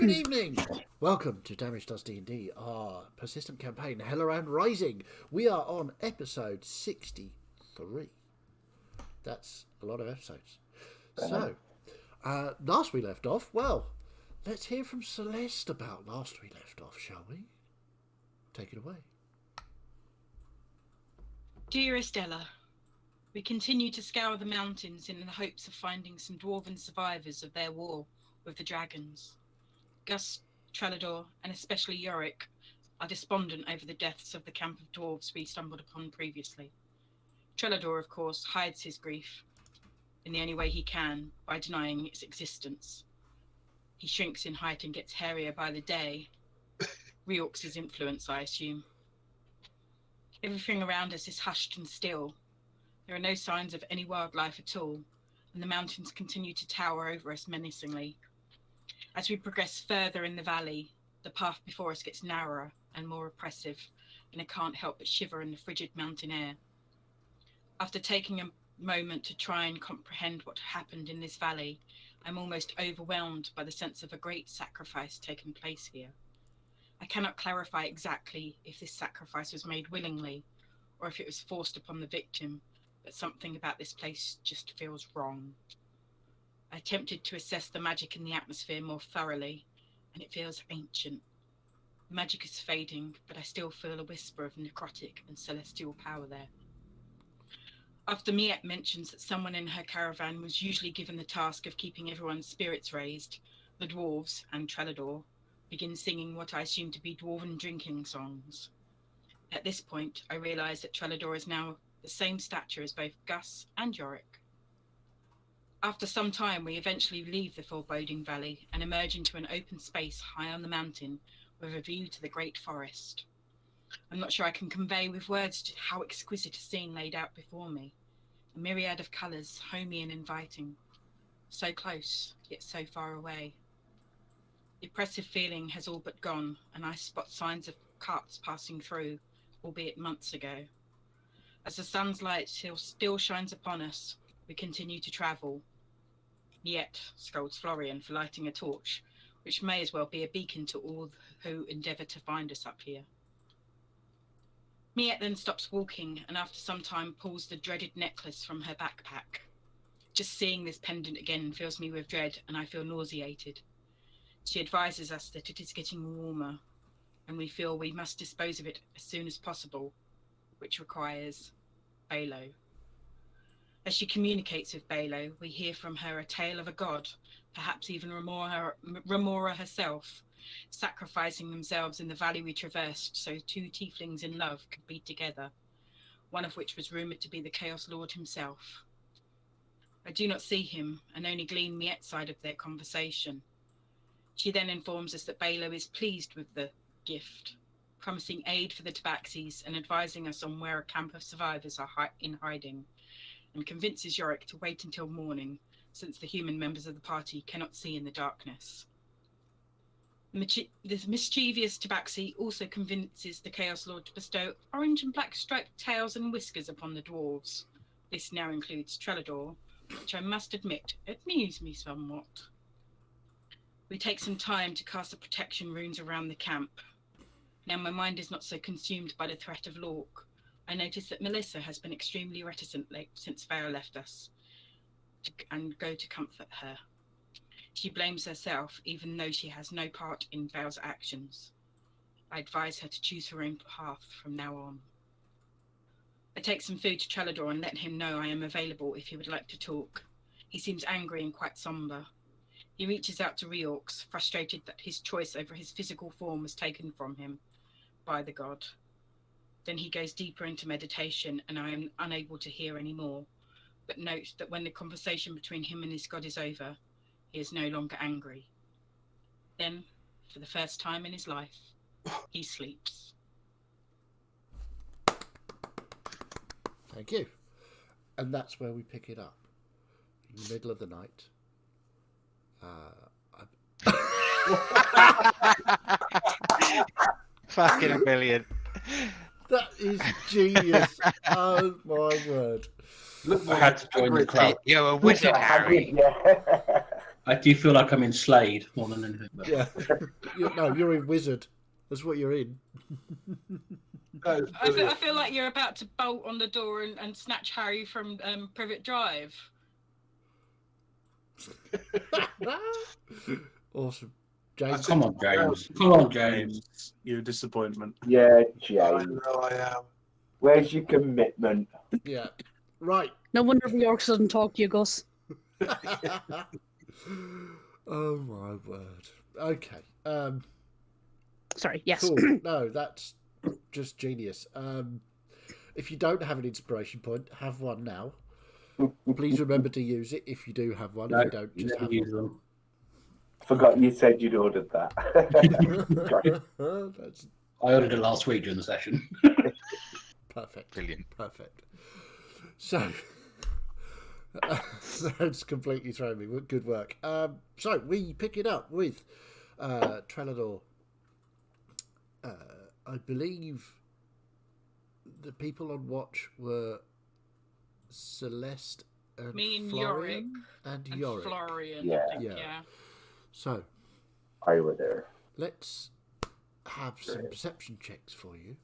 Good evening. Welcome to Damage Does D&D, our persistent campaign, Helloran Rising. We are on episode 63. That's a lot of episodes. So, last we left off, well, let's hear from Celeste about last we left off, shall we? Take it away. Dearest Ella, we continue to scour the mountains in the hopes of finding some dwarven survivors of their war with the dragons. Gus, Trellador, and especially Yorick are despondent over the deaths of the camp of dwarves we stumbled upon previously. Trellador, of course, hides his grief in the only way he can, by denying its existence. He shrinks in height and gets hairier by the day. Reorx's influence, I assume. Everything around us is hushed and still. There are no signs of any wildlife at all, and the mountains continue to tower over us menacingly. As we progress further in the valley, the path before us gets narrower and more oppressive, and I can't help but shiver in the frigid mountain air. After taking a moment to try and comprehend what happened in this valley, I'm almost overwhelmed by the sense of a great sacrifice taking place here. I cannot clarify exactly if this sacrifice was made willingly, or if it was forced upon the victim, but something about this place just feels wrong. I attempted to assess the magic in the atmosphere more thoroughly, and it feels ancient. The magic is fading, but I still feel a whisper of necrotic and celestial power there. After Miette mentions that someone in her caravan was usually given the task of keeping everyone's spirits raised, the dwarves, and Trellador, begin singing what I assume to be dwarven drinking songs. At this point, I realise that Trellador is now the same stature as both Gus and Yorick. After some time, we eventually leave the foreboding valley and emerge into an open space high on the mountain with a view to the great forest. I'm not sure I can convey with words just how exquisite a scene laid out before me. A myriad of colours, homey and inviting. So close, yet so far away. The oppressive feeling has all but gone, and I spot signs of carts passing through, albeit months ago. As the sun's light still shines upon us, we continue to travel. Yet, scolds Florian for lighting a torch, which may as well be a beacon to all who endeavour to find us up here. Miette then stops walking, and after some time pulls the dreaded necklace from her backpack. Just seeing this pendant again fills me with dread, and I feel nauseated. She advises us that it is getting warmer, and we feel we must dispose of it as soon as possible, which requires Balo. As she communicates with Balo, we hear from her a tale of a god, perhaps even Remora herself, sacrificing themselves in the valley we traversed so two tieflings in love could be together, one of which was rumoured to be the Chaos Lord himself. I do not see him, and only glean Miette's side of their conversation. She then informs us that Balo is pleased with the gift, promising aid for the Tabaxis and advising us on where a camp of survivors are in hiding, and convinces Yorick to wait until morning, since the human members of the party cannot see in the darkness. The mischievous Tabaxi also convinces the Chaos Lord to bestow orange and black striped tails and whiskers upon the dwarves. This now includes Trellador, which I must admit amused me somewhat. We take some time to cast the protection runes around the camp. Now my mind is not so consumed by the threat of Lork. I notice that Melissa has been extremely reticent since Vale left us and go to comfort her. She blames herself, even though she has no part in Vale's actions. I advise her to choose her own path from now on. I take some food to Trellador and let him know I am available if he would like to talk. He seems angry and quite sombre. He reaches out to Reorx, frustrated that his choice over his physical form was taken from him by the god. Then he goes deeper into meditation, and I am unable to hear any more, but note that when the conversation between him and his god is over, he is no longer angry. Then, for the first time in his life, he sleeps. Thank you. And that's where we pick it up. In the middle of the night. Fucking a million. That is genius. Oh my word. Look, I had to join the club. You're a wizard, Harry. Yeah. I do feel like I'm in Slade more than anything. But... Yeah. You're in Wizard. That's what you're in. I feel like you're about to bolt on the door and snatch Harry from Privet Drive. Awesome. James. Come on, James. Come on, James. You disappointment. Yeah, I James. know I am. Where's your commitment? Yeah. Right. No wonder Bjork doesn't talk to you, Gus. Oh my word. Okay. Sorry, yes. Cool. No, that's just genius. If you don't have an inspiration point, have one now. Please remember to use it if you do have one. No, if you don't, just never have use one. them. Forgot you said you'd ordered that. That's I ordered it last week during the session. perfect. Brilliant. Perfect. So, that's completely thrown me. Good work. So, we pick it up with Trelador. I believe the people on watch were Celeste and Me and Florian and And Yorick. Florian. Yeah. I think, Yeah. yeah. So, I were there. let's have some perception checks for you.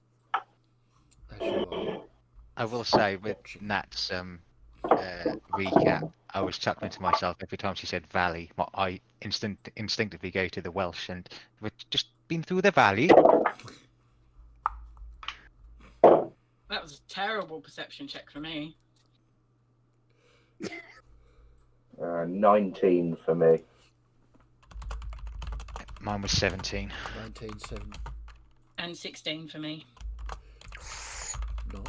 As you are. I will say with Nat's recap, I was chuckling to myself every time she said valley. I instinctively go to the Welsh, and we've just been through the valley. That was a terrible perception check for me. 19 for me. Mine was 17. 19.7. And 16 for me.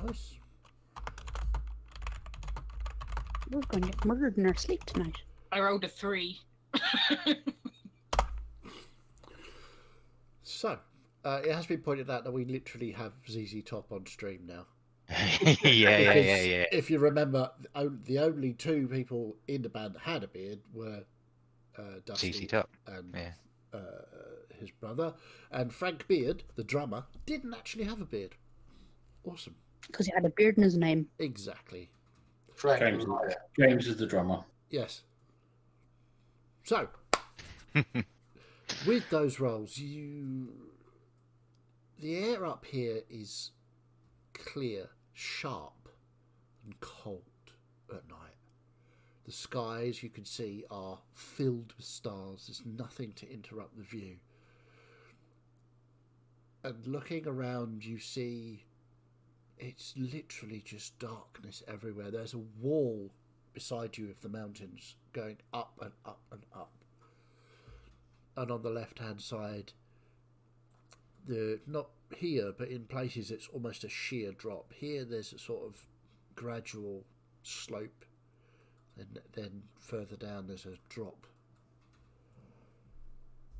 Nice. We're going to get murdered in our sleep tonight. I rolled a 3. So, it has been pointed out that we literally have ZZ Top on stream now. yeah. Because if you remember, the only two people in the band that had a beard were Dusty ZZ Top. and Yeah. his brother. And Frank Beard, the drummer, didn't actually have a beard. Awesome. Because he had a beard in his name. Exactly. James is the drummer. Yes. So, with those rolls, the air up here is clear, sharp, and cold at night. The skies, you can see, are filled with stars. There's nothing to interrupt the view. And looking around, you see it's literally just darkness everywhere. There's a wall beside you of the mountains going up and up and up. And on the left-hand side, not here, but in places it's almost a sheer drop. Here there's a sort of gradual slope, and then further down there's a drop.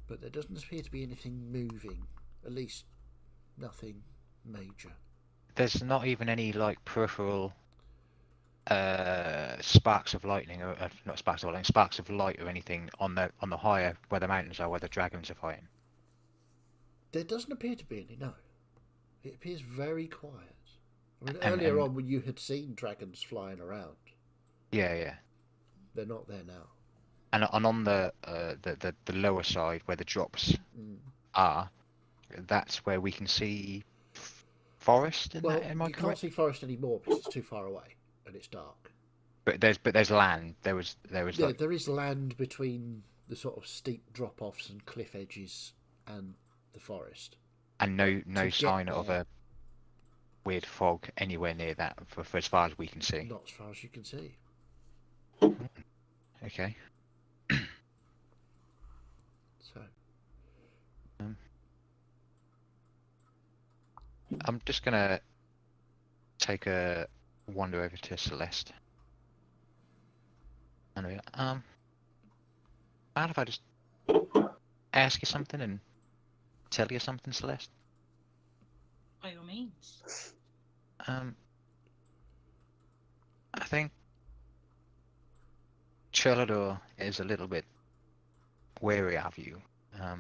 But there doesn't appear to be anything moving, at least nothing major. There's not even any like peripheral sparks of lightning, or not sparks of lightning, sparks of light or anything on the higher where the mountains are, where the dragons are fighting. There doesn't appear to be any, no. It appears very quiet. I mean, earlier on when you had seen dragons flying around. Yeah. They're not there now. And on the lower side where the drops are, that's where we can see forest. Well, Am I you can't correct? see forest anymore because it's too far away and it's dark. But there's land. There was Yeah, like, there is land between the sort of steep drop-offs and cliff edges and the forest. and no get sign of there. a weird fog anywhere near that for as far as we can see. Not as far as you can see. Okay. So, I'm just gonna take a wander over to Celeste. And mind if I just ask you something and tell you something, Celeste? By all means. I think Trelador is a little bit wary of you. I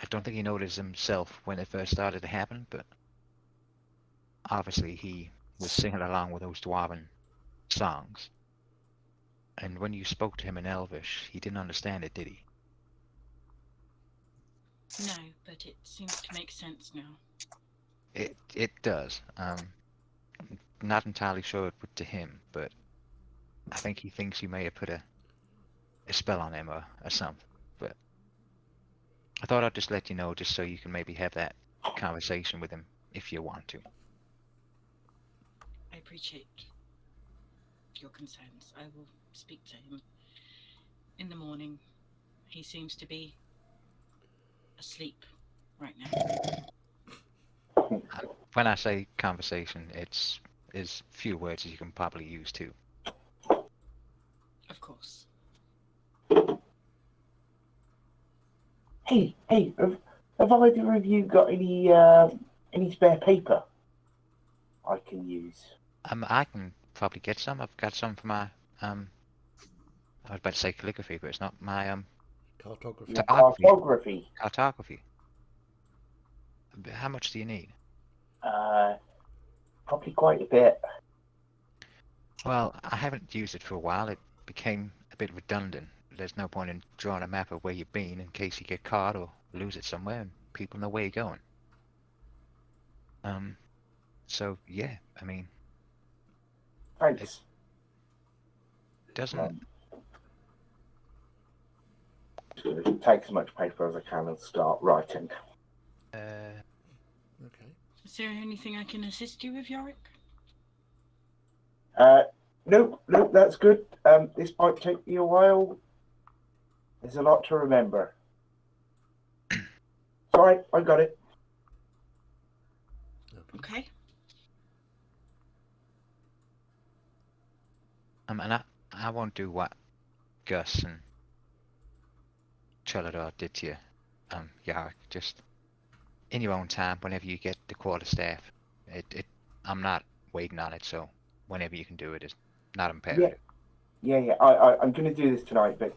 don't think he noticed himself when it first started to happen, but obviously he was singing along with those dwarven songs. And when you spoke to him in Elvish, he didn't understand it, did he? No, but it seems to make sense now. It does. Not entirely sure it would to him, but I think he thinks you may have put a spell on him or something. But I thought I'd just let you know, just so you can maybe have that conversation with him if you want to. I appreciate your concerns. I will speak to him in the morning. He seems to be asleep right now. When I say conversation, it's as few words as you can probably use too. Of course. Hey, have either of you got any spare paper I can use? I can probably get some. I've got some for my I was about to say calligraphy, but it's not my Cartography. Your Cartography. cartography. cartography. But how much do you need? Probably quite a bit. Well, I haven't used it for a while. It became a bit redundant. There's no point in drawing a map of where you've been in case you get caught or lose it somewhere and people know where you're going. So yeah, I mean, Thanks. doesn't Take as much paper as I can and start writing. Okay. Is there anything I can assist you with, Yorick? Nope, that's good. This might take me a while. There's a lot to remember. Sorry, I got it. Okay. and I won't do what Gus and Cholador did to you. Yarrick, just in your own time, whenever you get the quarterstaff. I'm not waiting on it, so whenever you can do it is not imperative. Yeah. I'm going to do this tonight, but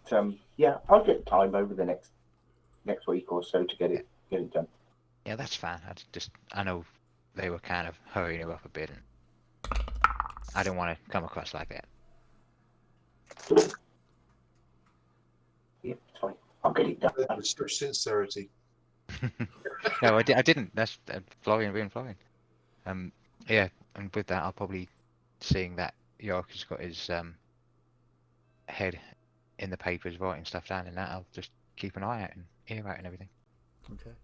yeah, I'll get time over the next week or so to get it done. Yeah, that's fine. I know they were kind of hurrying you up a bit, and I didn't want to come across like that. Yeah, it's fine. I'll get it done. With such sincerity. No, I didn't. That's Florian being Florian. Yeah, and with that, I'll probably, seeing that York has got his head in the papers writing stuff down and that, I'll just keep an eye out and ear out and everything. Okay.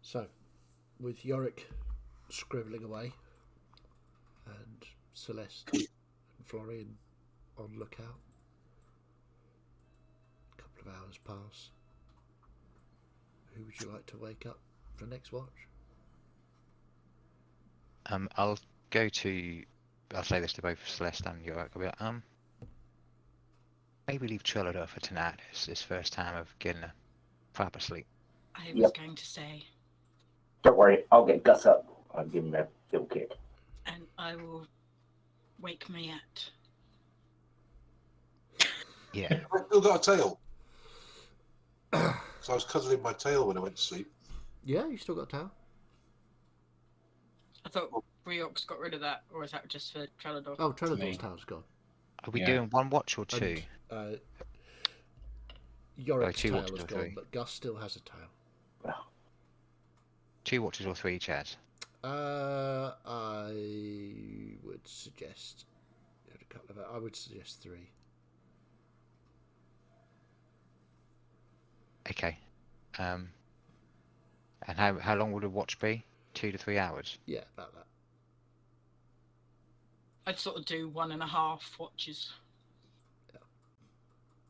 So, with Yorick scribbling away and Celeste and Florian on lookout, a couple of hours pass. Who would you like to wake up for next watch? I'll say this to both Celeste and York. I'll be like, maybe leave Cholador for tonight. It's his first time of getting a proper sleep. I was going to say. Don't worry, I'll get Gus up. I'll give him a little kick. And I will wake Mayette. Yeah. I still got a tail. So I was cuddling my tail when I went to sleep. Yeah, you still got a towel. I thought Briox got rid of that, or is that just for Trellador? Oh, Trelador's towel's gone. Are we doing one watch or two? And, Yorick's two tail watches is or gone, three? but Gus still has a tail. 2 watches or 3, Chaz? I would suggest I would suggest 3. Okay. And how long would a watch be? 2 to 3 hours? Yeah, about that. I'd sort of do 1.5 watches.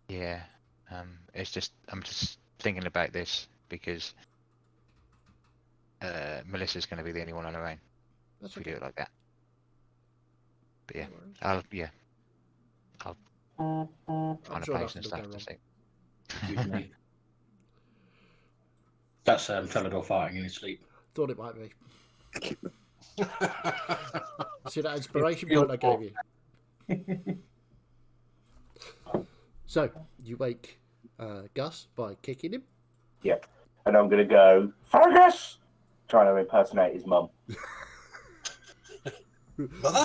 Yeah. It's just I'm just thinking about this because Melissa's going to be the only one on her own. That's If we okay. do it like that. But yeah, No worries. I'll I'm find a sure place and nothing will stuff go to wrong. sleep. Usually. That's Cholador farting in his sleep. Thought it might be. See that inspiration point I gave you? So, you wake Gus by kicking him. Yep. And I'm going to go, Fergus! Trying to impersonate his mum. Mother?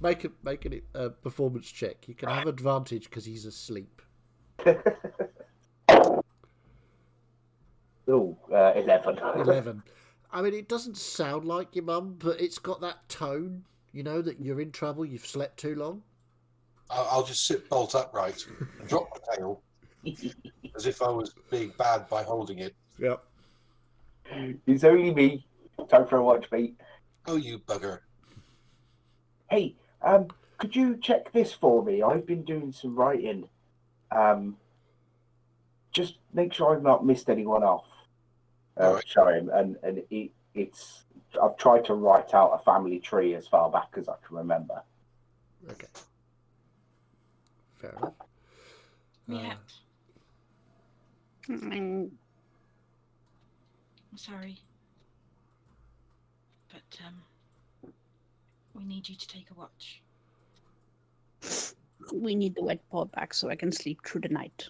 make a performance check. You can have advantage because he's asleep. Oh, 11. 11. I mean, it doesn't sound like your mum, but it's got that tone. You know that you're in trouble. You've slept too long. I'll just sit bolt upright and drop my tail as if I was being bad by holding it. Yep. It's only me. Time for a watch, mate. Oh, you bugger. Hey, could you check this for me? I've been doing some writing. Just make sure I've not missed anyone off. All right. Show him, and it's. I've tried to write out a family tree as far back as I can remember. Okay. Fair enough. Yeah. Mm, I'm sorry. But we need you to take a watch. we need the wet paw back so I can sleep through the night.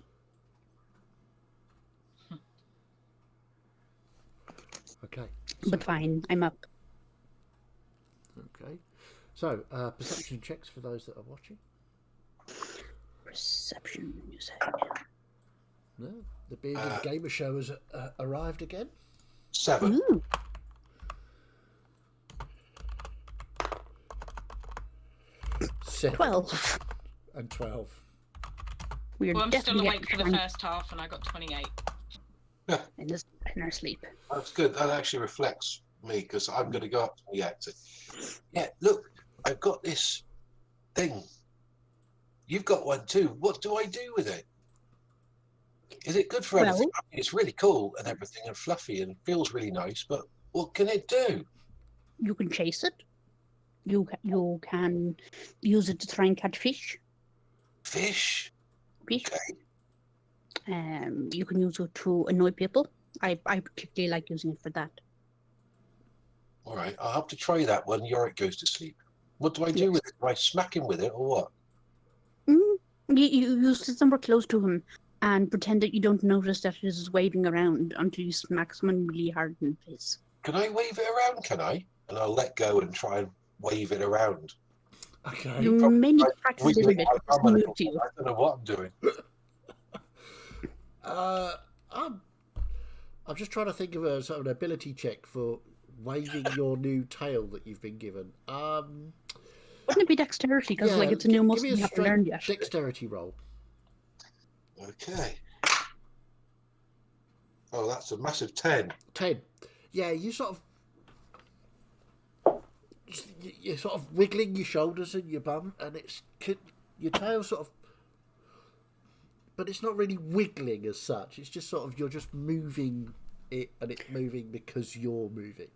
Okay. But fine, I'm up. Okay. So, perception checks for those that are watching. Perception, you say? No, the bearded gamer show has arrived again. 7. Ooh, 7 12. and 12. We're Well, I'm still definitely awake for the drunk first half, and I got 28. in our sleep. That's good. That actually reflects me because I'm going to go up to the actor. Yeah, look, I've got this thing. You've got one too. What do I do with it? Is it good for Well- anything? I mean, it's really cool and everything and fluffy and feels really nice, but what can it do? You can chase it. You can use it to try and catch fish. Fish? Fish. Okay. You can use it to annoy people. I particularly like using it for that. All right. I'll have to try that when Yorick goes to sleep. What do I do Yes. with it? Do I smack him with it or what? You sit somewhere close to him and pretend that you don't notice that it is waving around until you smack someone really hard in the face. Can I wave it around? Can I? And I'll let go and try and wave it around. Okay. You may need to practice a little Wiggling bit. my It's thumb a new little to you. bit. I don't know what I'm doing. I'm just trying to think of a sort of an ability check for waving your new tail that you've been given. Wouldn't it be dexterity? Because yeah, it's a new give muscle me you a haven't strength learned yet. dexterity roll. Okay. Oh, that's a massive 10. 10. Yeah, you sort of you're sort of wiggling your shoulders and your bum, and your tail sort of, but it's not really wiggling as such. It's just sort of you're just moving it, and it's moving because you're moving.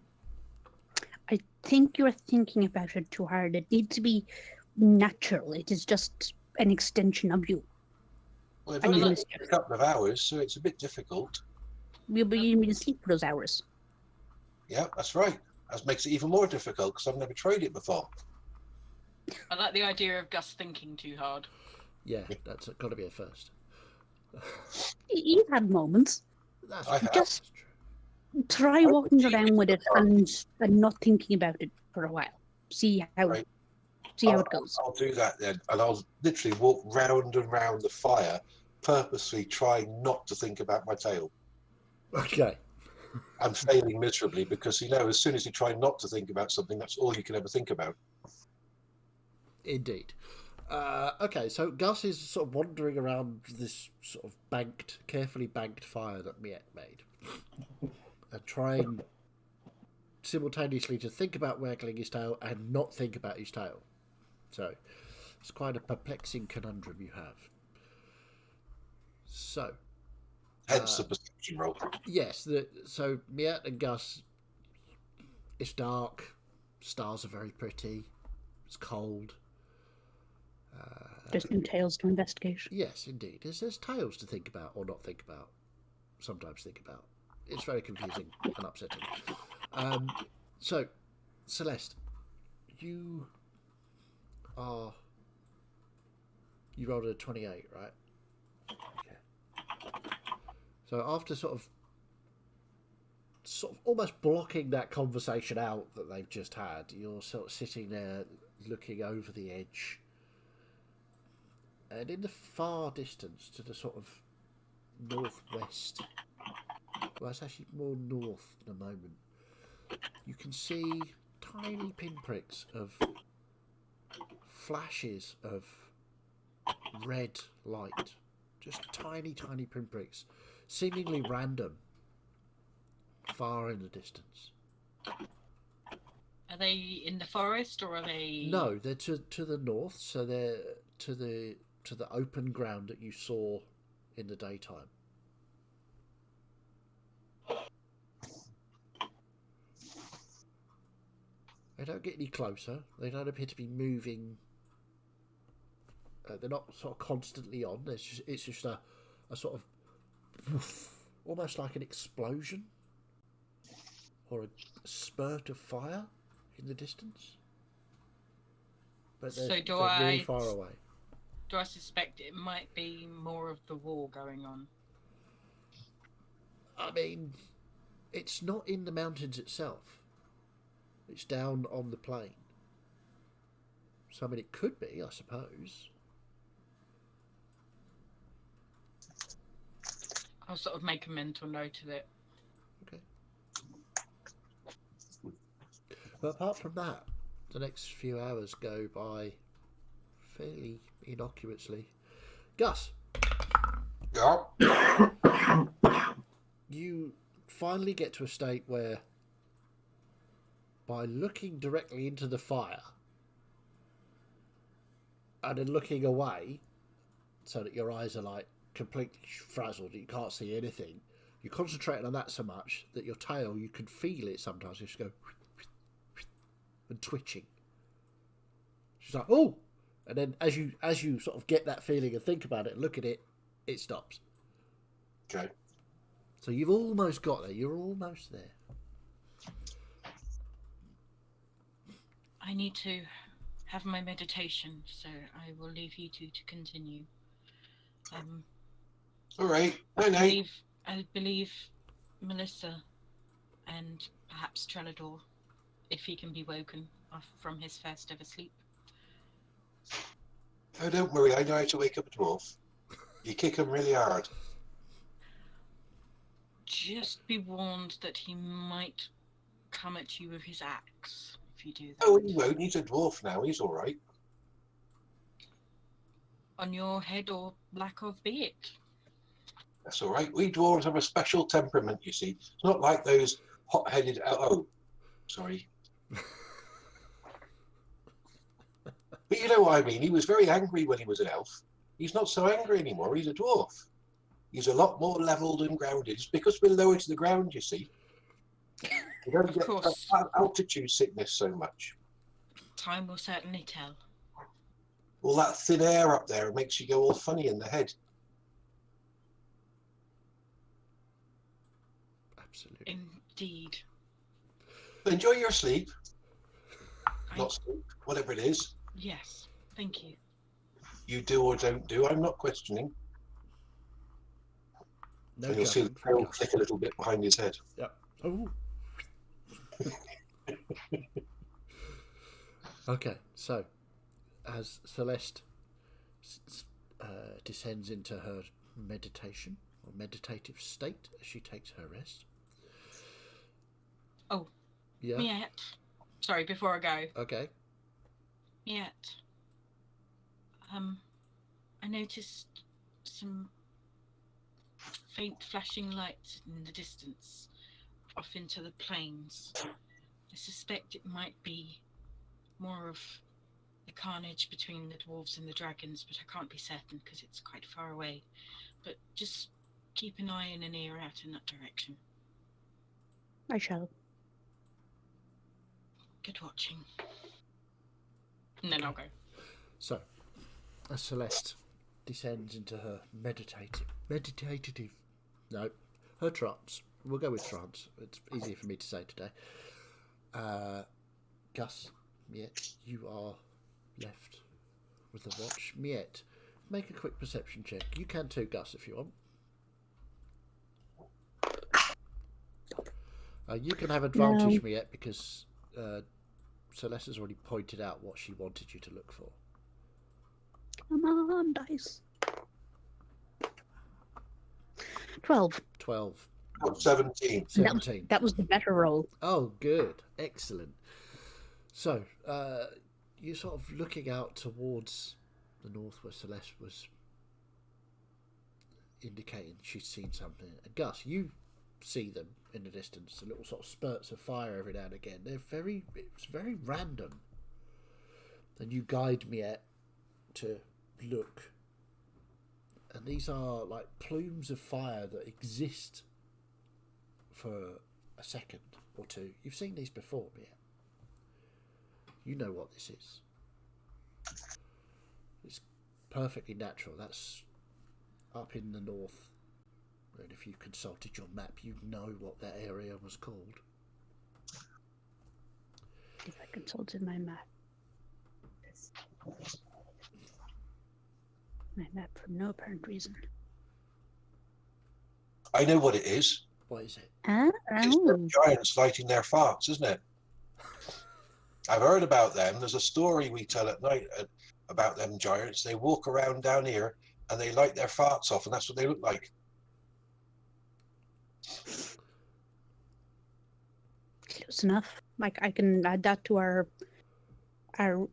I think you're thinking about it too hard. It needs to be natural. It is just an extension of you. Well, I've And only you got missed a couple of hours, so it's a bit difficult. You'll be asleep for those hours. Yeah, that's right. That makes it even more difficult because I've never tried it before. I like the idea of Gus thinking too hard. Yeah, that's got to be a first. You've had moments. That's I true. have. Just That's true. try walking around with it and not thinking about it for a while. See how Right. it goes. I'll do that then, and I'll literally walk round and round the fire, purposely trying not to think about my tail. Okay. I'm failing miserably because as soon as you try not to think about something, that's all you can ever think about. Indeed. Okay, so Gus is sort of wandering around this sort of carefully banked fire that Miet made, and trying simultaneously to think about waggling his tail and not think about his tail. So it's quite a perplexing conundrum you have. So Hence the perception roll. yes, so Miet and Gus. It's dark. Stars are very pretty. It's cold. There's new tales to investigate. Yes, indeed. There's tales to think about or not think about. Sometimes think about. It's very confusing and upsetting. So, Celeste, you rolled a 28, right? Okay. So after sort of sort of almost blocking that conversation out that they've just had. You're sort of sitting there looking over the edge. And in the far distance, to the sort of northwest, well, it's actually more north in a moment, you can see tiny pinpricks of flashes of red light. Just tiny, tiny pinpricks, seemingly random, far in the distance. Are they in the forest or are they? No, they're to the north, so they're to the open ground that you saw in the daytime. They don't get any closer. They don't appear to be moving. They're not sort of constantly on. It's just a sort of woof, almost like an explosion or a spurt of fire in the distance. But So they're do really I- far away. Do I suspect it might be more of the war going on? I mean, it's not in the mountains itself. It's down on the plain. So, I mean, it could be, I suppose. I'll sort of make a mental note of it. Okay. But apart from that, the next few hours go by fairly innocuously. Gus, Yeah. you finally get to a state where, by looking directly into the fire and then looking away so that your eyes are like completely frazzled, you can't see anything, you're concentrating on that so much that your tail, you can feel it sometimes, you just go and twitching. She's like, oh, and then as you sort of get that feeling and think about it and look at it, it stops. Okay. So you've almost got there. You're almost there. I need to have my meditation, so I will leave you two to continue. All right. Night night. I believe Melissa and perhaps Trellador, if he can be woken off from his first ever sleep. Oh, don't worry. I know how to wake up a dwarf. You kick him really hard. Just be warned that he might come at you with his axe if you do that. Oh, he won't. He's a dwarf now. He's all right. On your head or lack of be it. That's all right. We dwarves have a special temperament, you see. It's not like those hot-headed... Oh, sorry. But you know what I mean. He was very angry when he was an elf. He's not so angry anymore. He's a dwarf. He's a lot more levelled and grounded. It's because we're lower to the ground, you see. We don't Of get course. altitude sickness so much. Time will certainly tell. All that thin air up there makes you go all funny in the head. Absolutely. Indeed. But enjoy your sleep. I- Not sleep, whatever it is. Yes, thank you. You do or don't do. I'm not questioning. No And you'll see the judgment from tail Gus. click a little bit behind his head. Yep. Oh. Okay, so as Celeste descends into her meditation or meditative state as she takes her rest. Oh. Yeah. Miette. Sorry, before I go. Okay. Miette. I noticed some faint flashing lights in the distance off into the plains. I suspect it might be more of the carnage between the dwarves and the dragons, but I can't be certain because it's quite far away. But just keep an eye and an ear out in that direction. I shall. Good watching. And then I'll go. So, as Celeste descends into her meditative, no, her trance. We'll go with trance. It's easier for me to say today. Gus, Miette, you are left with the watch. Miette, make a quick perception check. You can too, Gus, if you want. You can have advantage, No. Miette, because Celeste has already pointed out what she wanted you to look for. Come on, dice. 12. 12. Got 17. 17. That was the better roll. Oh, good. Excellent. So, you're sort of looking out towards the north where Celeste was indicating she'd seen something. And Gus, you see them in the distance, the little sort of spurts of fire every now and again. It's very random. And you guide me to look. And these are like plumes of fire that exist for a second or two. You've seen these before, Miette. You know what this is. It's perfectly natural. That's up in the north. And if you consulted your map, you'd know what that area was called. If I consulted my map. My map for no apparent reason. I know what it is. What is it? It's the giants lighting their farts, isn't it? I've heard about them. There's a story we tell at night about them giants. They walk around down here and they light their farts off, and that's what they look like. Close enough. Like I can add that to our Law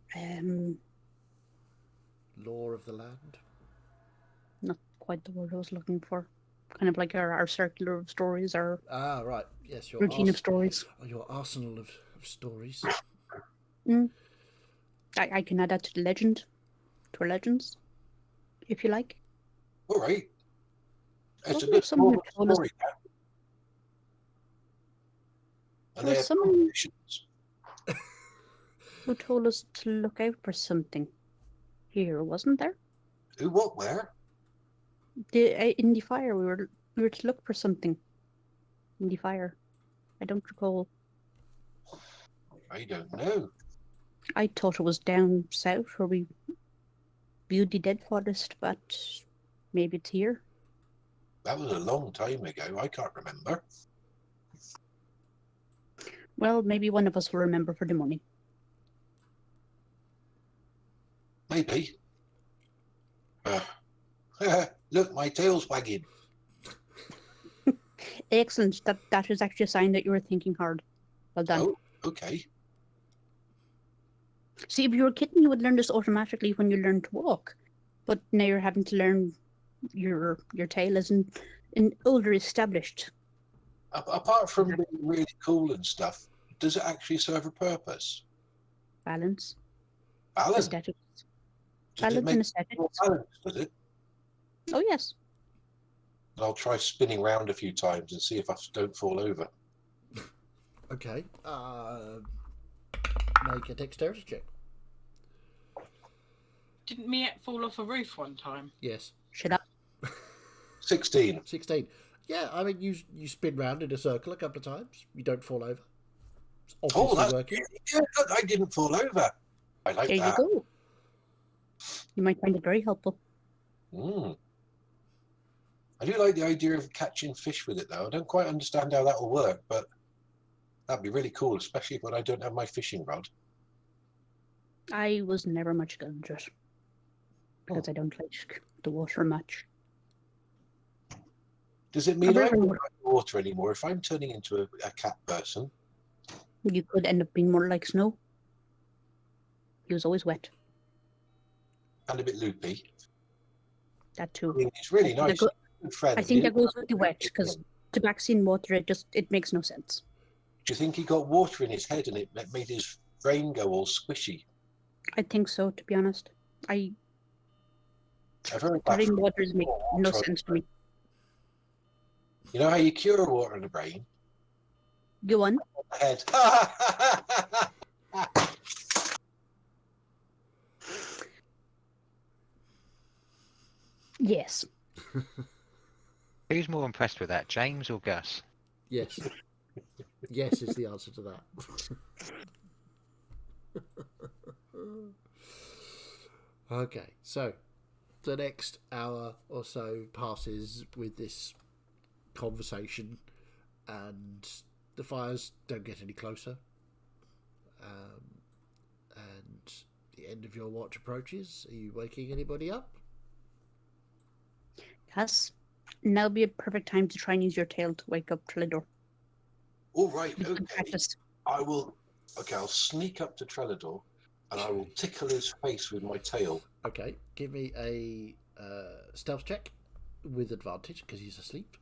of the land? not quite the word I was looking for. Kind of like our circular of stories, our Ah, right. Yes, your routine of stories. Your arsenal of stories. I can add that to the legend, to our legends, if you like. All right. It's a Well, good someone told us- story. And There they was have someone competitions. who told us to look out for something here, wasn't there? Who, what, where? In the fire, we were to look for something in the fire. I don't recall. I don't know. I thought it was down south where we viewed the dead forest, but maybe it's here. That was a long time ago. I can't remember. Well, maybe one of us will remember for the morning. Maybe. Look, my tail's wagging. Excellent. That is actually a sign that you were thinking hard. Well done. Oh, okay. See, if you were a kitten, you would learn this automatically when you learn to walk. But now you're having to learn your tail is an older established. Apart from being really cool and stuff, does it actually serve a purpose? Balance. Balance? Aesthetics. Does it Balance make and more aesthetics. balance, does it? Oh, yes. I'll try spinning round a few times and see if I don't fall over. Okay. Make a dexterity check. Didn't Miette fall off a roof one time? Yes. Shut up. 16. 16. Yeah, I mean, you spin round in a circle a couple of times. You don't fall over. It's Oh, obviously that's working. yeah, good. I didn't fall over. I like There that. you go. You might find it very helpful. Mm. I do like the idea of catching fish with it, though. I don't quite understand how that will work, but that'd be really cool, especially when I don't have my fishing rod. I was never much good at it because I don't like the water much. Does it mean I However, don't like the water anymore if I'm turning into a cat person? you could end up being more like Snow. He was always wet. And a bit loopy. That I too. mean, it's really I think nice. Good friend. I think that goes with the wet because to back in water, it makes no sense. Do you think he got water in his head and it made his brain go all squishy? I think so, to be honest. I've heard that. Having from waters make no water. sense to me. You know how you cure water in the brain? Go on. The head. Yes. Who's more impressed with that, James or Gus? Yes. Yes is the answer to that. Okay, so the next hour or so passes with this conversation, and The fires don't get any closer. And the end of your watch approaches. Are you waking anybody up? Yes. Now would be a perfect time to try and use your tail to wake up Trellador. All right, You can okay. practice. I will. Okay, I'll sneak up to Trellador, and I will tickle his face with my tail. Okay, give me a stealth check with advantage because he's asleep.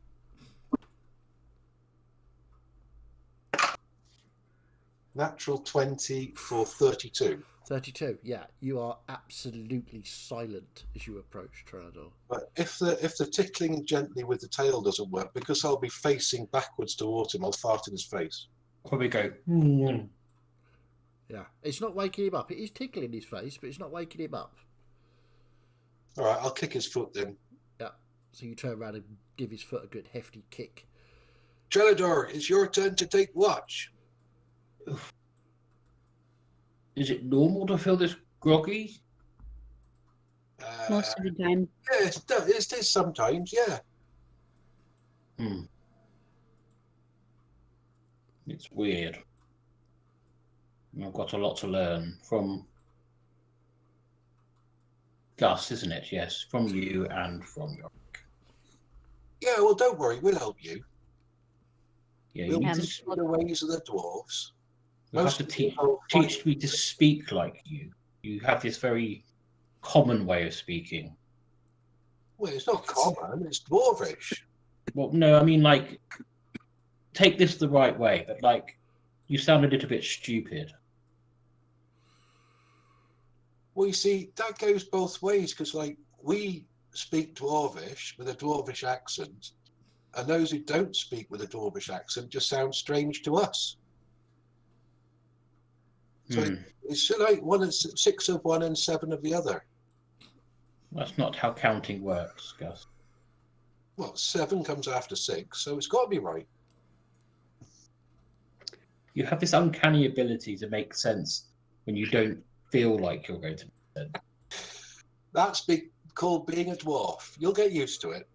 Natural 20 for 32. 32. Yeah, you are absolutely silent as you approach Trellador. But if the tickling gently with the tail doesn't work, because I'll be facing backwards towards him, I'll fart in his face. Probably go. Yeah, it's not waking him up. It is tickling his face, but it's not waking him up. All right, I'll kick his foot then. Yeah, so you turn around and give his foot a good hefty kick. Trellador, it's your turn to take watch. Is it normal to feel this groggy? Most of the time. Yeah, it is sometimes, yeah. It's weird. I've got a lot to learn from Gus, isn't it? Yes, from you and from your. Yeah, well, don't worry, we'll help you. Yeah, We'll you need teach you the ways of the dwarves. you have to teach me to speak like you. You have this very common way of speaking. Well, it's not common, it's dwarvish. Well, no, I mean, like, take this the right way, but, like, you sound a little bit stupid. Well, you see, that goes both ways, because, like, we speak dwarvish with a dwarvish accent, and those who don't speak with a dwarvish accent just sound strange to us. So it's like 6 of one and 7 of the other. That's not how counting works, Gus. Well, 7 comes after 6, so it's got to be right. You have this uncanny ability to make sense when you don't feel like you're going to make sense. That's called being a dwarf. You'll get used to it.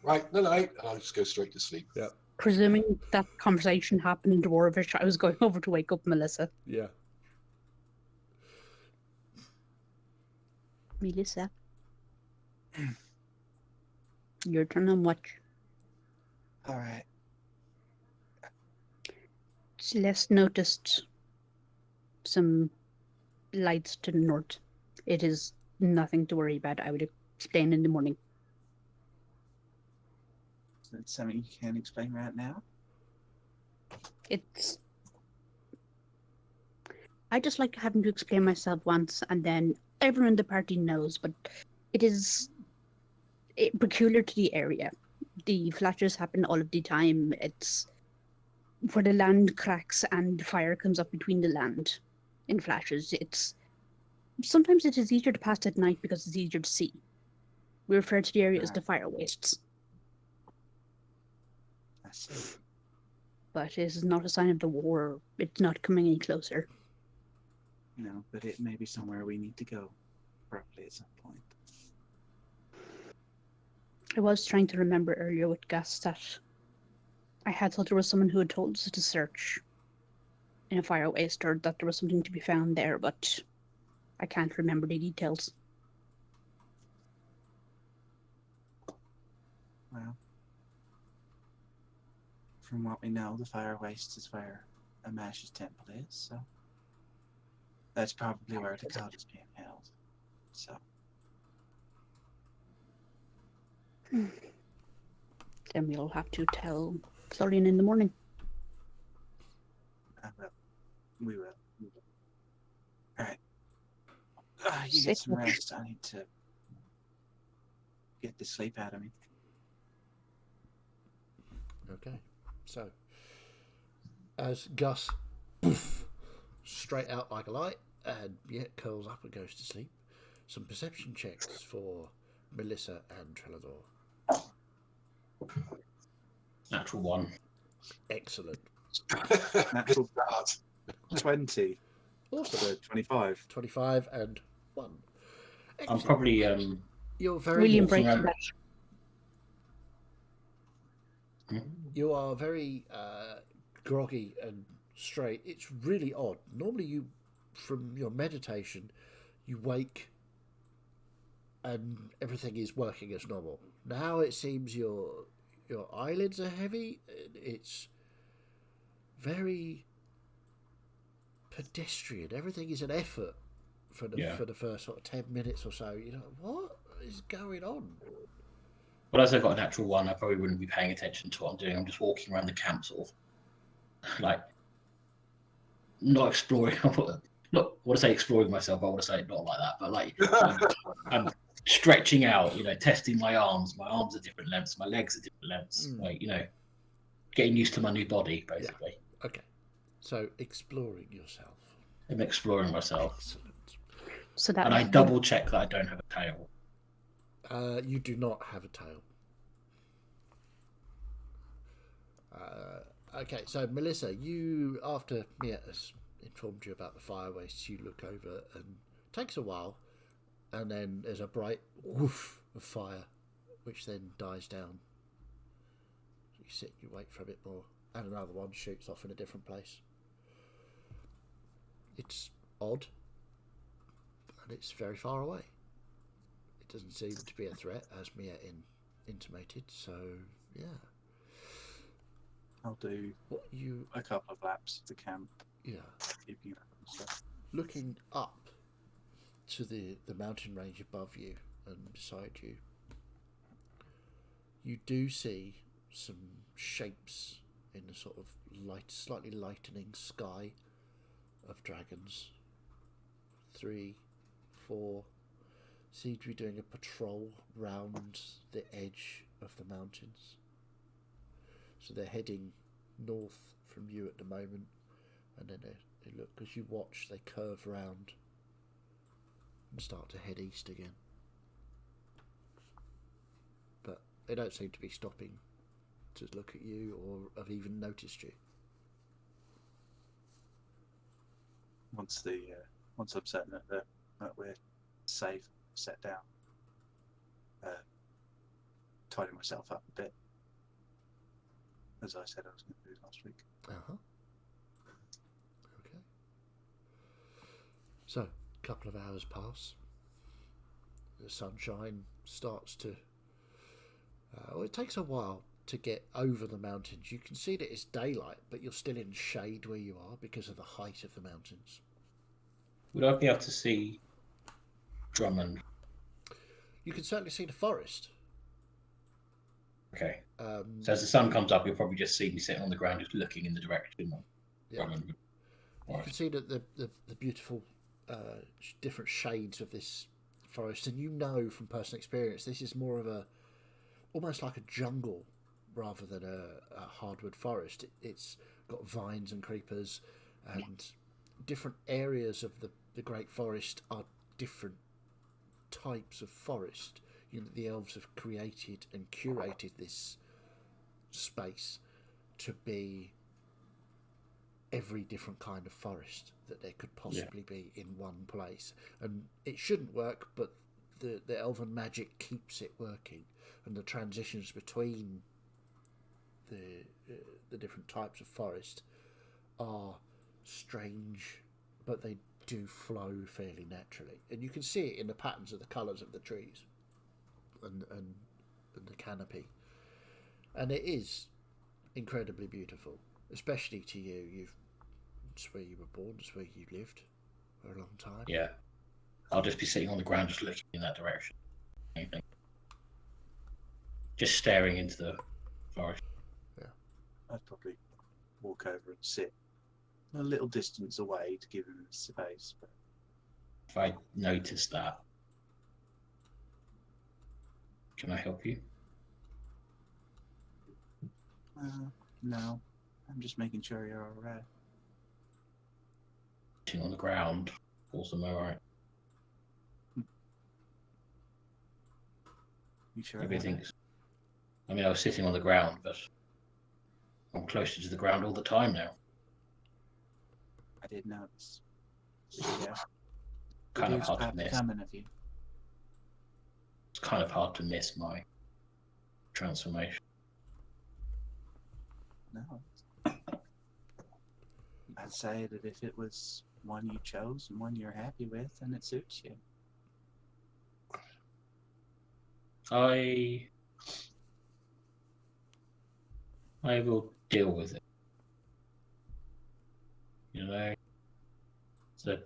Right, night. I'll just go straight to sleep. Yeah. Presuming that conversation happened in Dwarvish, I was going over to wake up Melissa. Yeah. Melissa. Your turn on watch. All right. Celeste noticed some lights to the north. It is nothing to worry about. I would explain in the morning. Is that something you can't explain right now? It's. I just like having to explain myself once, and then everyone in the party knows. But it is peculiar to the area. The flashes happen all of the time. It's where the land cracks and fire comes up between the land in flashes. It's sometimes it is easier to pass at night because it's easier to see. We refer to the area as the fire wastes. I see. But it is not a sign of the war. It's not coming any closer. No, but it may be somewhere we need to go, probably at some point. I was trying to remember earlier with Gus that I had thought there was someone who had told us to search in a fire waste, or that there was something to be found there, but I can't remember the details. Well, from what we know, the fire waste is where Amash's temple is, so that's probably where the cult is being held. So. Then we'll have to tell Florian in the morning. We will. All right. You get Sick some watch. rest. I need to get the sleep out of me. Okay. So, as Gus straight out like a light and curls up and goes to sleep, some perception checks for Melissa and Trellador. Natural 1. Excellent. Natural start. 20. Awesome. So 25. 25 and 1. I'm Excellent. probably You're very Really embrace around. that. You are very groggy and straight. It's really odd. Normally, you, from your meditation, you wake and everything is working as normal. Now it seems your eyelids are heavy. It's very pedestrian. Everything is an effort for the first sort of 10 minutes or so. You know, what is going on? Well, as I've got a natural one, I probably wouldn't be paying attention to what I'm doing. I'm just walking around the camp, sort of like not exploring. Not want to say exploring myself. I want to say not like that, but like I'm stretching out. You know, testing my arms. My arms are different lengths. My legs are different lengths. Like, you know, getting used to my new body, basically. Yeah. Okay. So exploring yourself. I'm exploring myself. Excellent. So that And I double check that I don't have a tail. You do not have a tail. Okay, so Melissa, you, after Mia has informed you about the fire waste, you look over and it takes a while, and then there's a bright woof of fire, which then dies down. You sit, you wait for a bit more, and another one shoots off in a different place. It's odd, and it's very far away. It doesn't seem to be a threat, as Mia intimated, so yeah. I'll do a couple of laps of the camp. Yeah. Keeping up and stuff. Looking up to the mountain range above you and beside you, you do see some shapes in a sort of slightly lightening sky of dragons. 3, 4 seem to be doing a patrol round the edge of the mountains. So they're heading north from you at the moment, and then they look, as you watch, they curve round and start to head east again. But they don't seem to be stopping to look at you or have even noticed you. Once I'm certain that we're safe, set down, tidying myself up a bit, as I said I was going to do last week. Okay. So, a couple of hours pass. The sunshine starts to... well, it takes a while to get over the mountains. You can see that it's daylight, but you're still in shade where you are because of the height of the mountains. Would I be able to see Drummond? You can certainly see the forest. Okay. So as the sun comes up, you'll probably just see me sitting on the ground, just looking in the direction of Drummond. You can see that the beautiful different shades of this forest, and you know from personal experience, this is more of almost like a jungle rather than a hardwood forest. It's got vines and creepers, and different areas of the Great Forest are different types of forest. You know, the elves have created and curated this space to be every different kind of forest that there could possibly be in one place. And it shouldn't work, but the elven magic keeps it working, and the transitions between the different types of forest are strange, but they do flow fairly naturally, and you can see it in the patterns of the colours of the trees and the canopy, and it is incredibly beautiful, especially to you. It's where you were born, it's where you lived for a long time. Yeah, I'll just be sitting on the ground, just looking in that direction, just staring into the forest. Yeah, I'd probably walk over and sit a little distance away to give him space. But if I notice that, can I help you? No, I'm just making sure you're all right. Sitting on the ground, also am I right? You sure? Everything's. I mean, I was sitting on the ground, but I'm closer to the ground all the time now. I did notice. Yeah. Kind of hard to miss. Coming of you. It's kind of hard to miss my transformation. No. I'd say that if it was one you chose and one you're happy with, then it suits you. I will deal with it. You know, it's a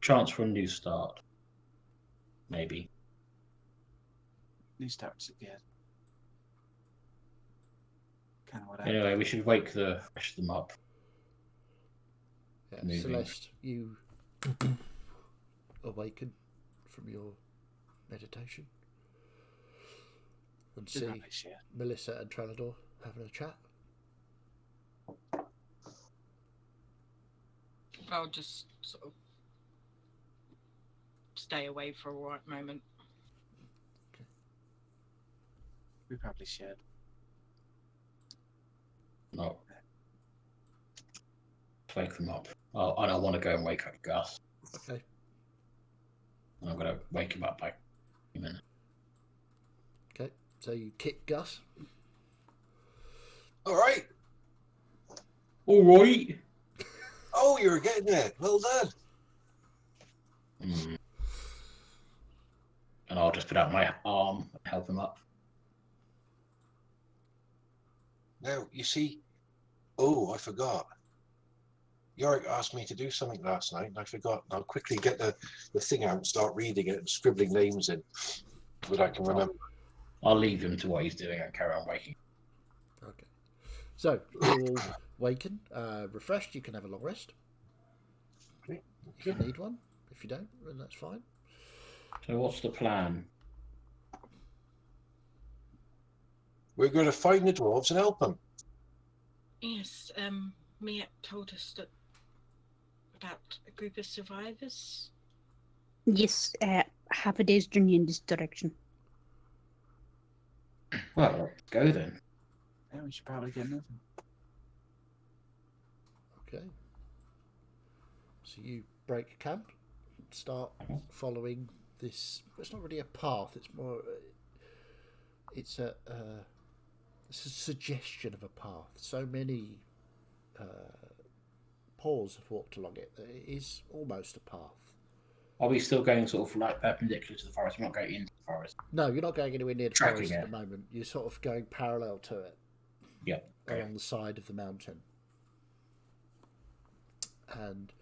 chance for a new start. Maybe. New starts again. Kind of what I. Anyway, we should wake the rest of them up. Yeah, Moving. Celeste, you awaken from your meditation and Should see probably share. Melissa and Trellador having a chat. I'll just sort of stay away for a moment. We probably should. No. Wake them up. And I want to go and wake up Gus. Okay. And I'm going to wake him up by a minute. Okay. So you kick Gus. All right. All right. Oh, you're getting there. Well done. And I'll just put out my arm and help him up. Now, you see, I forgot. Yorick asked me to do something last night, and I forgot. I'll quickly get the thing out and start reading it and scribbling names in, but I can remember. I'll leave him to what he's doing and carry on waking. Okay. So you're all waken, refreshed. You can have a long rest Okay. if you need one. If you don't, then that's fine. So what's the plan? We're going to find the dwarves and help them. Yes, Miette told us that about a group of survivors. Yes, half a day's journey in this direction. Well, let's go then. Yeah, we should probably get moving. Okay. So you break camp, start following this. It's not really a path. It's more. It's a suggestion of a path. So many paws have walked along it that it is almost a path. Are we still going sort of like perpendicular to the forest? We're not going into the forest. No, you're not going anywhere near the Tracking forest at it. the moment. You're sort of going parallel to it. Yeah. Okay. Along the side of the mountain. And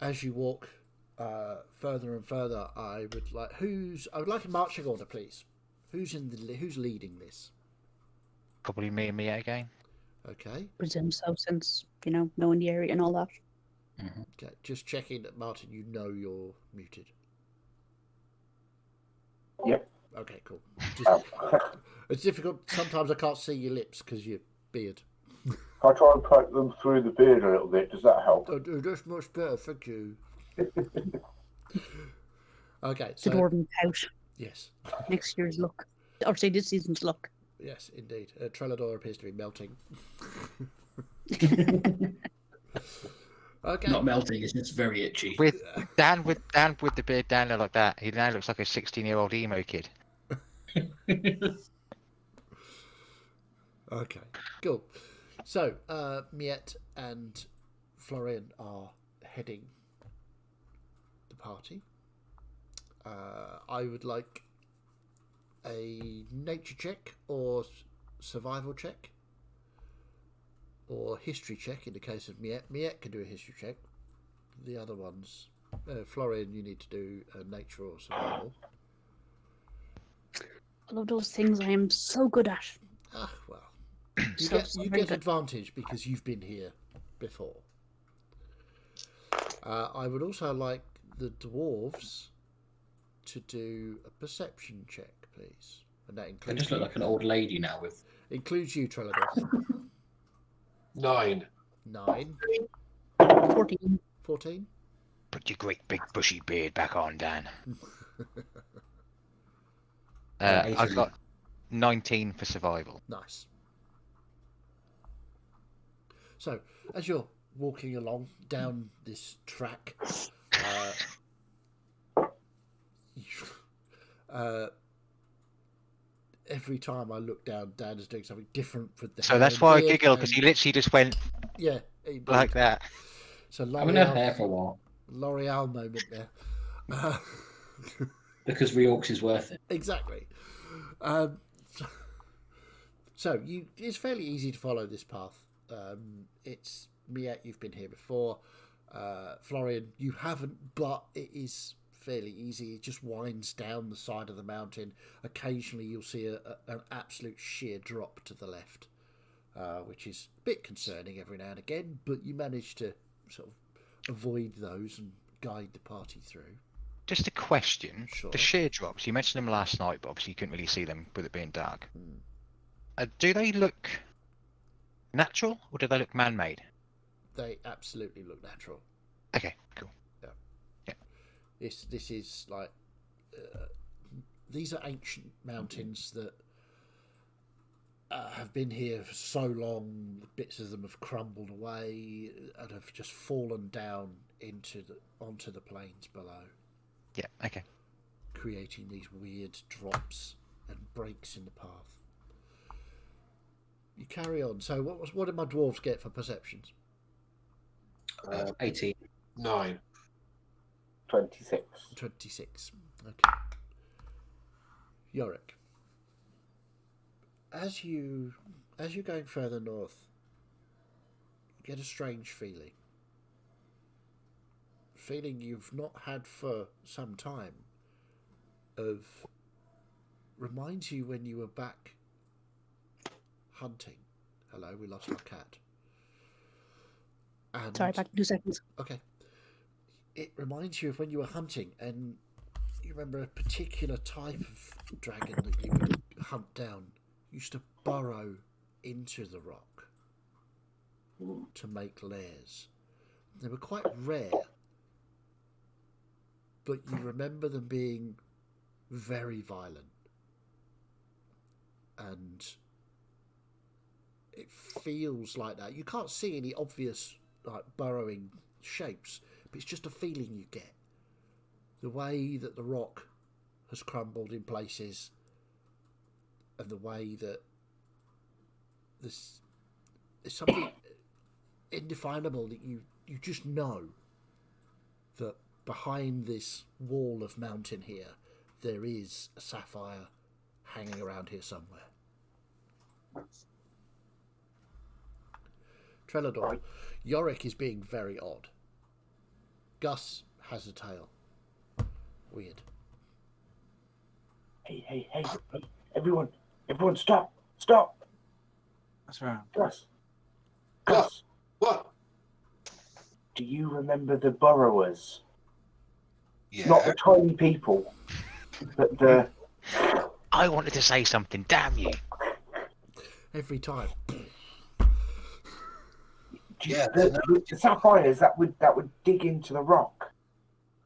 as you walk further and further, I would like a marching order, please. Who's leading this? Probably me and Mia again. Okay. Presume so, since, knowing the area and all that. Mm-hmm. Okay. Just checking that, Martin, you know you're muted. Yep. Okay, cool. Oh. It's difficult. Sometimes I can't see your lips because your beard. I try and poke them through the beard a little bit. Does that help? Oh, that's much better, thank you. Okay, The so dwarven pout. yes, Next year's luck. Or say this season's luck. yes, indeed. Trellador appears to be melting. Okay. Not melting, it's just very itchy. With Dan with the beard down there like that, he now looks like a 16-year-old emo kid. Okay, cool. So, Miette and Florian are heading the party. I would like a nature check or survival check or history check in the case of Miette. Miette can do a history check. The other ones, Florian, you need to do a nature or survival. All of those things I am so good at. Ah, well. You So get good. advantage because you've been here before. I would also like the dwarves to do a perception check, please. And that I includes just look like an old lady now with. includes you, Trellador. 9. 9, 14. 14. Put your great big bushy beard back on, Dan. Yeah, I 18. got 19 for survival. Nice. So, as you're walking along down this track, every time I look down, Dan is doing something different with the So hair that's and why I beard, giggle, because and- he literally just went yeah, indeed. like that. So I haven't had L'Oreal, hair for a while L'Oreal moment there. Uh, because Reorx is worth it. exactly. Um, so it's fairly easy to follow this path. It's Miette, you've been here before. Florian, you haven't, but it is fairly easy. It just winds down the side of the mountain. Occasionally, you'll see an absolute sheer drop to the left, which is a bit concerning every now and again. But you manage to sort of avoid those and guide the party through. Just a question. Sure. The sheer drops, you mentioned them last night, but obviously you couldn't really see them with it being dark. Hmm. Do they look natural or do they look man-made? They absolutely look natural. Okay, cool. This is like these are ancient mountains that have been here for so long. Bits of them have crumbled away and have just fallen down onto the plains below, Yeah, okay. creating these weird drops and breaks in the path. You carry on. So what did my dwarves get for perceptions? 18. 9. 26. 26. Okay. Yorick. As you're going further north, you get a strange feeling. Feeling you've not had for some time. Reminds you when you were back hunting. Hello, we lost our cat. And, Sorry, back in 2 seconds. okay. It reminds you of when you were hunting, and you remember a particular type of dragon that you would hunt down. Used to burrow into the rock to make lairs. They were quite rare, but you remember them being very violent. And it feels like that. You can't see any obvious like burrowing shapes, but it's just a feeling you get. The way that the rock has crumbled in places, and the way that there's something indefinable that you just know that behind this wall of mountain here there is a sapphire hanging around here somewhere. Trelador, Yorick is being very odd. Gus has a tail. Weird. Hey, everyone, stop. What's wrong? Gus, What? do you remember the burrowers? Yeah. Not the tiny people, but the... I wanted to say something, damn you. Every time. Yeah, the sapphires that would dig into the rock.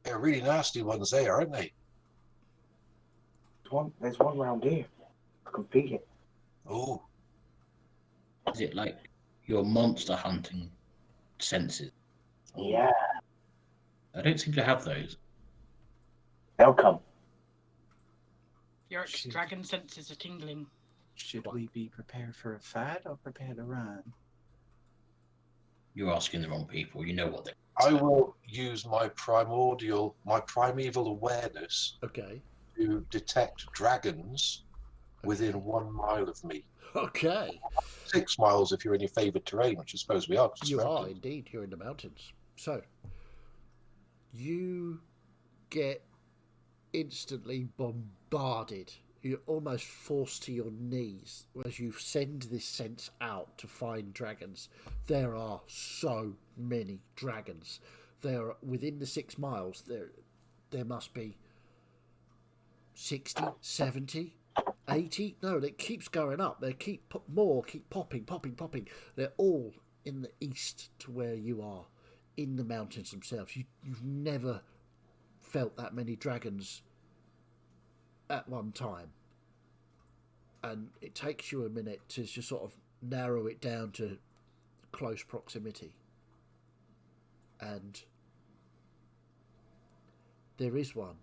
they're really nasty ones there, aren't they? There's one round here. I can feel it. Oh, Is it like your monster hunting senses? Yeah, I don't seem to have those. they'll come. Yorick's Shit. dragon senses are tingling. Should we be prepared for a fight or prepared to run? You're asking the wrong people. You know what they I will use my primeval awareness Okay. to detect dragons within 1 mile of me. Okay. 6 miles if you're in your favoured terrain, which I suppose we are. 'cause it's You are mountains. indeed. You're in the mountains. So, you get instantly bombarded. You're almost forced to your knees as you send this sense out to find dragons. There are so many dragons. There are, within the 6 miles, there must be 60, 70, 80. No, it keeps going up. They keep popping. They're all in the east to where you are, in the mountains themselves. You've never felt that many dragons at one time, and it takes you a minute to just sort of narrow it down to close proximity. And there is one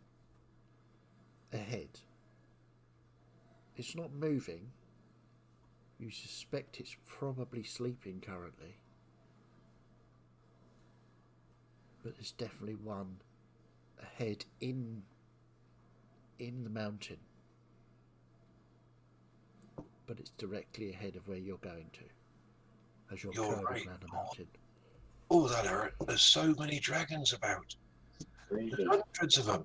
ahead. It's not moving. You suspect it's probably sleeping currently. but there's definitely one ahead in the mountain. But it's directly ahead of where you're going to, as you're curving right. around the mountain. Oh, that hurt. There's so many dragons about. There's Really? hundreds of them,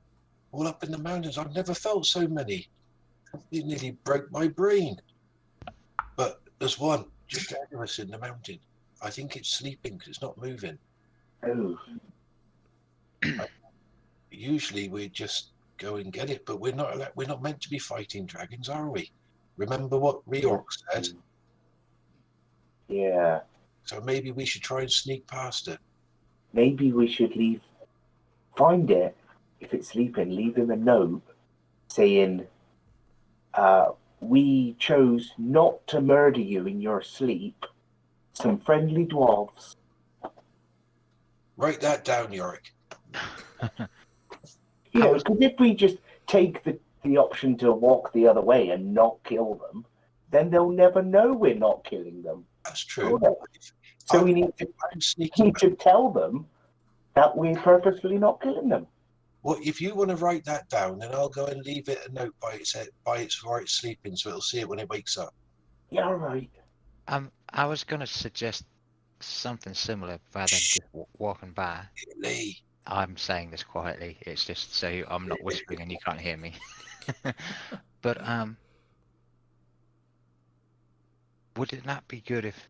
all up in the mountains. I've never felt so many. It nearly broke my brain. But there's one just ahead of us in the mountain. I think it's sleeping because it's not moving. Oh, Usually we just go and get it, but we're not meant to be fighting dragons, are we? Remember what Reorc said? yeah. So maybe we should try and sneak past it. Maybe we should find it. If it's sleeping, leave him a note saying, we chose not to murder you in your sleep. Some friendly dwarves. Write that down, Yorick. You know, because if we just take the option to walk the other way and not kill them, then they'll never know we're not killing them. That's true. So we need to tell them that we're purposefully not killing them. Well, if you want to write that down, then I'll go and leave it a note by its while it's sleeping, so it'll see it when it wakes up. Yeah, all right. I was going to suggest something similar rather than just walking by. Lee. I'm saying this quietly. It's just so I'm not whispering and you can't hear me. But would it not be good if,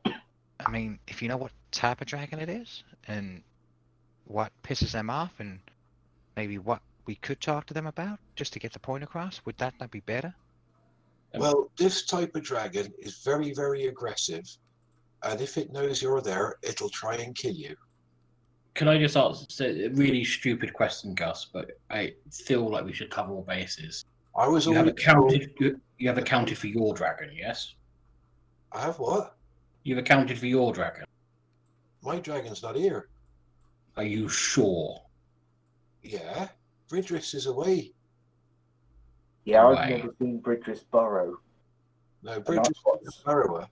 I mean, if you know what type of dragon it is and what pisses them off and maybe what we could talk to them about just to get the point across, would that not be better? Well, this type of dragon is very, very aggressive, and if it knows you're there, it'll try and kill you. Can I just ask a really stupid question, Gus? But I feel like we should cover all bases. I was You have always accounted. You have accounted for your dragon, yes? I have what? You've accounted for your dragon. My dragon's not here. Are you sure? Yeah, Bridris is away. Yeah, Away. I've never seen Bridris burrow. No, Bridris is a burrower.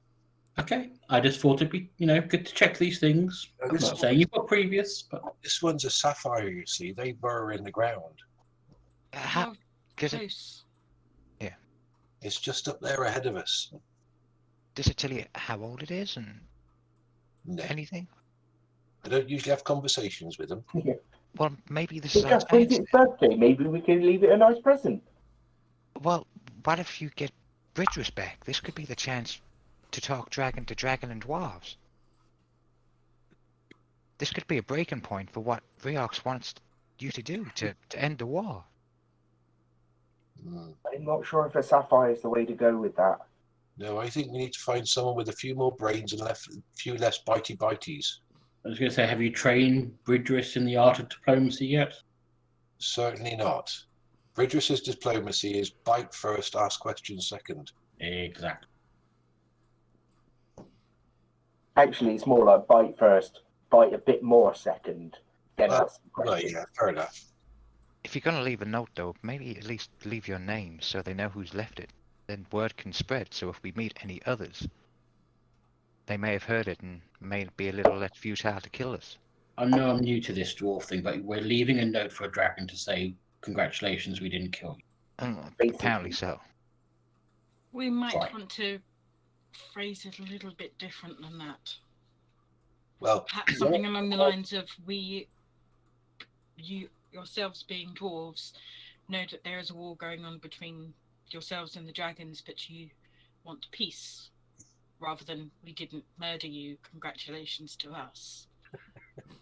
Okay, I just thought it'd be, good to check these things. I'm This not saying you've got previous, but This one's a sapphire, you see. They burrow in the ground. How Does it, close? It's just up there ahead of us. does it tell you how old it is and No, anything? I don't usually have conversations with them. Well, maybe this is our Just when's chance. its birthday? Maybe we can leave it a nice present. Well, what if you get Bridges back? This could be the chance to talk dragon to dragon and dwarves. This could be a breaking point for what Reox wants you to do to end the war. I'm not sure if a sapphire is the way to go with that. No, I think we need to find someone with a few more brains and a few less bitey-bities. I was going to say, have you trained Bridris in the art of diplomacy yet? Certainly not. Bridris's diplomacy is bite first, ask questions second. Exactly. Actually, it's more like bite first, bite a bit more second, then ask some Right, questions. yeah, fair enough. If you're going to leave a note, though, maybe at least leave your name so they know who's left it. Then word can spread, so if we meet any others, they may have heard it and may be a little less futile to kill us. I know I'm new to this dwarf thing, but we're leaving a note for a dragon to say, congratulations, we didn't kill you. Apparently so. We might Fine. want to phrase it a little bit different than that. Well, Perhaps something along the lines of you yourselves being dwarves know that there is a war going on between yourselves and the dragons, but you want peace rather than we didn't murder you, congratulations to us.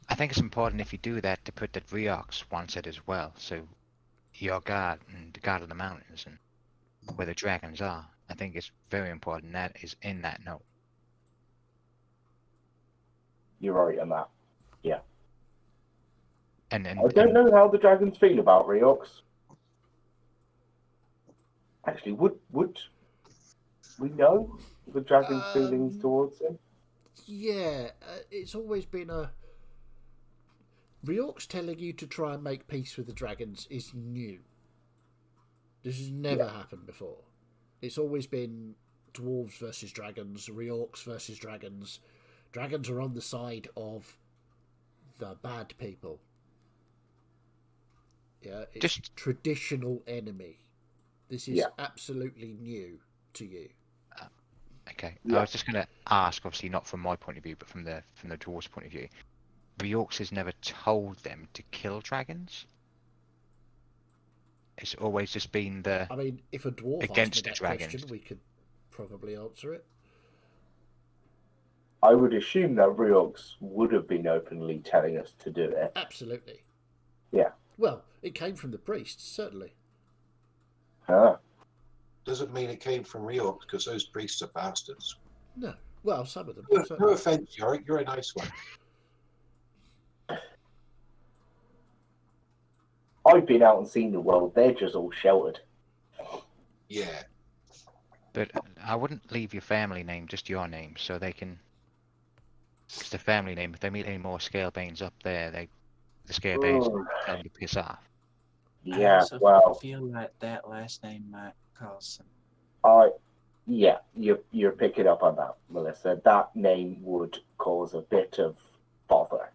I think it's important if you do that to put that Reox wants it as well, so your god and the god of the mountains and where the dragons are. I think it's very important that is in that note. You're right on that. Yeah. And I don't know how the dragons feel about Reox. Actually, would we know the dragon's feelings towards him? Yeah, it's always been a... Reorc's telling you to try and make peace with the dragons is new. This has never happened before. It's always been dwarves versus dragons, Reorcs versus dragons. Dragons are on the side of the bad people. Yeah, it's Just- traditional enemy. This is Yeah. absolutely absolutely new to you. Okay. Yeah. I was just going to ask, obviously not from my point of view, but from the dwarves' point of view. The orcs has never told them to kill dragons. It's always just been the I mean, if a dwarf asked me Against the that dragons. question, we could probably answer it. I would assume that Riox would have been openly telling us to do it. Absolutely. Yeah. Well, it came from the priests, certainly. Ah, Doesn't mean it came from Reorg because those priests are bastards. No. Well, some of them. No certainly. offense, Yorick, you're a nice one. I've been out and seen the world. They're just all sheltered. Yeah. But I wouldn't leave your family name, just your name, so they can. It's the family name. If they meet any more Scalebanes up there, the Scalebanes Oh. tell them to piss off. I Yeah, also well, feel like that last name might cause some. you're picking up on that, Melissa. That name would cause a bit of bother.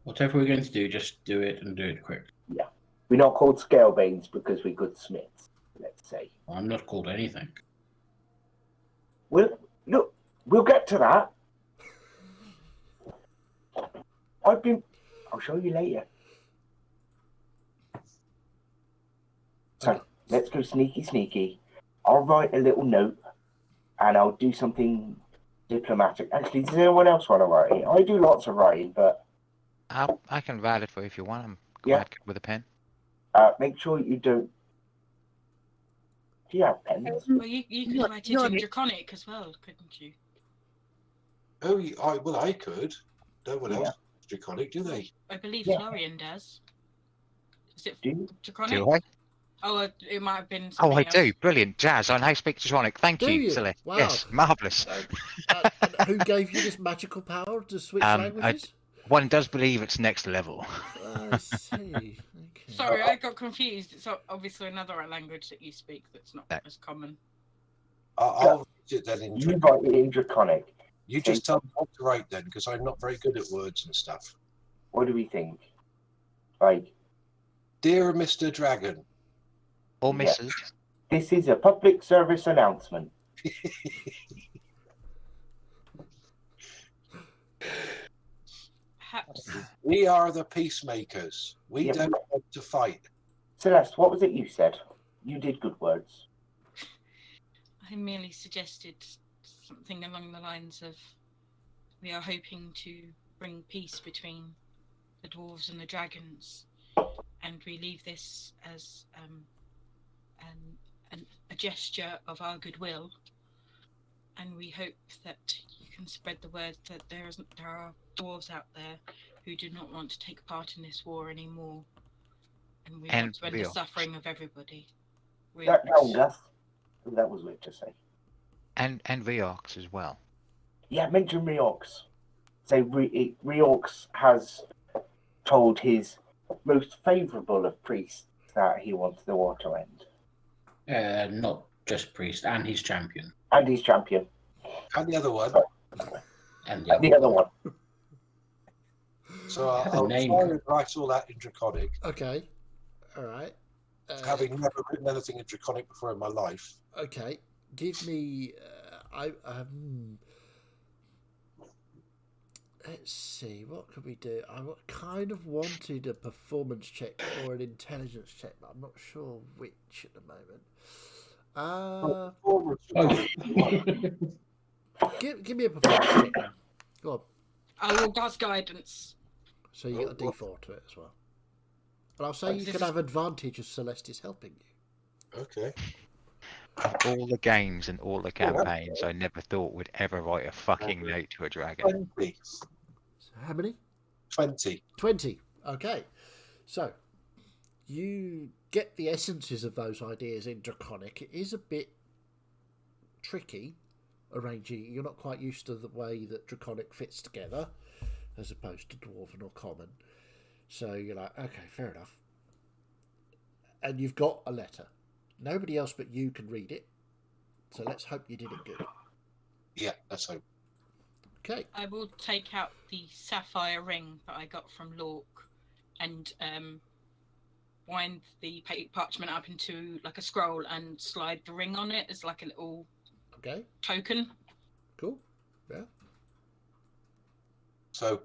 Whatever we're going to do, just do it and do it quick. We're not called Scalebanes because we're good smiths, let's say. I'm not called anything. Well, look, we'll get to that. I'll show you later. So, Okay. let's go sneaky. I'll write a little note and I'll do something diplomatic. Actually, does anyone else want to write it? I do lots of writing, but I can write it for you if you want. I'm Yeah. quite good with a pen. make sure you don't. Do you have pens? Well, you could You're- write it you're in the- Draconic as well, couldn't you? Oh, I could. No one Yeah. else is Draconic, do they? I believe Yeah. Florian does. Is it Do you? Draconic? Do I? Oh, it might have been Oh, something I else. do. Brilliant. Jazz, I now speak Draconic. Thank Do you, you? Celeste. Wow. Yes, marvellous. And who gave you this magical power to switch languages? One does believe it's next level. I see. Okay. Sorry, I got confused. It's obviously another language that you speak that's not No. as common. I'll write it then in You Draconic. write it in Draconic. You just tell me what to write then, because I'm not very good at words and stuff. What do we think? Like, Dear Mr. Dragon, Or Yeah. Mrs. this is a public service announcement. Perhaps we are the peacemakers. We Yep. don't want to fight. Celeste, what was it you said? You did good words. I merely suggested something along the lines of we are hoping to bring peace between the dwarves and the dragons, and we leave this as a gesture of our goodwill, and we hope that you can spread the word that there are dwarves out there who do not want to take part in this war anymore, and we And want to end the real. suffering of everybody. That was weird to say. And Riox as well. Yeah, mention Riox. So Riox has told his most favourable of priests that he wants the war to end. Not just priest, and his champion. And his champion. And the other one. And The other one. So Have a I'll name. try and write all that in Draconic, Okay. All right. having never written anything in Draconic before in my life. Okay. Give me. Let's see. What could we do? I kind of wanted a performance check or an intelligence check, but I'm not sure which at the moment. Give me a performance check then. Go on. I will cast guidance. So you get a D4 to it as well. And I'll say you This can is- have advantage as Celeste is helping you. Okay. Of all the games and all the campaigns, I never thought would ever write a fucking note to a dragon. 20. So how many? 20. 20. Okay. So you get the essences of those ideas in Draconic. It is a bit tricky arranging. You're not quite used to the way that Draconic fits together as opposed to Dwarven or Common. So you're like, okay, fair enough. And you've got a letter. Nobody else but you can read it. So let's hope you did it good. Yeah, that's hope. Okay. I will take out the sapphire ring that I got from Lork and wind the parchment up into like a scroll and slide the ring on it as like a little Okay. token. Cool. Yeah. So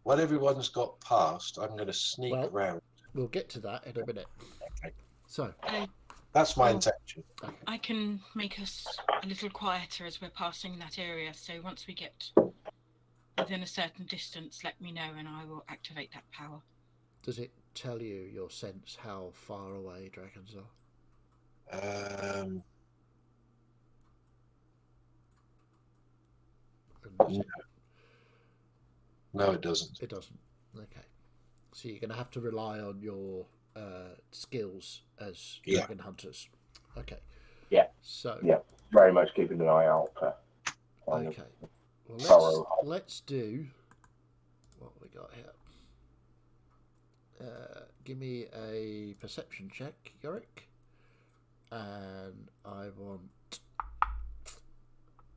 when everyone's got past, I'm going to sneak Well- round. We'll get to that in a minute. Okay. So, That's my Well- intention. I can make us a little quieter as we're passing that area, so once we get within a certain distance, let me know and I will activate that power. does it tell you your sense how far away dragons are? And does it? No, it doesn't. It doesn't. Okay. So you're going to have to rely on your skills as Yeah. dragon hunters. Okay. Yeah. So. Yeah. Very much keeping an eye out for. Okay. Well, Sorrow. let's do what we got here. Give me a perception check, Yorick, and I want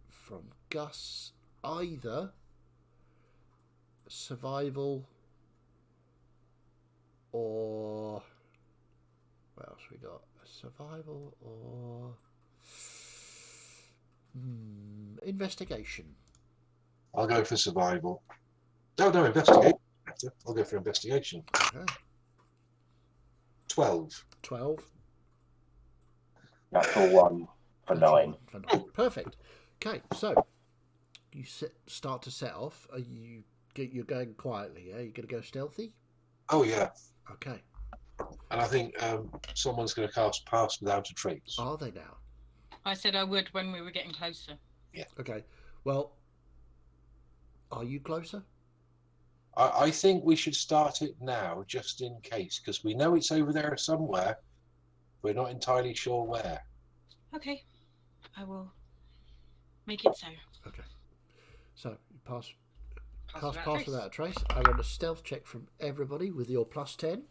from Gus either survival or what else we got? Survival or investigation. I'll go for survival. No, investigation. I'll go for investigation. Okay. 12. 12. Natural one for 9. For 9. Perfect. Okay, so you start to set off. You're going quietly, yeah? You're going to go stealthy? Oh, yeah. Okay. And I think someone's going to cast Pass Without a Trace. Are they now? I said I would when we were getting closer. Okay. Well, are you closer? I think we should start it now, just in case, because we know it's over there somewhere. We're not entirely sure where. Okay, I will make it so. Okay. So you pass Pass pass without a trace. I want a stealth check from everybody with your plus 10.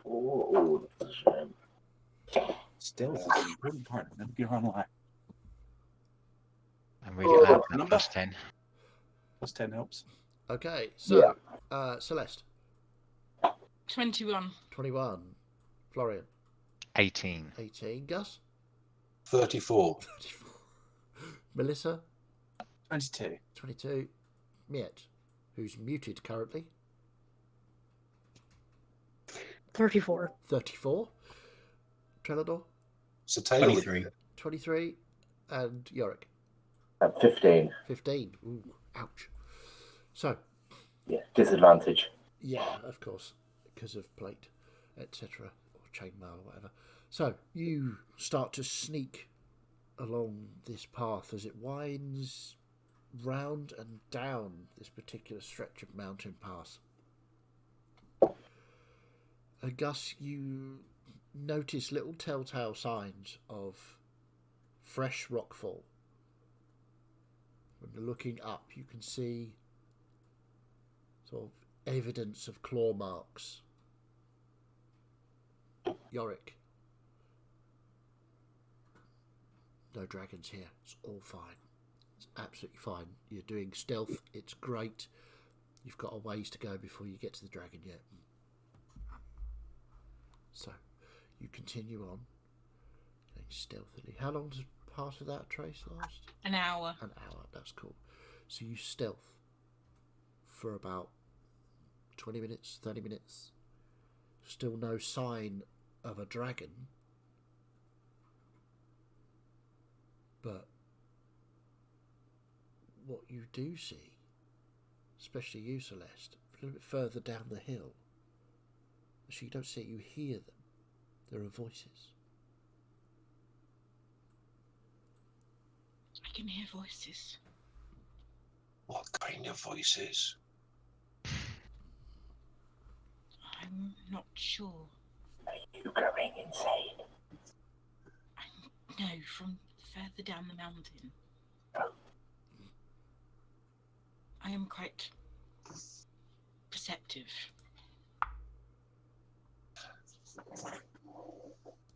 Oh, that's a shame. Stealth is an important part of it. You're online. I'm really glad for that number? plus 10. Plus 10 helps. Okay, so Celeste, 21. 21. Florian, 18. 18. Gus, 34. 34. Melissa, 22. 22. Miet, who's muted currently, 34. 34. Trelador, Satale. 23. 23. And Yorick, At 15. 15. Ooh, ouch. So, Yeah, disadvantage. yeah, of course, because of plate, etc., or chainmail or whatever. So, you start to sneak along this path as it winds round and down this particular stretch of mountain pass. Gus, you notice little telltale signs of fresh rockfall. When you're looking up, you can see sort of evidence of claw marks. Yorick, no dragons here. It's all fine. It's absolutely fine. You're doing stealth. It's great. You've got a ways to go before you get to the dragon yet. So, you continue on, going stealthily. How long does Pass Without a Trace last? An hour. An hour, that's cool. So you stealth for about 20 minutes, 30 minutes. Still no sign of a dragon. But what you do see, especially you, Celeste, a little bit further down the hill, actually you don't see it, you hear them. There are voices. I can hear voices. What kind of voices? I'm not sure. Are you going insane? No, from further down the mountain. Oh. I am quite perceptive.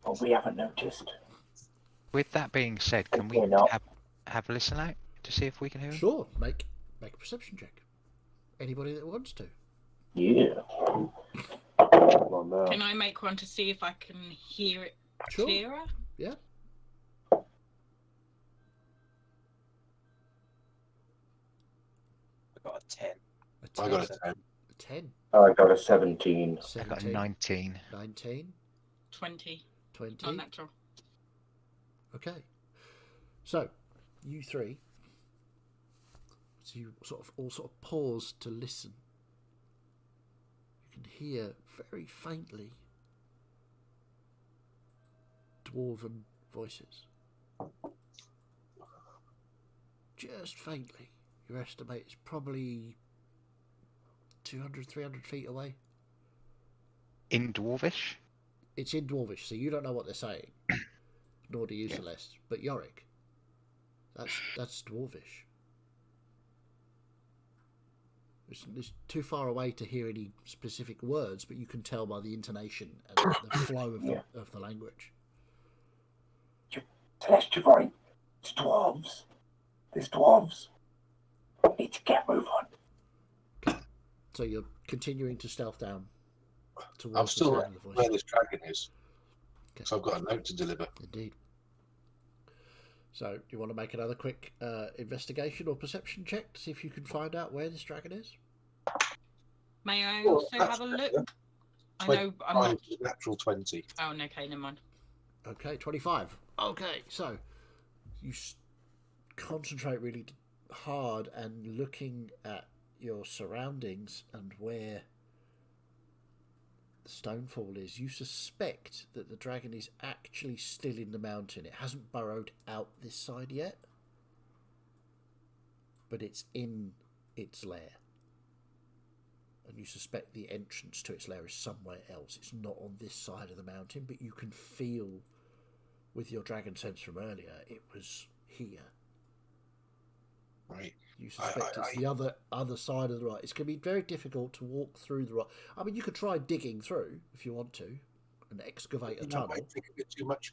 But we haven't noticed. With that being said, can we We're not. have a listen out to see if we can hear him? Sure, make a perception check. Anybody that wants to. Yeah. Come on now. Can I make one to see if I can hear it Sure. clearer? Yeah. I got a 10. A 10. I got a 10. A 10. I got a 17. I got a 17. 19. 19. 20. 20. Unnatural. Okay. So, you three. So you all pause to listen. You can hear very faintly dwarven voices. Just faintly. Your estimate is probably 200, 300 feet away. In Dwarvish? It's in Dwarvish, so you don't know what they're saying. Nor do you, Celeste. But Yorick, that's Dwarvish. It's too far away to hear any specific words, but you can tell by the intonation and the flow of the language. Celeste, you're right. It's dwarves. There's dwarves. We need to get move on. So you're continuing to stealth down towards I'm still the sound of the where voice. this dragon is. Okay. So I've got a note to deliver. Indeed. So, do you want to make another quick investigation or perception check to see if you can find out where this dragon is? May I Well, also that's have a better. look? I know I'm not. Natural 20. Oh, no, okay, never mind. Okay, 25. Okay, so you concentrate really hard and looking at your surroundings and where the stonefall is, you suspect that the dragon is actually still in the mountain. It hasn't burrowed out this side yet, but it's in its lair. And you suspect the entrance to its lair is somewhere else. It's not on this side of the mountain, but you can feel with your dragon sense from earlier, it was here. Right. You suspect it's the other side of the rock. It's going to be very difficult to walk through the rock. I mean, you could try digging through if you want to, and excavate a tunnel. I think it's too much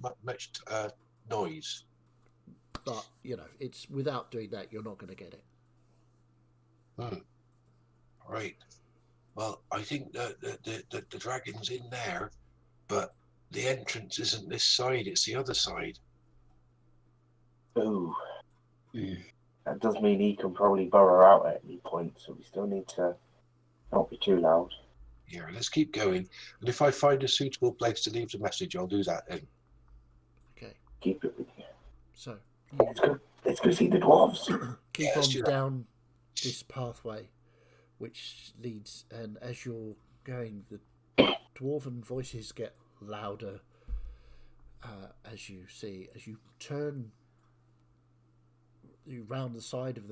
noise. But it's without doing that, you're not going to get it. Right. Well, I think the dragon's in there, but the entrance isn't this side; it's the other side. Ooh. Mm. That does mean he can probably burrow out at any point, so we still need to not be too loud. Yeah, let's keep going. And if I find a suitable place to leave the message, I'll do that then. Okay. Keep it with you. So Let's go see the dwarves. keep Yeah, let's on do that. down this pathway, which leads, and as you're going, the dwarven voices get louder as you turn round the side of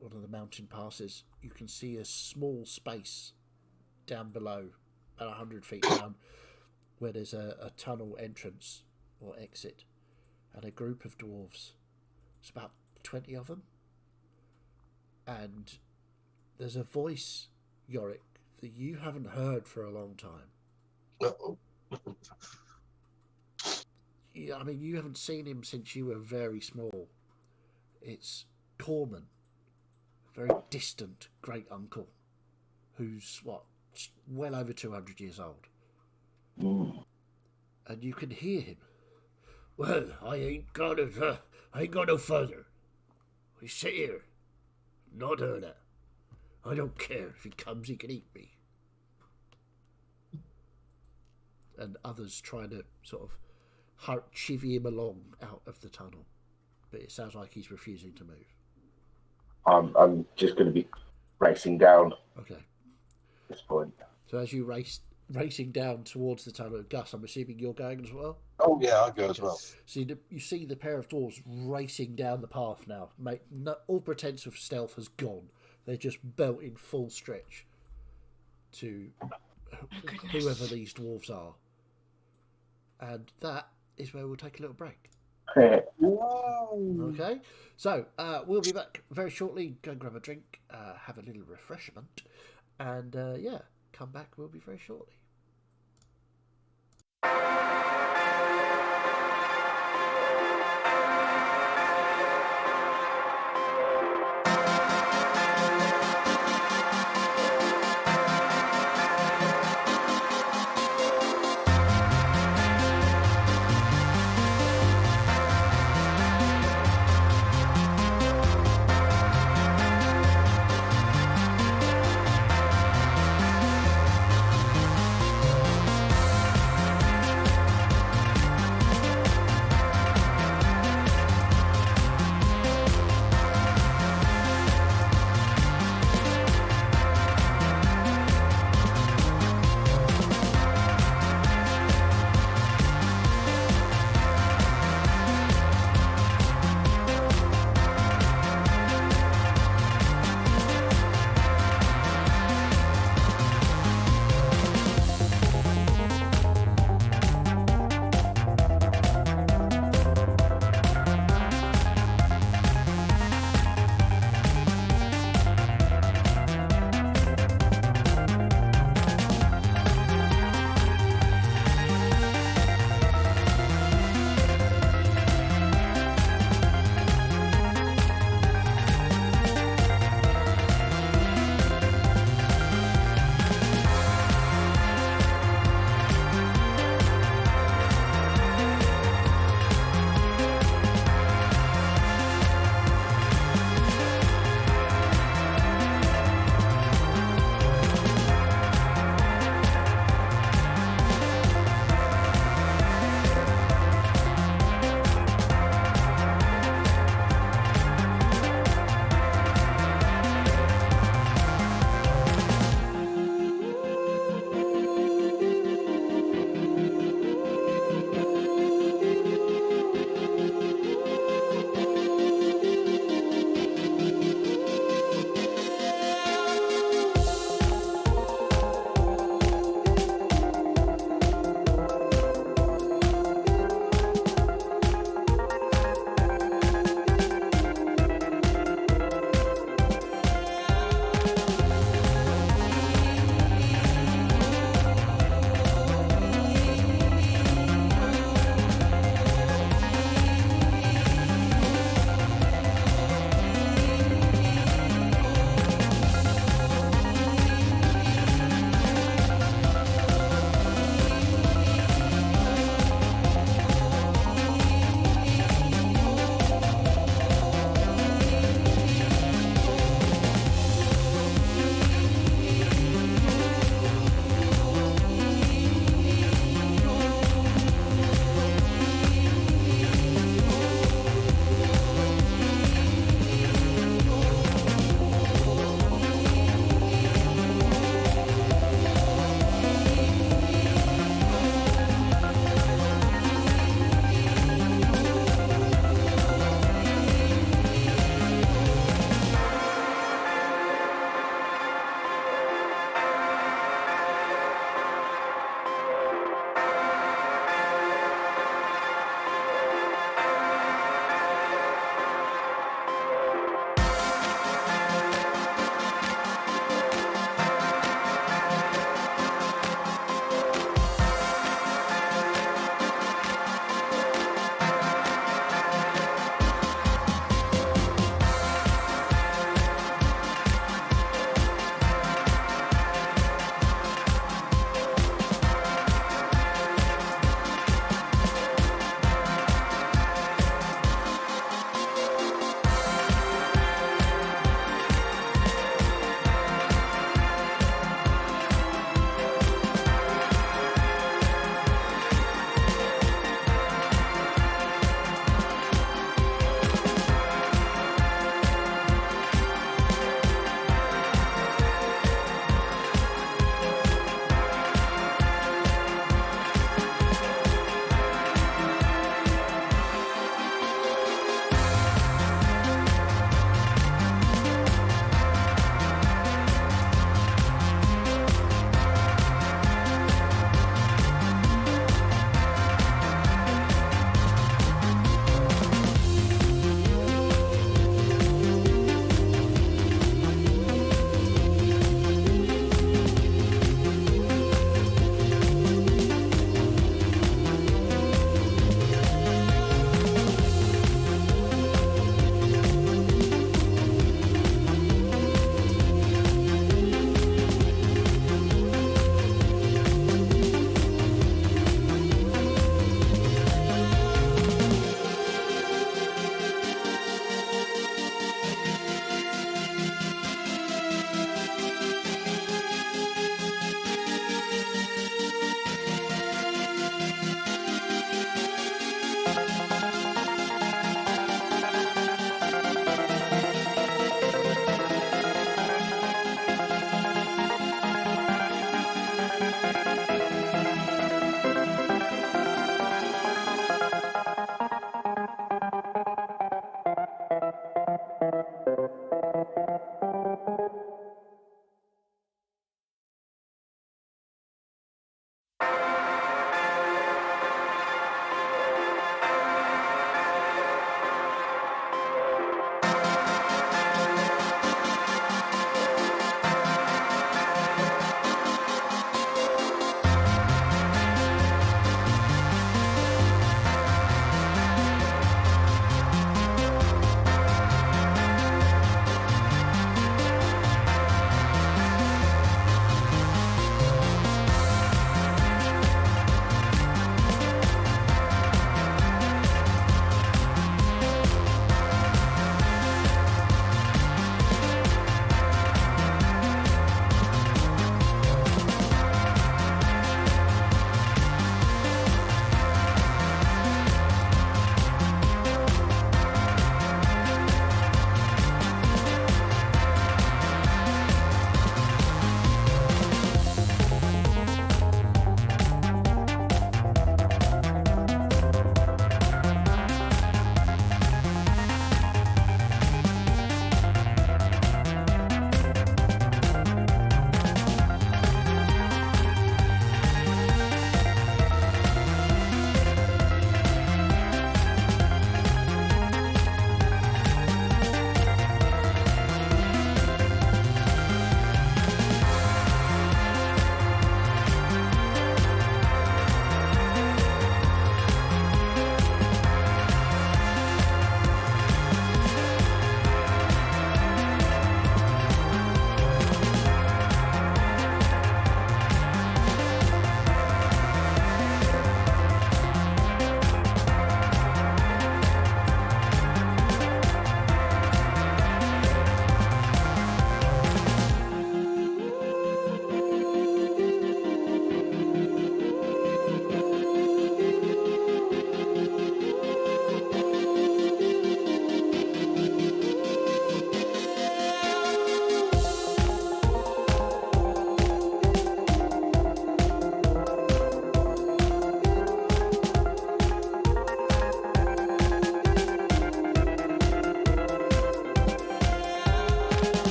one of the mountain passes. You can see a small space down below, about 100 feet down, where there's a tunnel entrance or exit, and a group of dwarves. It's about 20 of them, and there's a voice, Yorick, that you haven't heard for a long time. Uh-oh. I mean, you haven't seen him since you were very small. It's Corman, a very distant great uncle, who's well over 200 years old. And you can hear him. Well, I ain't got no further. We sit here, not heard it. I don't care. If he comes, he can eat me. And others trying to sort of chivvy him along out of the tunnel. But it sounds like he's refusing to move. I'm just going to be racing down Okay. at this point. So as you racing down towards the tunnel, Gus, I'm assuming you're going as well? Oh, yeah, I'll go as well. So you see the pair of dwarves racing down the path now. All pretense of stealth has gone. They're just belting full stretch to whoever these dwarves are. And that is where we'll take a little break. Okay, so we'll be back very shortly. Go and grab a drink, have a little refreshment, and come back. We'll be very shortly.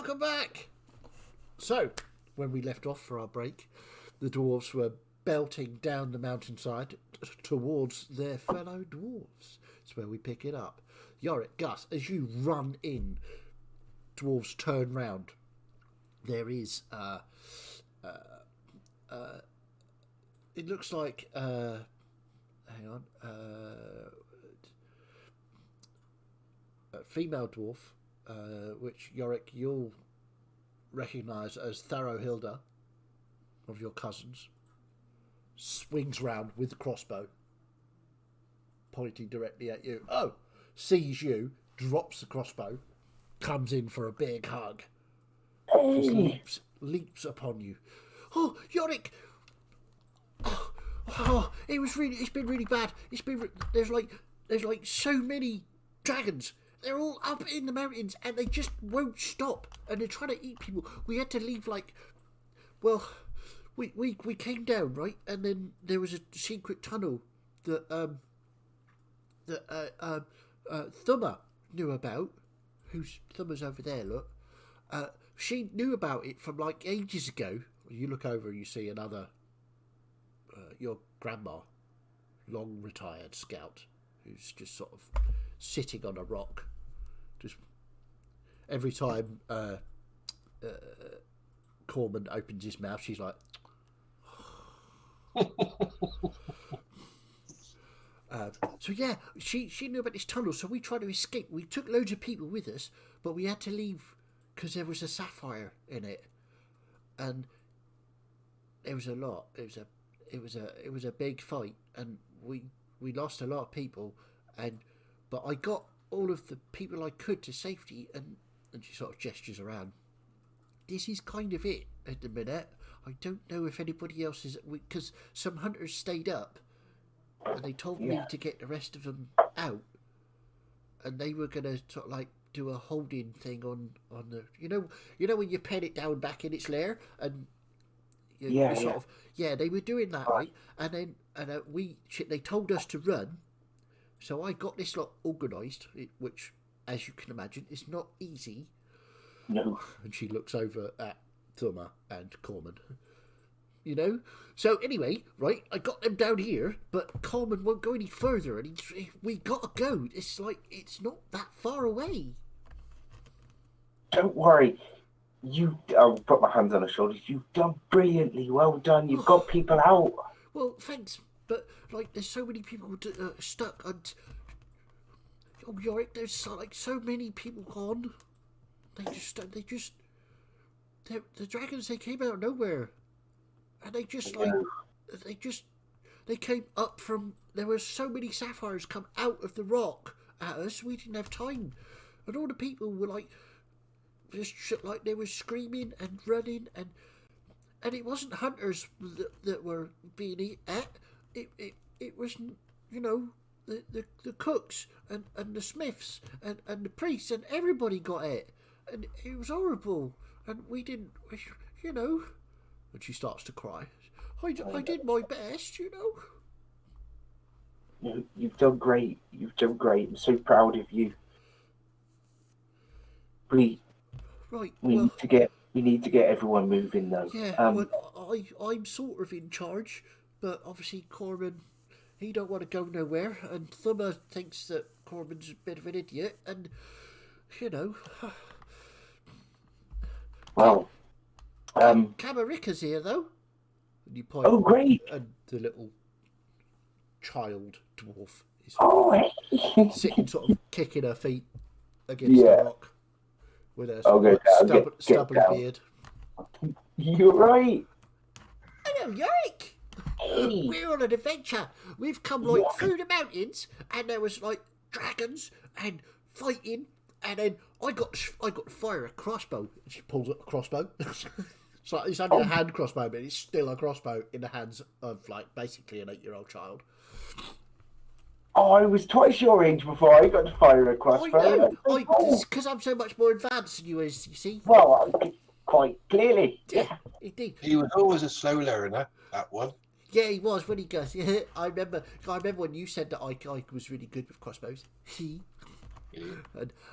welcome back. So, when we left off for our break, the dwarves were belting down the mountainside towards their fellow dwarves. That's where we pick it up. Yorick, Gus, as you run in, dwarves turn round. There is, it looks like, hang on, a female dwarf, which Yorick, you'll recognise as Tharohilda, of your cousins, swings round with the crossbow, pointing directly at you. Oh, sees you, drops the crossbow, comes in for a big hug, just leaps upon you. Oh, Yorick! Oh, it's been really bad. There's like so many dragons. They're all up in the mountains and they just won't stop. And they're trying to eat people. We had to leave we came down, right? And then there was a secret tunnel that Thumma knew about. Thumma's over there, look. She knew about it from like ages ago. You look over and you see another, your grandma, long retired scout, who's just sort of sitting on a rock. Just every time Corman opens his mouth, she's like. So yeah, she knew about this tunnel, so we tried to escape. We took loads of people with us, but we had to leave because there was a sapphire in it, and there was a lot. It was a big fight, and we lost a lot of people, but I got all of the people I could to safety, and she sort of gestures around. This is kind of it at the minute. I don't know if anybody else is, because some hunters stayed up, and they told me to get the rest of them out, and they were gonna sort of like do a holding thing on the, you know when you pen it down back in its lair, and they were doing that, right? And then they told us to run, so I got this lot organised, which, as you can imagine, is not easy. No. And she looks over at Thumma and Corman. So anyway, right, I got them down here, but Corman won't go any further, and we gotta go. It's like, it's not that far away. Don't worry. I'll put my hands on her shoulders. You've done brilliantly. Well done. You've got people out. Well, thanks, but like, there's so many people stuck, and Yorick, there's like so many people gone. The dragons, they came out of nowhere, and they came up from. There were so many sapphires come out of the rock at us. We didn't have time, and all the people were like. Just like they were screaming and running, and it wasn't hunters that were being eaten at. It was, the cooks and the smiths and the priests, and everybody got it, and it was horrible. And we didn't, and she starts to cry. I did my best, You've done great. I'm so proud of you. We need to get everyone moving though. Yeah, I'm sort of in charge, but obviously Corman, he don't want to go nowhere, and Thumma thinks that Corman's a bit of an idiot, and Well, Camarika's here though. And you point. Oh, great! And the little child dwarf is sitting, sort of kicking her feet against the rock. With a stubbly beard. You're right. Hello, Yorick. Hey. We're on an adventure. We've come like through the mountains, and there was like dragons and fighting, and then I got to fire a crossbow. And she pulls up a crossbow. So it's only a hand crossbow, but it's still a crossbow in the hands of like basically an 8-year-old child. Oh, I was twice your age before I got to fire a crossbow. Because I'm so much more advanced than you is, you see. Well, quite clearly. Yeah, indeed. He was always a slow learner, that one. Yeah, he was when he goes. Yeah, I remember when you said that I was really good with crossbows.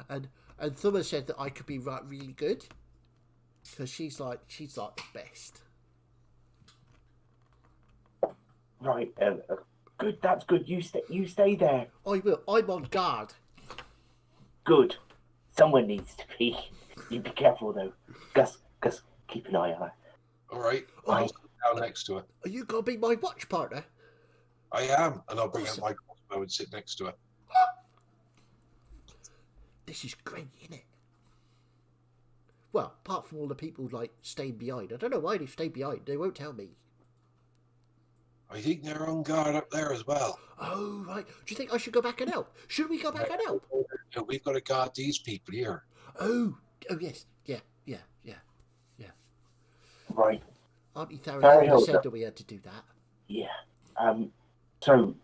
And Thumma said that I could be really good. Because she's like the best. Right. Good. That's good. You stay there. I will. I'm on guard. Good. Someone needs to be. You be careful though. Gus, keep an eye on her. All right. Oh. I'll sit down next to her. Are you gonna be my watch partner? I am, and I'll bring out my crossbow and sit next to her. This is great, isn't it? Well, apart from all the people like staying behind. I don't know why they stay behind. They won't tell me. I think they're on guard up there as well. Oh, right. Do you think I should go back and help? Should we go back and help? No, we've got to guard these people here. Oh, yes. Yeah. Right. Auntie Very Thara well said done. that we had to do that. Yeah. So,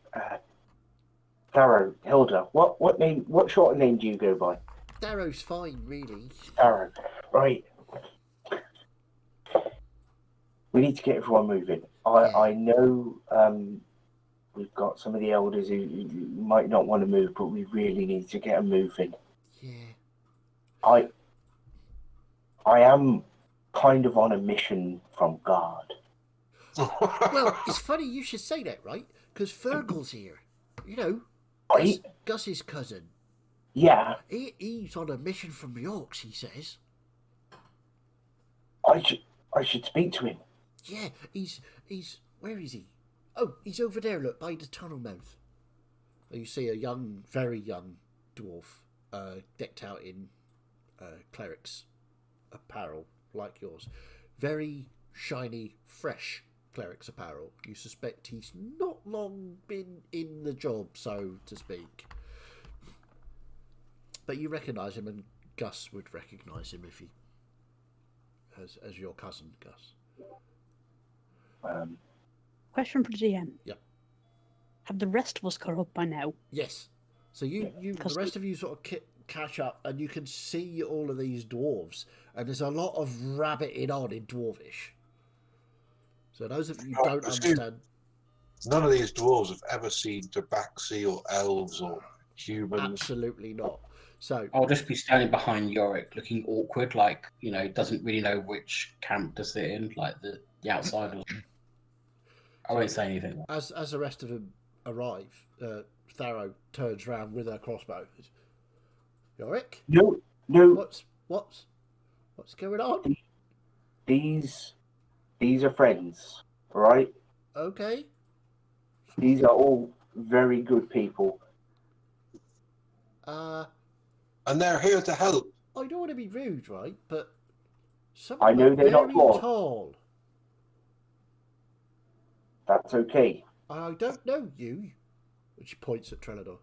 Darrow, Hilda, what name? What short of name do you go by? Darrow's fine, really. Darrow. Right. We need to get everyone moving. I know we've got some of the elders who might not want to move, but we really need to get them moving. Yeah. I am kind of on a mission from God. Well, it's funny you should say that, right? Because Fergal's here. You know, Right? Gus's cousin. Yeah. He's on a mission from the Orcs, he says. I should speak to him. Yeah, he's where is he? Oh, he's over there, look, by the tunnel mouth. You see a very young dwarf, decked out in cleric's apparel like yours. Very shiny, fresh cleric's apparel. You suspect he's not long been in the job, so to speak. But you recognise him, and Gus would recognise him if he as your cousin, Gus. Question for the DM. Yep. Have the rest of us caught up by now? Yes. So the rest of you sort of catch up, and you can see all of these dwarves, and there's a lot of rabbiting on in Dwarvish. So those of you who don't understand, None of these dwarves have ever seen tabaxi or elves or humans. absolutely not. So I'll just be standing behind Yorick, looking awkward, like, you know, doesn't really know which camp to sit in, like the outsiders. I won't say anything. as the rest of them arrive, Tharo turns round with her crossbow. Yorick, No. what's going on? These are friends, right? Okay. These are all very good people. And they're here to help. I don't want to be rude, right? But some I of know them are they're not very tall. tall. That's okay. I don't know you. And she points at Trelador.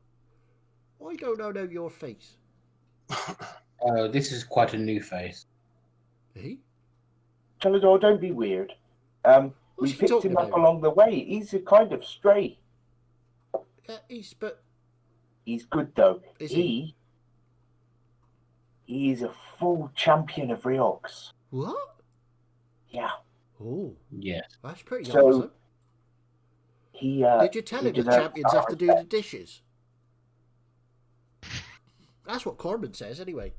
I don't know your face. This is quite a new face. Eh? Chalador, don't be weird. We What's he picked talking him up about? along the way. He's a kind of stray. But He's good though. Is He is a full champion of Riox. what? Yeah. Oh, Yes. that's pretty So, awesome. He Did you tell he him the deserves champions have to do the respect. dishes? That's what Corman says, anyway.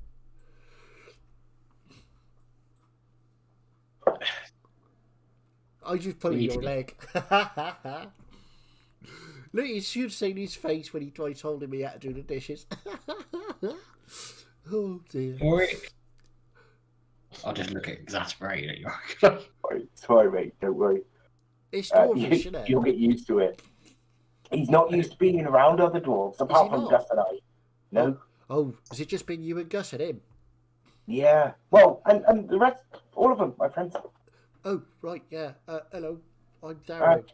I just put We your need to- leg. Look, you should have seen his face when I told him he had to do the dishes. Oh dear. Yorick. I'll just look exasperated at Yorick. Sorry, mate. Don't worry. It's dwarvish, isn't it? You'll get used to it. He's not used to being around other dwarves, apart from not? Gus and I. No. Oh, has it just been you and Gus and him? Yeah. Well, and the rest, all of them, my friends. Oh, right, yeah. Hello, I'm Darren.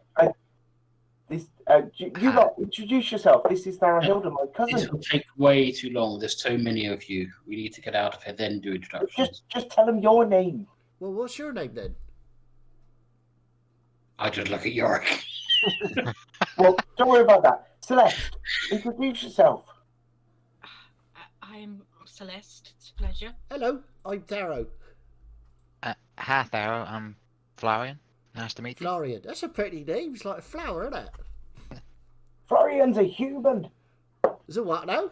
You lot, introduce yourself. This is Darren Hilda, my This cousin. will take way too long. There's so many of you. We need to get out of here, then do introductions. Just tell them your name. Well, what's your name then? I just look at Yorick. Well, don't worry about that. Celeste, introduce yourself. I'm Celeste. It's a pleasure. Hello, I'm Darrow. Hi, Tharo. I'm Florian. Nice to meet you. Florian. That's a pretty name. It's like a flower, isn't it? Florian's a human. Is it what now?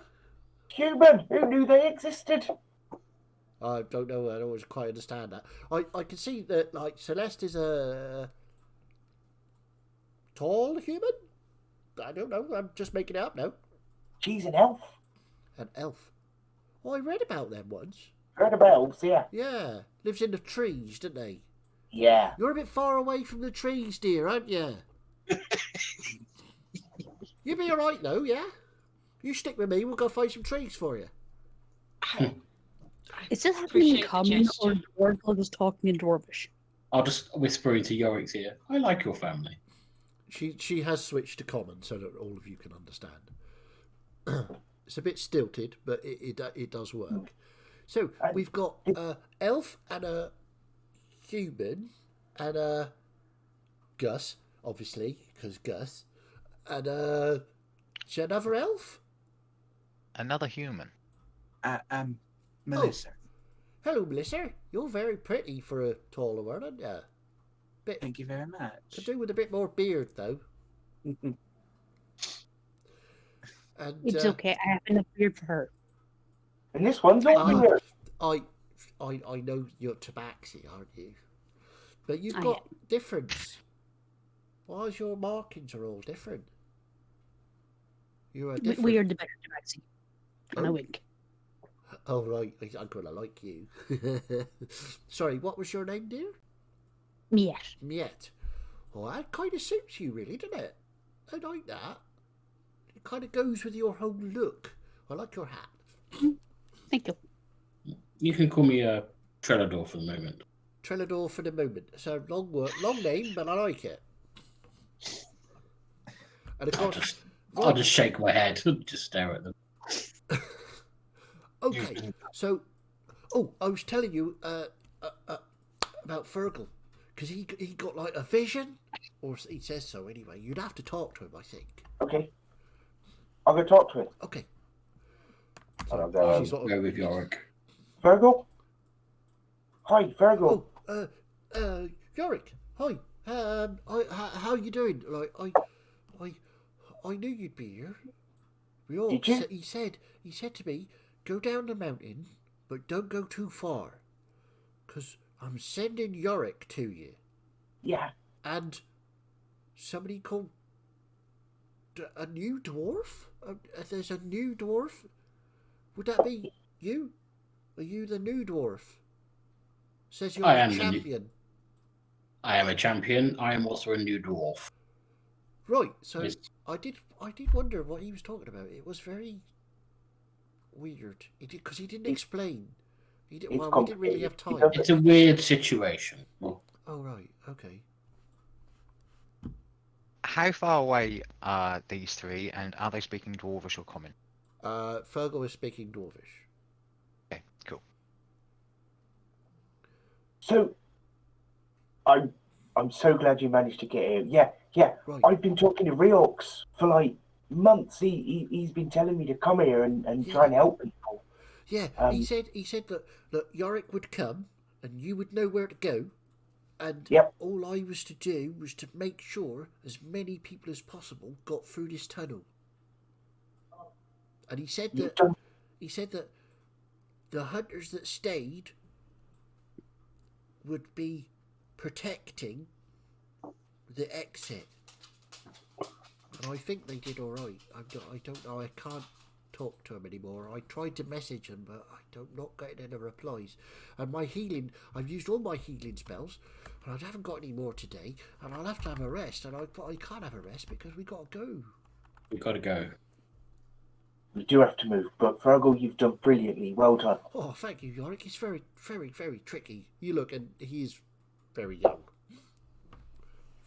Human. Who knew they existed? I don't know. I don't always quite understand that. I can see that, like, Celeste is a tall human. I don't know. I'm just making it up now. She's an elf. An elf. Oh, I read about them once. Heard about elves, yeah. Yeah, lives in the trees, didn't they? Yeah. You're a bit far away from the trees, dear, aren't you? You'll be all right, though. Yeah. You stick with me. We'll go find some trees for you. Is this happening in Appreciate the common or gesture. Dwarf or just talking in Dwarvish? I'll just whisper into Yorik's ear. I like your family. She has switched to common so that all of you can understand. It's a bit stilted, but it does work. So we've got elf and a human and a Gus, obviously, because Gus, and is there another elf? Another human. Melissa. Hello, Melissa. You're very pretty for a taller one, aren't you? Bit Thank you very much. could do with a bit more beard, though. And It's okay. I have enough beard for her. And this one's all weird. I know you're tabaxi, aren't you? But you've I got difference. Why is your markings are all different? You are different. We are the better tabaxi. And a Oh. wink. Oh right, I'm gonna like you. Sorry, what was your name, dear? Miet. Miet. Oh, that kind of suits you, really, doesn't it? I like that. It kind of goes with your whole look. I like your hat. Thank you. You can call me Trelador for the moment. Trelador for the moment. So long name, but I like it. And of course, I'll just shake my head and just stare at them. okay. So, I was telling you about Fergal, because he got like a vision, or he says so anyway. You'd have to talk to him, I think. Okay. I'll go talk to him. Okay. I'll I'll She's sort of- go with Yorick. Virgo? Hi, Virgo. Yorick. Hi. How you doing? Like, I knew you'd be here. We all. Did you? He said to me, go down the mountain, but don't go too far, 'cause I'm sending Yorick to you. Yeah. And somebody called a new dwarf. There's a new dwarf. Would that be you? Are you the new dwarf? Says you're I a am the new- champion. I am a champion. I am also a new dwarf. Right. So Yes. I did wonder what he was talking about. It was very weird. Because he didn't explain. We didn't really have time. Complicated. It's a weird situation. Oh right. Okay. How far away are these three, and are they speaking Dwarvish or Common? Fergal is speaking Dwarvish. Okay, cool. So, I'm so glad you managed to get here. Yeah. Right. I've been talking to Riox for like months. He's been telling me to come here and try and help people. Yeah, he said that Yorick would come and you would know where to go, and Yep. all I was to do was to make sure as many people as possible got through this tunnel. And he said You've that the hunters that stayed would be protecting the exit. And I think they did all right. I don't know. I can't talk to him anymore. I tried to message him, but I'm not getting any replies. And my healing, I've used all my healing spells, and I haven't got any more today. And I'll have to have a rest. And I can't have a rest because we got to go. We've got to go. We do have to move, but Virgo, you've done brilliantly. Well done. Oh, thank you, Yorick. He's very, very, very tricky. You look, and he's very young.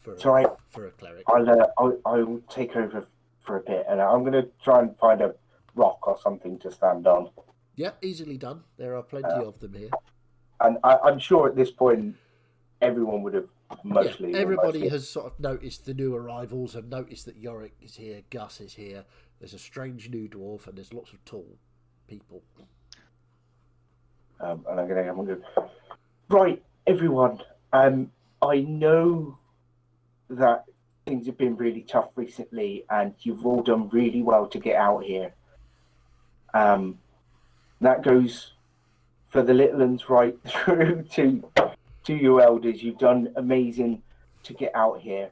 It's all right. For a cleric. I'll take over for a bit, and I'm going to try and find a rock or something to stand on. Yep, easily done. There are plenty of them here. And I'm sure at this point, everyone would have mostly. Yeah, everybody has sort of noticed the new arrivals and noticed that Yorick is here, Gus is here. There's a strange new dwarf, and there's lots of tall people. And I'm going to. Right, everyone. I know that things have been really tough recently, and you've all done really well to get out here. That goes for the little ones right through to you elders. You've done amazing to get out here.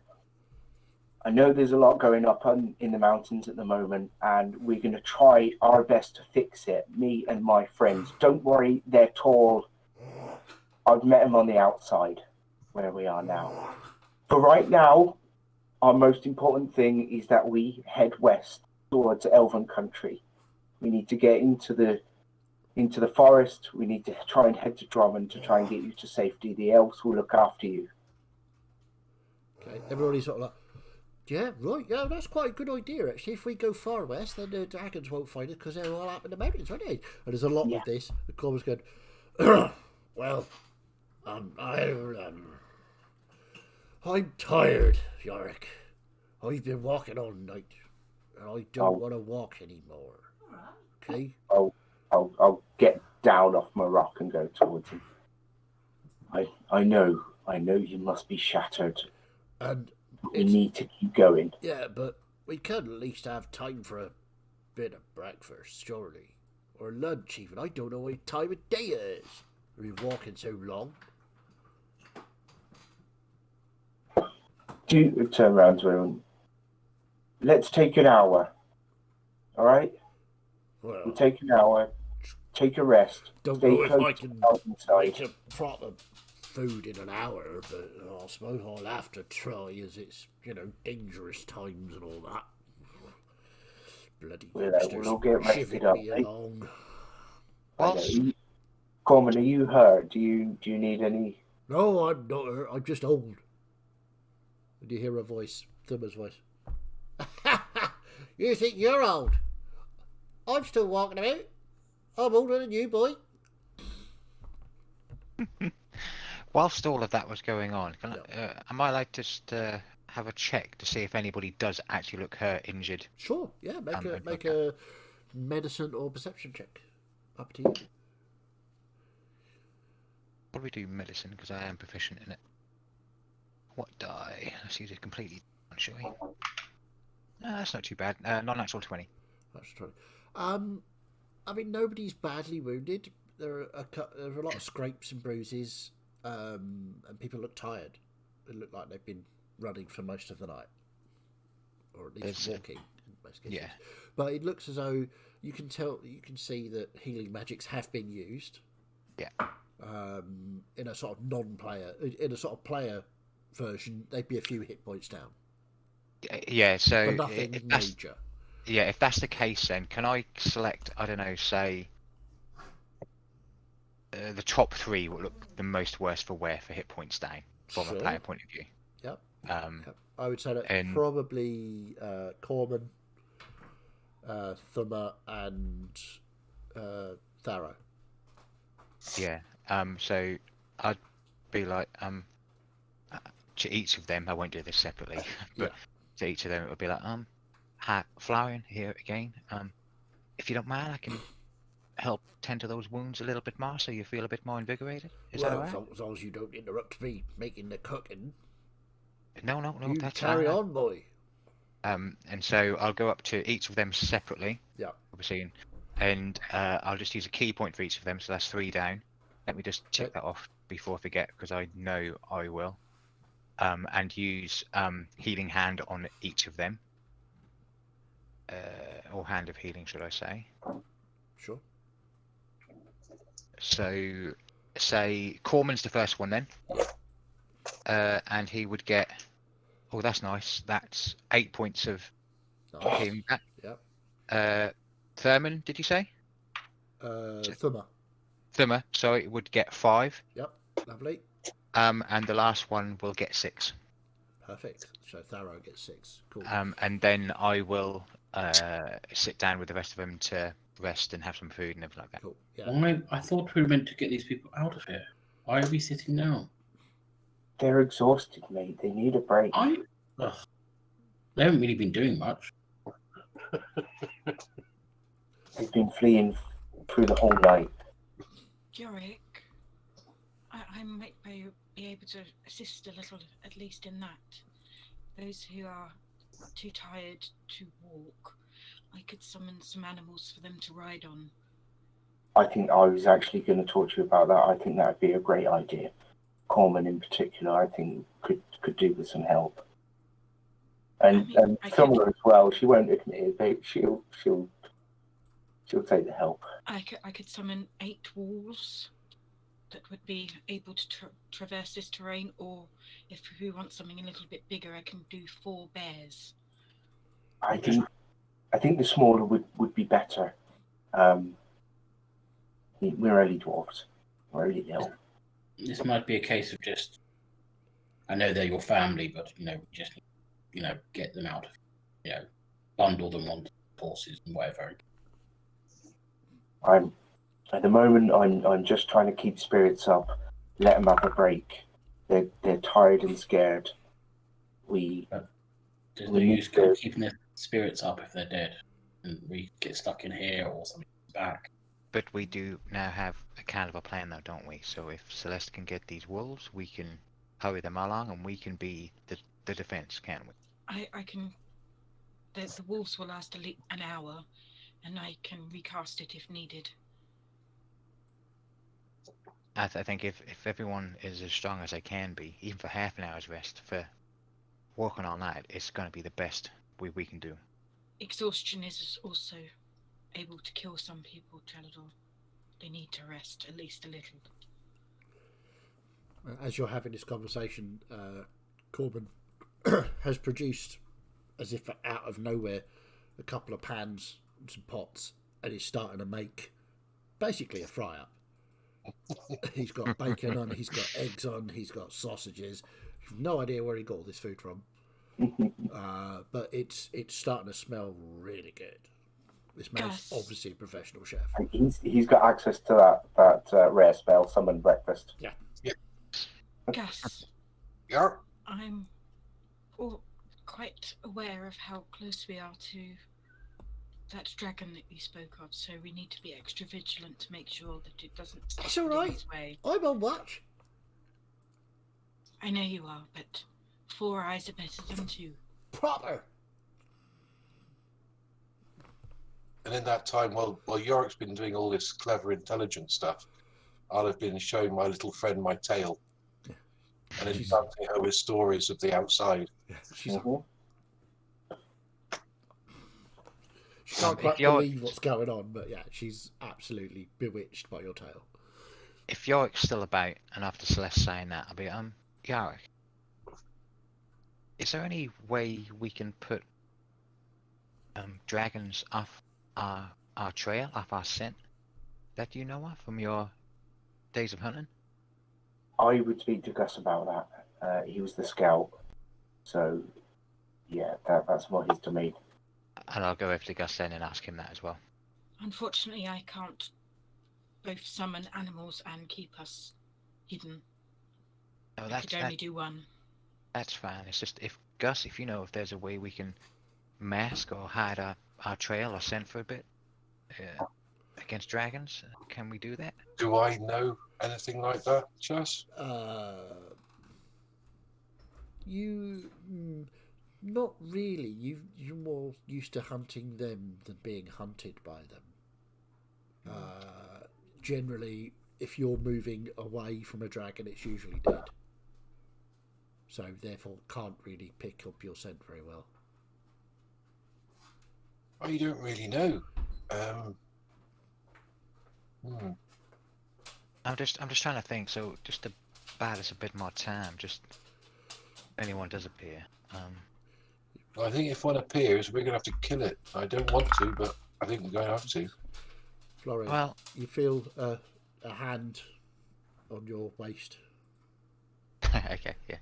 I know there's a lot going up in the mountains at the moment, and we're going to try our best to fix it, me and my friends. Don't worry, they're tall. I've met them on the outside, where we are now. For right now, our most important thing is that we head west towards Elven country. We need to get into the forest. We need to try and head to Drummond to try and get you to safety. The elves will look after you. Okay, everybody's sort of like, yeah, right, yeah, that's quite a good idea, actually. If we go far west, then the dragons won't find us because they're all up in the mountains, won't they? And there's a lot Yeah. of this. The Corvus going, well, I'm tired, Yorick. I've been walking all night, and I don't want to walk anymore. Okay? I'll get down off my rock and go towards him. I know you must be shattered. And We need to keep going. yeah, but we could at least have time for a bit of breakfast, surely. Or lunch, even. I don't know what time of day it is. We've been walking so long. Do you turn around to him? Let's take an hour. All right? Well, We'll take an hour. Take a rest. don't Stay know if close I to can the mountainside. make a proper food in an hour, but I suppose I'll have to try, as it's, dangerous times and all that. Bloody We'll youngsters all get rested shivering up, me mate. along. Corman, are you hurt? Do you need any? No, I'm not hurt. I'm just old. And you hear a voice, Thummer's voice. You think you're old? I'm still walking about. I'm older than you, boy. Whilst all of that was going on, am I allowed to just have a check to see if anybody does actually look hurt, injured? Sure, yeah. Make Okay. a medicine or perception check. Up to you. What do we do medicine? Because I am proficient in it. What die? Let's use it completely, shall we? That's not too bad. Non-natural 20. That's 20. I mean, nobody's badly wounded. There are a lot of scrapes and bruises, and people look tired. They look like they've been running for most of the night, or at least walking in most cases. Yeah. But it looks as though you can see that healing magics have been used. Yeah. In a sort of player version, they'd be a few hit points down. Yeah. So But nothing major. Yeah, if that's the case, then can I select? I don't know, say the top 3 will look the most worst for wear for hit points down from a player point of view. Yep. Yep. I would say that probably Corman, Thummer, and Tharo. Yeah. So I'd be like, to each of them, I won't do this separately, but to each of them, it would be like, Florian here again. If you don't mind, I can help tend to those wounds a little bit more, so you feel a bit more invigorated. Is that alright? As long as you don't interrupt me making the cooking. No, You that's carry fine. on, boy. And so I'll go up to each of them separately. Yeah. Obviously, and I'll just use a key point for each of them, so that's 3 down. Let me just check that off before I forget, because I know I will. And use healing hand on each of them. Or hand of healing, should I say? Sure. So, say Corman's the first one then. And he would get. Oh, that's nice. That's 8 points of healing back. Yep. Thurman, did you say? Thummer. Thummer, so it would get 5. Yep. Lovely. And the last one will get 6. Perfect. So Tharo gets 6. Cool. And then I will sit down with the rest of them to rest and have some food and everything like that. Cool. Yeah. I thought we were meant to get these people out of here. Why are we sitting now? They're exhausted, mate. They need a break. They haven't really been doing much. They've been fleeing through the whole night. Yorick, I might be able to assist a little, at least in that. Those who are too tired to walk, I could summon some animals for them to ride on. I think I was actually going to talk to you about that. I think that would be a great idea. Coleman in particular, I think could do with some help. And Summer as well. She won't admit it, but she'll take the help. I could summon 8 wolves that would be able to traverse this terrain, or if we want something a little bit bigger, I can do 4 bears. I think the smaller would be better. We're only dwarves. We're only little. This might be a case of just, I know they're your family, but, just, get them out of, bundle them onto horses and whatever. At the moment, I'm just trying to keep spirits up, let them have a break. They're tired and scared. There's no use keeping their spirits up if they're dead, and we get stuck in here or something's back. But we do now have a kind of a plan, though, don't we? So if Celeste can get these wolves, we can hurry them along, and we can be the defense, can't we? I can. The wolves will last an hour, and I can recast it if needed. I think if everyone is as strong as they can be, even for half an hour's rest, for working on that, it's going to be the best we can do. Exhaustion is also able to kill some people, Trellador. They need to rest at least a little. As you're having this conversation, Corbin has produced, as if out of nowhere, a couple of pans and some pots, and he's starting to make basically a fry-up. He's got bacon on, he's got eggs on, he's got sausages. You've no idea where he got all this food from. But it's starting to smell really good. This man's obviously a professional chef. He's got access to that rare spell, summon breakfast. Yeah. Gus. Yeah. I'm quite aware of how close we are to that dragon that you spoke of, so we need to be extra vigilant to make sure that it doesn't step It's all right. in its way. I'm on watch. I know you are, but 4 eyes are better than 2. Proper. And in that time, while Yorick's been doing all this clever, intelligent stuff, I'll have been showing my little friend my tail. And enchanting her with stories of the outside. Yeah, she can't quite believe what's going on, but yeah, she's absolutely bewitched by your tale. If Yorick's still about, and after Celeste saying that, I'll be, Yorick, is there any way we can put dragons off our trail, off our scent, that you know of from your days of hunting? I would speak to Gus about that. He was the scout, so yeah, that's more his domain. And I'll go over to Gus then and ask him that as well. Unfortunately, I can't both summon animals and keep us hidden. No, I could only do one. That's fine. It's just if you know if there's a way we can mask or hide our trail or scent for a bit against dragons, can we do that? Do I know anything like that, Chas? You not really. You're more used to hunting them than being hunted by them. Generally, if you're moving away from a dragon, it's usually dead. So therefore, can't really pick up your scent very well. Oh, you don't really know. I'm just trying to think. So just to buy us a bit more time, just if anyone does appear. I think if one appears, we're going to have to kill it. I don't want to, but I think we're going to have to. Florian, Well, you feel a hand on your waist. okay, yeah.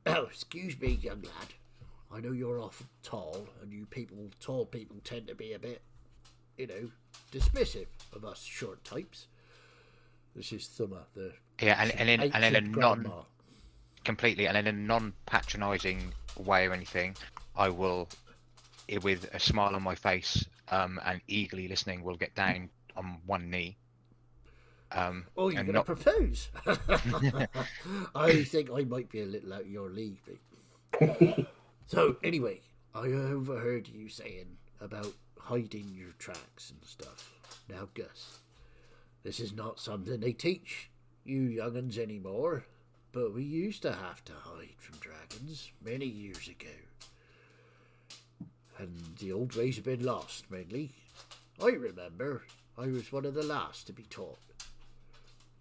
Oh, excuse me, young lad. I know you're often tall, and tall people tend to be a bit, dismissive of us short types. This is Thummer, the and in a grandma. completely, and in a non-patronising way or anything, I will, with a smile on my face, and eagerly listening, will get down on one knee. You're going to propose? I think I might be a little out of your league, mate. So, anyway, I overheard you saying about hiding your tracks and stuff. Now, Gus, this is not something they teach you young'uns anymore, but we used to have to hide from dragons many years ago. And the old ways have been lost, mainly. I remember I was one of the last to be taught.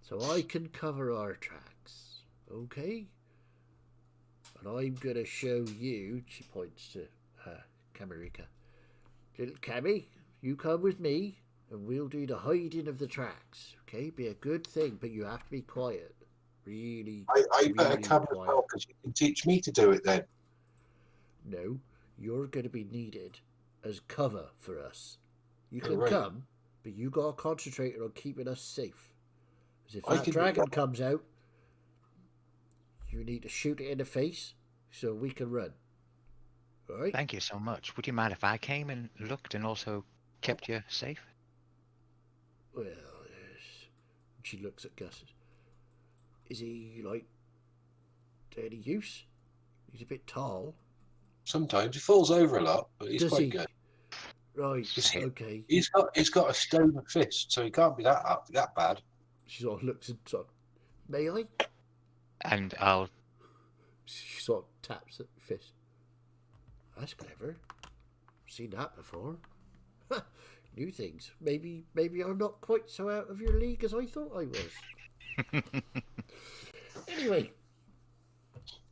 So I can cover our tracks, okay? And I'm gonna show you, she points to Camarika. Little Cammy, you come with me, and we'll do the hiding of the tracks, okay? Be a good thing, but you have to be quiet. Really, I better really come as well, because you can teach me to do it then. No, you're going to be needed as cover for us. You can right. come, but you got to concentrate on keeping us safe. Because if I that can do dragon that. comes out, you need to shoot it in the face so we can run. All right? Thank you so much. Would you mind if I came and looked and also kept you safe? Well, yes. She looks at Gus. Is he, like, any use? He's a bit tall. Sometimes he falls over a lot, but he's Does quite he? good. Right, You see, okay. He's got a stone fist, so he can't be that bad. She sort of looks and sort of, may I? And I'll... She sort of taps at the fist. That's clever. Seen that before. New things. Maybe I'm not quite so out of your league as I thought I was. Anyway,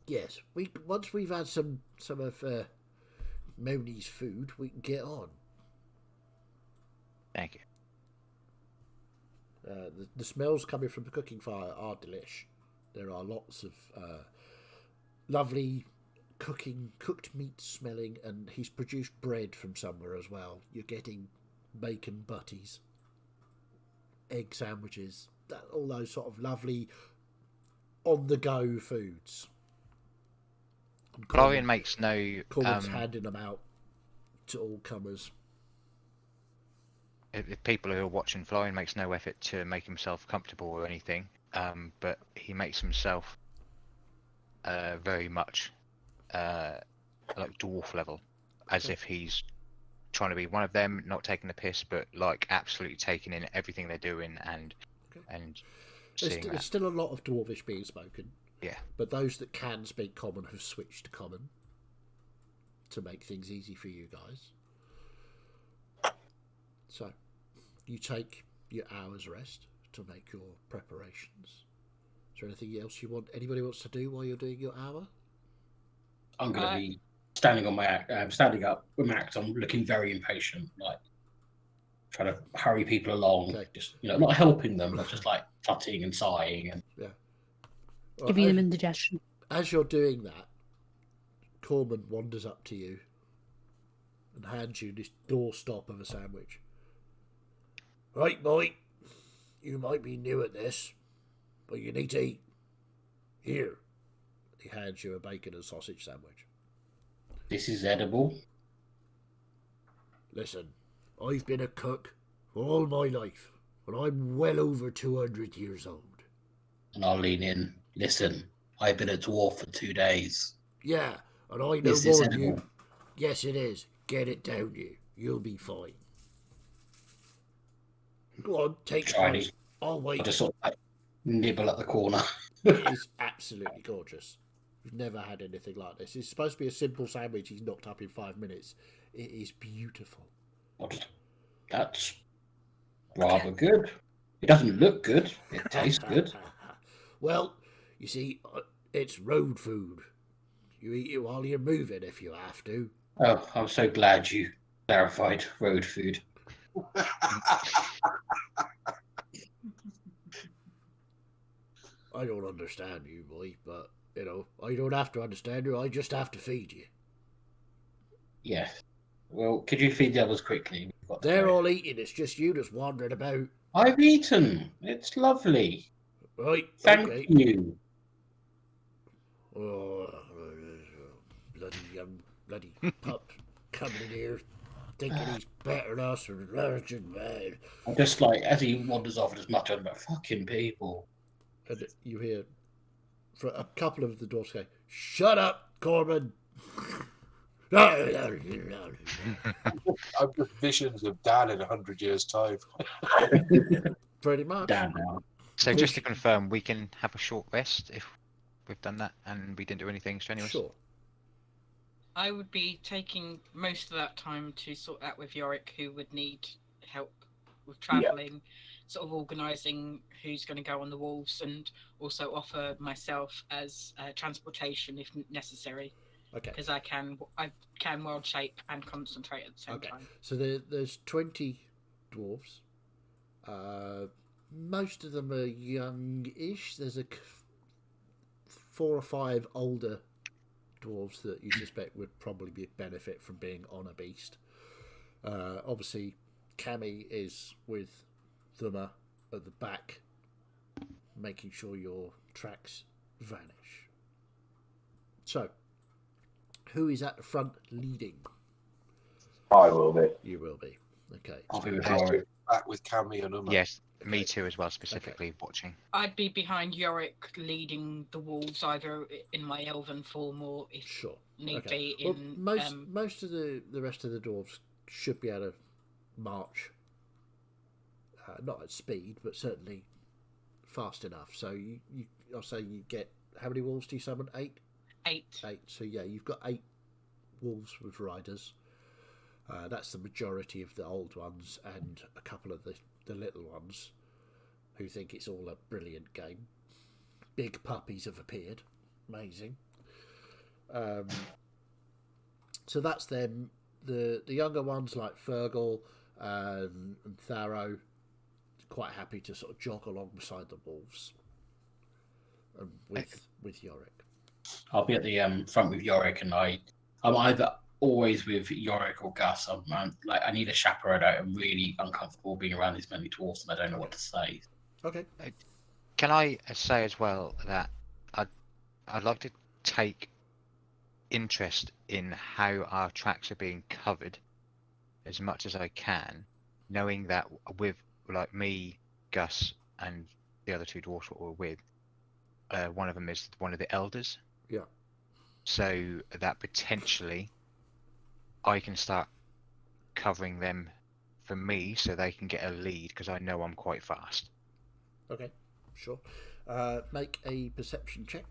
yes, once we've had some of Moni's food, we can get on. Thank you. The smells coming from the cooking fire are delish. There are lots of lovely cooked meat smelling, and he's produced bread from somewhere as well. You're getting bacon butties, egg sandwiches, all those sort of lovely on-the-go foods. Florian makes no... Corbin's handing them out to all comers. If people who are watching, Florian makes no effort to make himself comfortable or anything, but he makes himself very much like dwarf level, as if he's trying to be one of them, not taking the piss, but like absolutely taking in everything they're doing and seeing that. There's still a lot of dwarvish being spoken. Yeah. But those that can speak common have switched to common to make things easy for you guys. So, you take your hour's rest to make your preparations. Is there anything else anybody wants to do while you're doing your hour? I'm going to be standing on my standing up with my axe. I'm looking very impatient, like trying to hurry people along. Okay. Just not helping them, but just like tutting and sighing and Well, Giving them indigestion. As you're doing that, Corman wanders up to you and hands you this doorstop of a sandwich. Right, boy, you might be new at this, but you need to eat. Here. He hands you a bacon and sausage sandwich. This is edible. Listen, I've been a cook all my life, and I'm well over 200 years old. And I'll lean in. Listen, I've been a dwarf for 2 days. Yeah, and I know This is more than you. edible. Yes, it is. Get it down you. You'll be fine. Go on, take the Shiny. place. I'll wait. I'll just sort of like nibble at the corner. It's absolutely gorgeous. We've never had anything like this. It's supposed to be a simple sandwich he's knocked up in 5 minutes. It is beautiful. That's rather good. It doesn't look good. It tastes good. Well, you see, it's road food. You eat it while you're moving if you have to. Oh, I'm so glad you clarified road food. I don't understand you, boy, but, I don't have to understand you. I just have to feed you. Yes. Well, could you feed the others quickly? They're all eating. It's just you that's wandering about. I've eaten. It's lovely. Right, Thank okay. you. Oh, bloody pup coming in here thinking he's better than us or larger man. I'm just like, as he wanders off, just muttering about fucking people. And you hear for a couple of the dwarfs go, "Shut up, Corbin! I've got visions of Dan in 100 years' time. Pretty much. Damn now. So just to confirm, we can have a short rest if we've done that and we didn't do anything strenuous. Sure. I would be taking most of that time to sort that with Yorick, who would need help with travelling, sort of organising who's going to go on the wolves, and also offer myself as transportation if necessary, Okay. because I can wild shape and concentrate at the same time. So there's 20 dwarves. Most of them are young-ish. There's 4 or 5 older dwarves that you suspect would probably be benefit from being on a beast. Obviously, Cammy is with Thumma at the back, making sure your tracks vanish. So, who is at the front leading? I will be. You will be. Okay. I'll be with Yes. Yorick. Back with Cammy and Uma. Yes, me Okay. too as well, specifically watching. I'd be behind Yorick, leading the wolves, either in my elven form or, if Sure. need Okay. be, Well, in most of the rest of the dwarves should be able to march, not at speed, but certainly fast enough. So I'll say you get, how many wolves do you summon? 8. 8. 8. So yeah, you've got 8 wolves with riders. That's the majority of the old ones and a couple of the little ones who think it's all a brilliant game. Big puppies have appeared. Amazing. So that's them. The younger ones like Fergal and Tharo, quite happy to sort of jog alongside the wolves and with Yorick. I'll be at the front with Yorick, and I'm either always with Yorick or Gus. I'm like, I need a chaperone. I'm really uncomfortable being around these many dwarves, and I don't know what to say. Okay. Can I say as well that I'd like to take interest in how our tracks are being covered as much as I can, knowing that with like me, Gus, and the other 2 dwarfs that we're with, one of them is one of the elders. Yeah. So that potentially I can start covering them for me so they can get a lead, because I know I'm quite fast. Okay. Sure. Make a perception check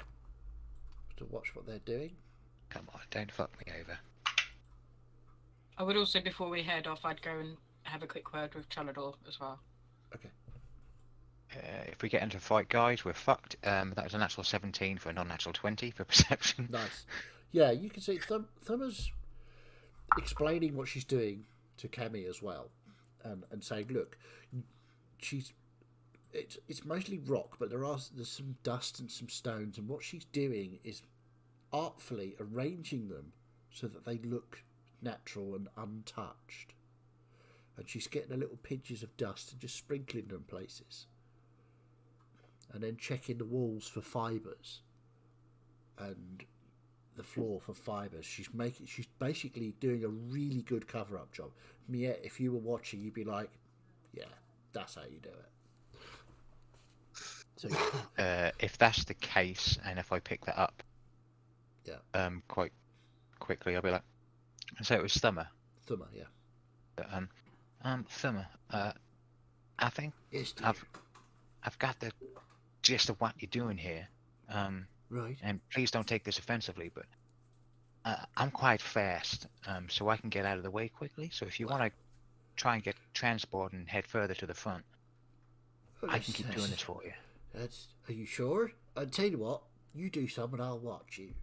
to watch what they're doing. Come on, don't fuck me over. I would also, before we head off, I'd go and have a quick word with Chalador as well. Okay. If we get into a fight, guys, we're fucked. That was a natural 17 for a non-natural 20 for perception. Nice. Yeah, you can see Thumma's explaining what she's doing to Cammy as well, and saying, look, it's mostly rock, but there's some dust and some stones, and what she's doing is artfully arranging them so that they look natural and untouched. And she's getting a little pinches of dust and just sprinkling them places, and then checking the walls for fibres and the floor for fibres. She's basically doing a really good cover-up job. Miette, if you were watching, you'd be like, yeah, that's how you do it. So, If that's the case, and if I pick that up, yeah, quite quickly, I'll be like, so it was Thumma. Thumma, yeah. Thumma, I think Yes, dear. I've got the gist of what you're doing here. Right. And please don't take this offensively, but I'm quite fast, so I can get out of the way quickly. So if you want to try and get transport and head further to the front, I can keep doing this for you. Are you sure? I'll tell you what, you do some and I'll watch you.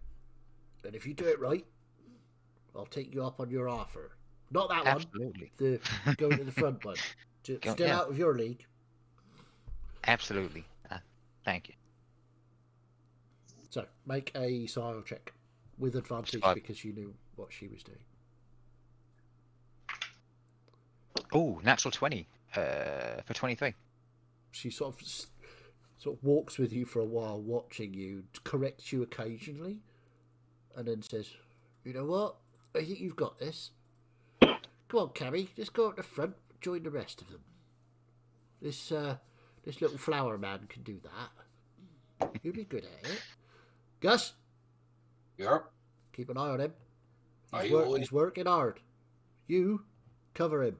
And if you do it right, I'll take you up on your offer. Not that Absolutely. one. The going to the front one. Still yeah. out of your league. Absolutely. Thank you. So, make a survival check with advantage Survival. because you knew what she was doing. Oh, natural 20 for 23. She sort of walks with you for a while, watching you, corrects you occasionally, and then says, "You know what? I think you've got this. Come on, Cammy, just go up the front, join the rest of them. This little flower man can do that. You'll be good at it. Gus, Yeah. keep an eye on him. Are you all in? He's working hard. You cover him.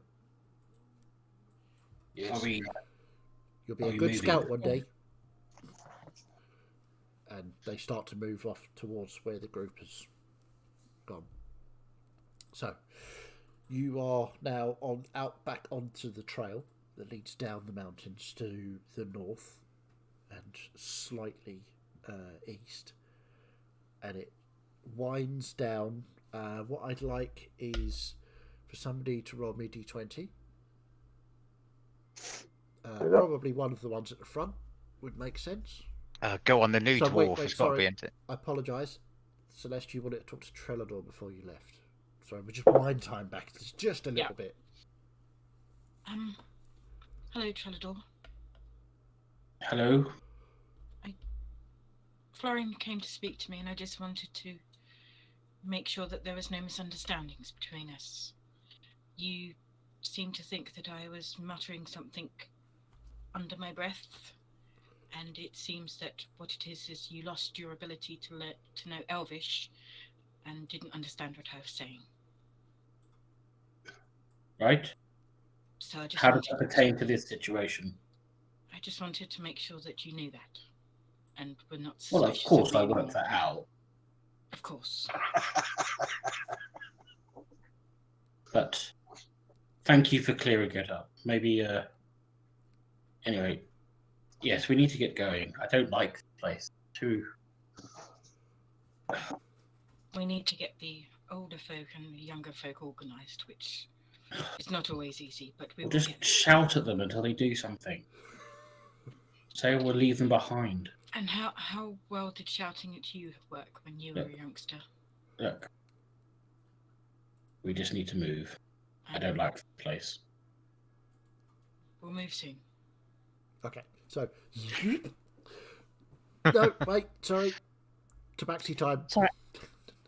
Yes. Are we? You'll be Are a you good moving? scout one day. And they start to move off towards where the group has gone. So, you are now out back onto the trail that leads down the mountains to the north and slightly east. And it winds down. What I'd like is for somebody to roll me d20. Probably one of the ones at the front would make sense. Go on, the new So, dwarf wait, has got to be sorry. into it. I apologise. Celeste, you wanted to talk to Trelador before you left. Sorry, we just wind time back just a little bit. Hello, Trelador. Hello. Florian came to speak to me, and I just wanted to make sure that there was no misunderstandings between us. You seemed to think that I was muttering something under my breath, and it seems that what it is you lost your ability to know Elvish and didn't understand what I was saying. Right. So I just How does wanted that pertain to this situation? I just wanted to make sure that you knew that, and were not Well, suspicious of course, me I anymore. worked that out. Of course. But thank you for clearing it up. Maybe, anyway, yes, we need to get going. I don't like this place. Too. We need to get the older folk and the younger folk organised, which is not always easy, but we We'll will just get there. shout at them until they do something. Say we'll leave them behind. And how well did shouting at you work when you were a youngster? Look, we just need to move. I don't like the place. We'll move soon. Okay, so... No, wait, sorry. Tabaxi time. Sorry,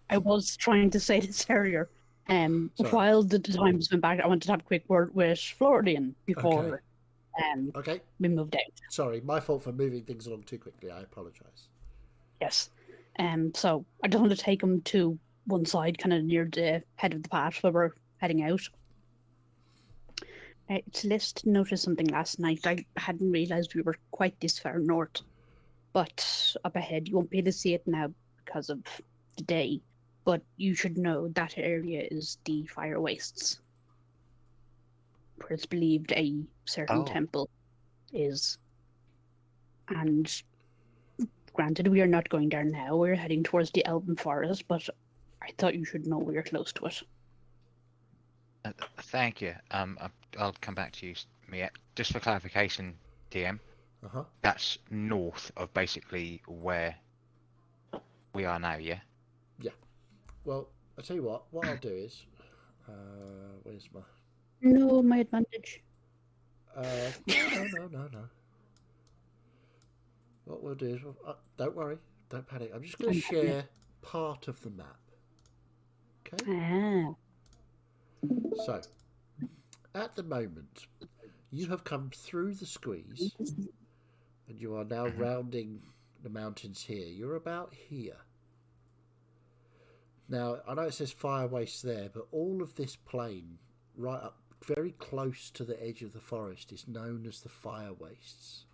I was trying to say this earlier. Sorry. While the time's been back, I wanted to have a quick word with Florian before Okay, we moved out. sorry, my fault for moving things along too quickly. I apologise. Yes. So I just want to take him to one side, kind of near the head of the path where we're heading out. Celeste noticed something last night. I hadn't realised we were quite this far north. But up ahead, you won't be able to see it now because of the day. But you should know that area is the fire wastes, where it's believed a certain temple is. And granted, we are not going there now. We're heading towards the Elven Forest, but I thought you should know we are close to it. Thank you. I'll come back to you, Mia. Just for clarification, DM. That's north of basically where we are now, yeah? Yeah. Well, I'll tell you what I'll do is... where's my... No, my advantage. No. What we'll do is... don't worry. Don't panic. I'm just going to share part of the map. Okay? So, at the moment, you have come through the squeeze, and you are now rounding the mountains here. You're about here. Now, I know it says fire waste there, but all of this plain, right up very close to the edge of the forest, is known as the fire wastes.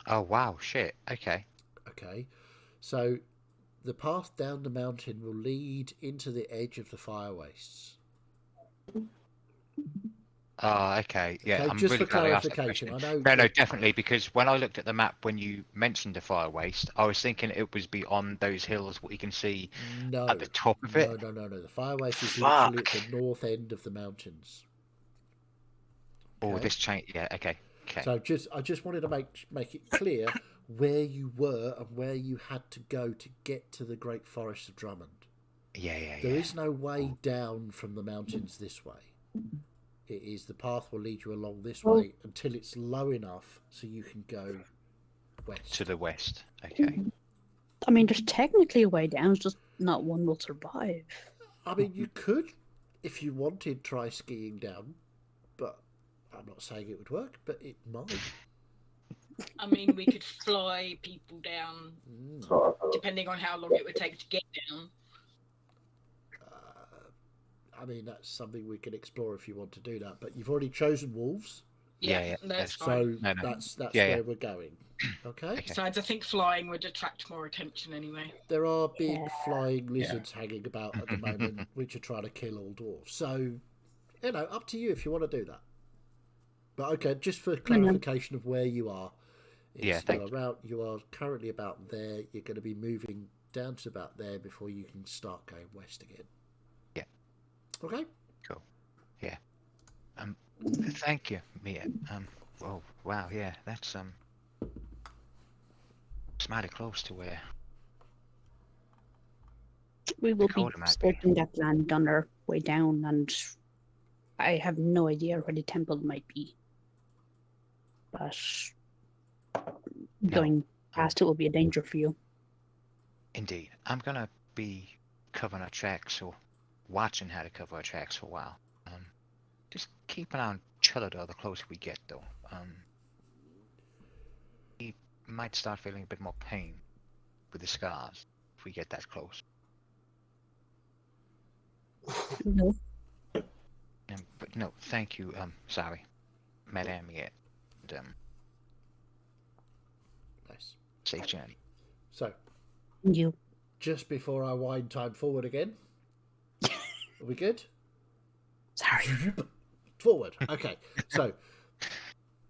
Oh, wow, shit. Okay. Okay. So, the path down the mountain will lead into the edge of the fire wastes. Oh, okay. Yeah, Okay, I'm just really for glad I asked that clarification, question. I know. No, definitely, because when I looked at the map when you mentioned the fire waste, I was thinking it was beyond those hills, what you can see at the top of it. No. The fire waste is literally at the north end of the mountains. Oh, Okay? this change. Yeah, okay. So I just wanted to make it clear where you were and where you had to go to get to the Great Forest of Drummond. There is no way down from the mountains this way. It is the path will lead you along this way until it's low enough so you can go west. To the west. Okay. I mean, there's technically a way down, it's just not one will survive. I mean, you could, if you wanted, try skiing down, but I'm not saying it would work, but it might. I mean, we could fly people down, depending on how long it would take to get down. I mean, that's something we can explore if you want to do that. But you've already chosen wolves, Yeah, That's so fine. No. that's Yeah, where yeah. we're going. Okay. Okay. Besides, I think flying would attract more attention anyway. There are big Yeah. flying lizards hanging about at the moment, which are trying to kill all dwarves. So, up to you if you want to do that. But okay, just for clarification of where you are, Yeah, thank you. You are currently about there. You're going to be moving down to about there before you can start going west again. Yeah. Okay. Cool. Yeah. Thank you, Mia. Oh, wow. Yeah, that's it's mighty close to where We will be Dakota might be. searching that land on our way down, and I have no idea where the temple might be. But going past it will be a danger for you. Indeed. I'm gonna be covering our tracks or watching how to cover our tracks for a while. Just keep an eye on Chillador the closer we get, though. He might start feeling a bit more pain with the scars if we get that close. No. But no, thank you. Sorry, Madame yet. And, Nice. safe journey. So, You. just before I wind time forward again, are we good? Sorry. Forward. Okay. So,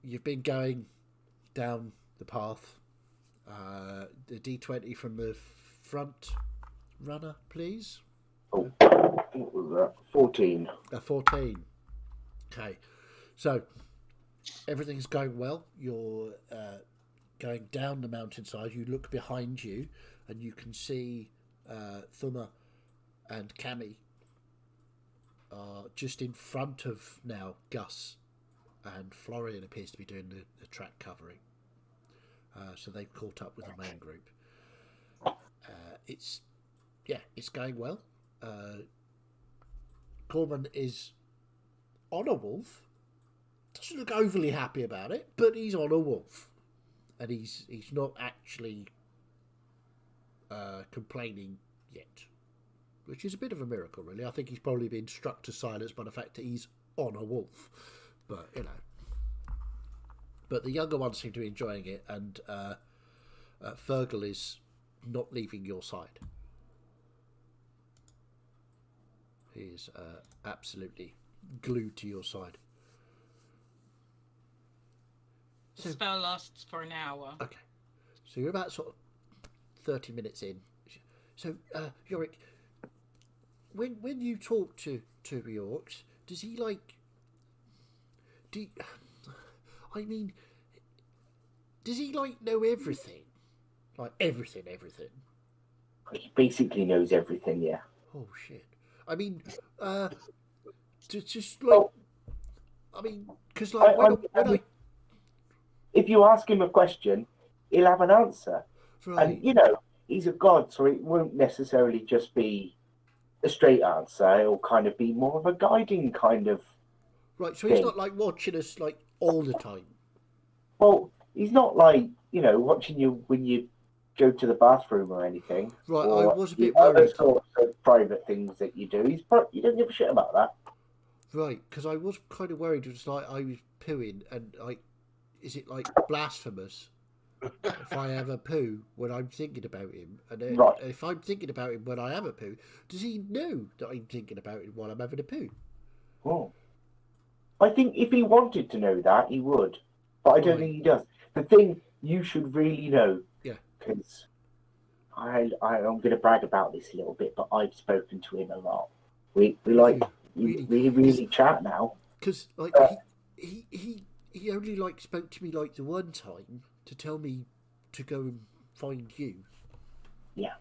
you've been going down the path. The D20 from the front runner, please. Oh, what was that? 14. 14. Okay. So, everything's going well. You're going down the mountainside. You look behind you and you can see Thumma and Cammy are just in front of now Gus, and Florian appears to be doing the track covering. So they've caught up with the main group. It's going well. Corman is on a wolf. Doesn't look overly happy about it, but he's on a wolf, and he's not actually complaining yet, which is a bit of a miracle, really. I think he's probably been struck to silence by the fact that he's on a wolf, but But the younger ones seem to be enjoying it, and Fergal is not leaving your side. He is absolutely glued to your side. The spell lasts for an hour. Okay. So you're about sort of 30 minutes in. So, Yorick, when you talk to Yorks, does he does he know everything? Like everything? He basically knows everything, yeah. Oh, shit. I mean, just because if you ask him a question, he'll have an answer. right. And, he's a god, so it won't necessarily just be a straight answer. It'll kind of be more of a guiding kind of Right, so he's thing. not watching us all the time. Well, he's not watching you when you go to the bathroom or anything. Right, or I was a bit other worried. sorts of private things that you do. You don't give a shit about that. Right, because I was kind of worried. It was I was pooing, and is it blasphemous if I have a poo when I'm thinking about him? And then, Right. if I'm thinking about him when I have a poo, does he know that I'm thinking about him while I'm having a poo? Oh. I think if he wanted to know that, he would. But I don't Right. think he does. The thing you should really know, Yeah. because I'm going to brag about this a little bit, but I've spoken to him a lot. We really chat now. Because he only spoke to me the one time to tell me to go and find you. Yeah.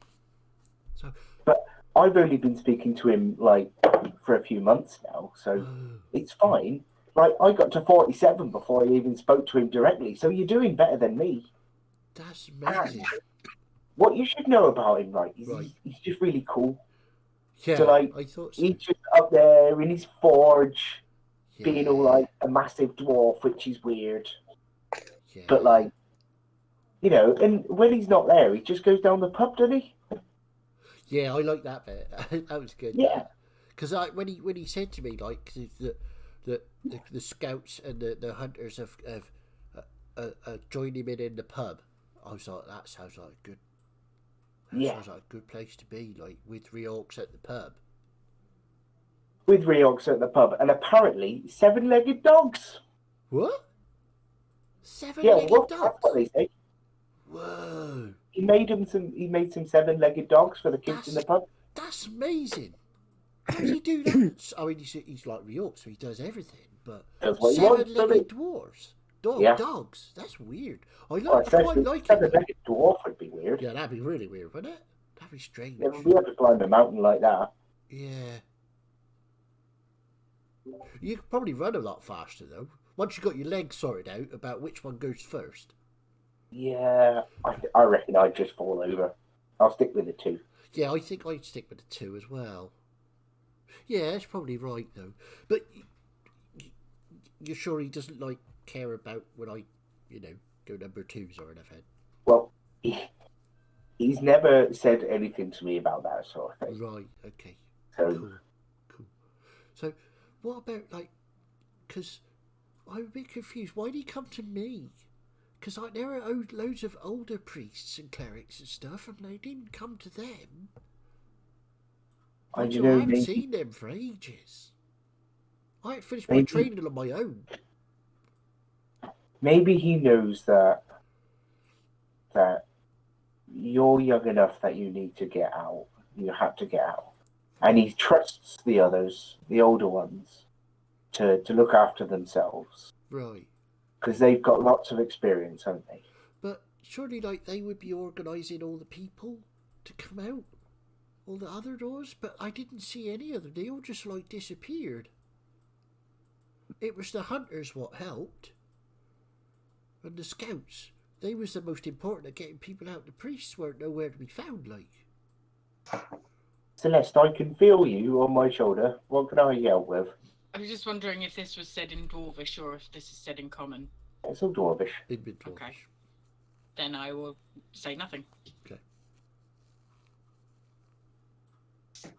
So, but I've only been speaking to him for a few months now, so it's fine. I got to 47 before I even spoke to him directly. So you're doing better than me. That's amazing. And what you should know about him, he's just really cool. Yeah, so, I thought so. He's just up there in his forge, Yeah. being all a massive dwarf, which is weird. Yeah. But and when he's not there, he just goes down the pub, doesn't he? Yeah, I like that bit. That was good. Yeah. Because when he said to me like the scouts and the hunters have joined him in the pub, I was like, that sounds like a good. Yeah. Sounds like a good place to be, like with 3 orcs at the pub. With Riox at the pub, and apparently 7-legged dogs. What? Yeah, 7-legged well, dogs? that's what they say. Whoa! He made some 7-legged dogs for the kids in the pub. That's amazing. How does he do that? I mean, he's like Riox, so he does everything. But That's what he wants, 7-legged dwarves, Yeah. dogs. That's weird. I Well, quite like it. 7-legged dwarf would be weird. Yeah, that'd be really weird, wouldn't it? That'd be strange. Never be able to climb a mountain like that. Yeah. You could probably run a lot faster though. Once you got your legs sorted out about which one goes first. Yeah, I reckon I'd just fall over. I'll stick with the 2. Yeah, I think I'd stick with the 2 as well. Yeah, that's probably right though. But you're sure he doesn't like care about when I, go number 2s or anything? Well, he's never said anything to me about that sort of thing. Right. Okay. So, Cool. So, what about because I'm a bit confused. Why did he come to me? Because there are loads of older priests and clerics and stuff, and they didn't come to them. I haven't seen them for ages. I ain't finished my training on my own. Maybe he knows that you're young enough that you need to get out. You have to get out. And he trusts the others, the older ones, to look after themselves. Right. Because they've got lots of experience, haven't they? But surely, they would be organising all the people to come out, all the other doors. But I didn't see any of them. They all just disappeared. It was the hunters what helped, and the scouts. They was the most important at getting people out. The priests weren't nowhere to be found. Celeste, I can feel you on my shoulder. What can I help with? I was just wondering if this was said in Dwarvish or if this is said in Common. It's all Dwarvish. Okay. Then I will say nothing. Okay.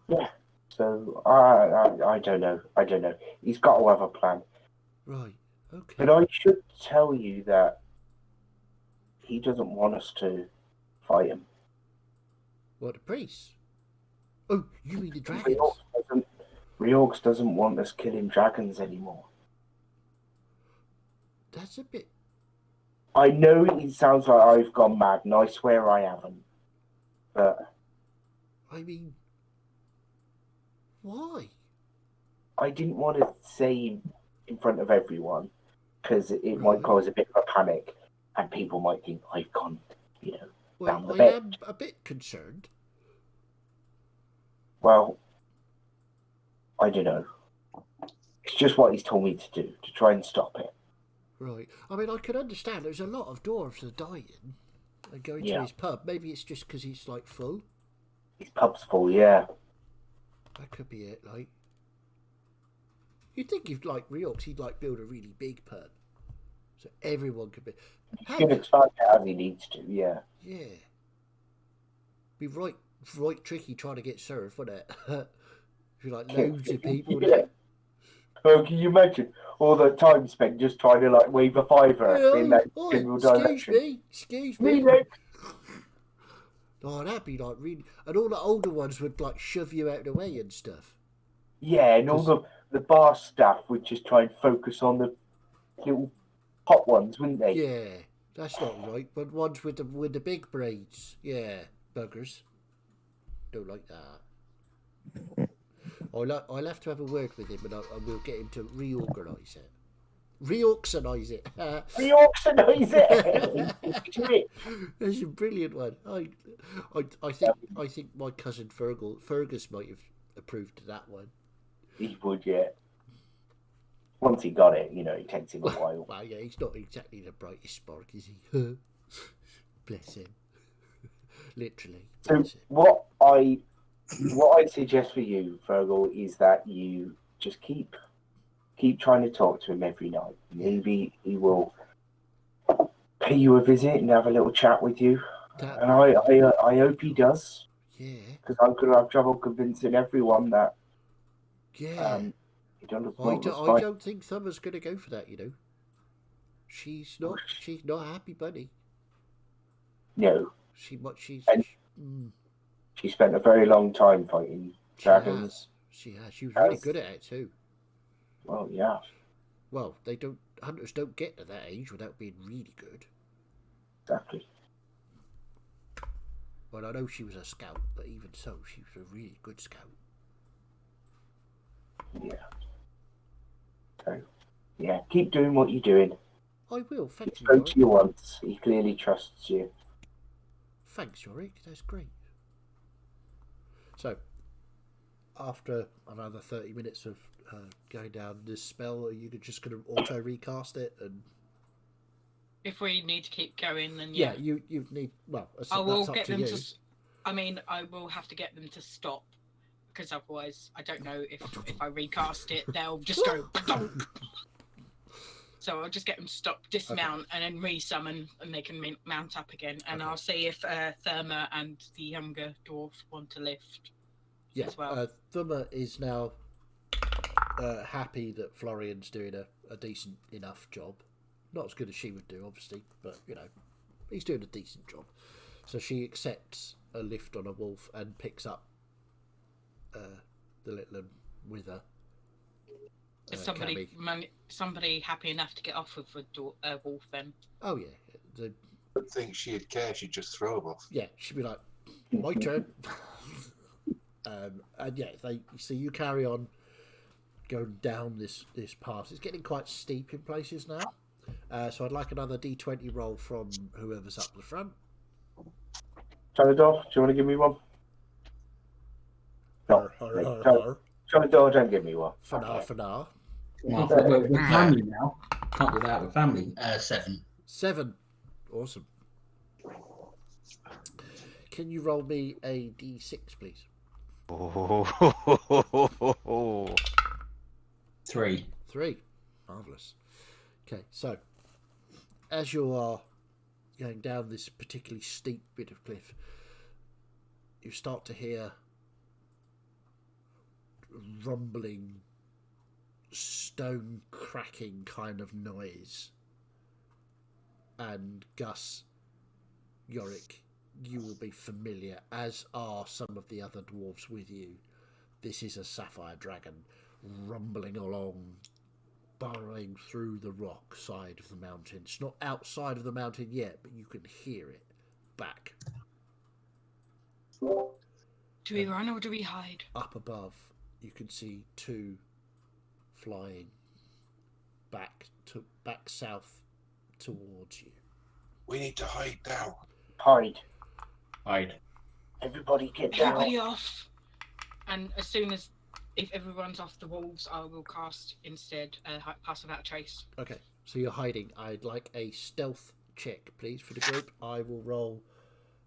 Yeah. So I don't know. He's got to have a plan. Right. Okay. But I should tell you that he doesn't want us to fight him. What, the priests? Oh, you mean the dragons? Reorgs doesn't want us killing dragons anymore. That's a bit... I know it sounds like I've gone mad, and I swear I haven't. But... I mean... Why? I didn't want to say in front of everyone, because it might cause a bit of a panic, and people might think I've gone, down the bed. I am a bit concerned. Well, I don't know. It's just what he's told me to do, to try and stop it. Right. I mean, I can understand. There's a lot of dwarves that are dying and going to his pub. Maybe it's just because he's, full. His pub's full, yeah. That could be it, You'd think if, Riox, he'd, build a really big pub. So everyone could be... He's going to try it as he needs to, yeah. Yeah. Be right tricky trying to get served, wouldn't it? If you loads of people there. Oh, can you imagine all the time spent just trying to wave a fiver in that general direction? Excuse me. Oh, that'd be really... And all the older ones would shove you out of the way and stuff. Yeah, and all the bar staff would just try and focus on the little hot ones, wouldn't they? Yeah, that's not right. But ones with the big braids. Yeah, buggers. Don't like that. I'll have to have a word with him, and I will get him to reorganise it. Reorganise it. Reorganise it. That's a brilliant one. I think my cousin Fergus might have approved of that one. He would, yeah. Once he got it, it takes him a while. Well, yeah, he's not exactly the brightest spark, is he? Bless him. Literally. So what I suggest for you, Fergal, is that you just keep trying to talk to him every night. Maybe he will pay you a visit and have a little chat with you. And I hope he does. Yeah. Because I'm going to have trouble convincing everyone that Yeah. You don't look I well, don't think Summer's going to go for that, you know. She's not a happy bunny. No. She's And she spent a very long time fighting dragons. She has. She was really good at it too. Well, yeah. Well, hunters don't get to that age without being really good. Exactly. Well, I know she was a scout, but even so, she was a really good scout. Yeah. So, yeah, keep doing what you're doing. I will, thank you, Spoke Yorick. to you once. He clearly trusts you. Thanks, Yorick. That's great. So, after another 30 minutes of going down this spell, are you just going to auto recast it? And If we need to keep going, then yeah, you need. Well, I will that's up get to them you. to. I mean, I will have to get them to stop because otherwise, I don't know if I recast it, they'll just go. So I'll just get them to stop, dismount, and then resummon, and they can mount up again. And I'll see if Therma and the younger dwarf want to lift. Yeah, as well. Thummer is now happy that Florian's doing a decent enough job. Not as good as she would do, obviously, but you know, he's doing a decent job. So she accepts a lift on a wolf and picks up the little one with her. Is somebody happy enough to get off with a wolf then? Oh yeah, I don't think she'd care. She'd just throw him off. yeah. She'd be like, "My turn." And yeah, so you carry on going down this path. It's getting quite steep in places now. So I'd like another D20 roll from whoever's up the front. Chalador, do you want to give me one? No. Chalador, don't give me one. Fanar. Well, we're family now. Can't do that. We're family. 7. 7. Awesome. Can you roll me a D6, please? 3. 3. Marvellous. Okay, so as you are going down this particularly steep bit of cliff, you start to hear rumbling, stone cracking kind of noise. And Gus, Yorick, you will be familiar, as are some of the other dwarves with you. This is a sapphire dragon rumbling along, burrowing through the rock side of the mountain. It's not outside of the mountain yet, but you can hear it back. Do we run or do we hide? Up above, you can see 2 flying back south towards you. We need to hide now. Hide. Everybody get down. Everybody off. And as soon as, if everyone's off the wolves, I will cast instead Pass Without a Trace. Okay, so you're hiding. I'd like a stealth check, please, for the group. I will roll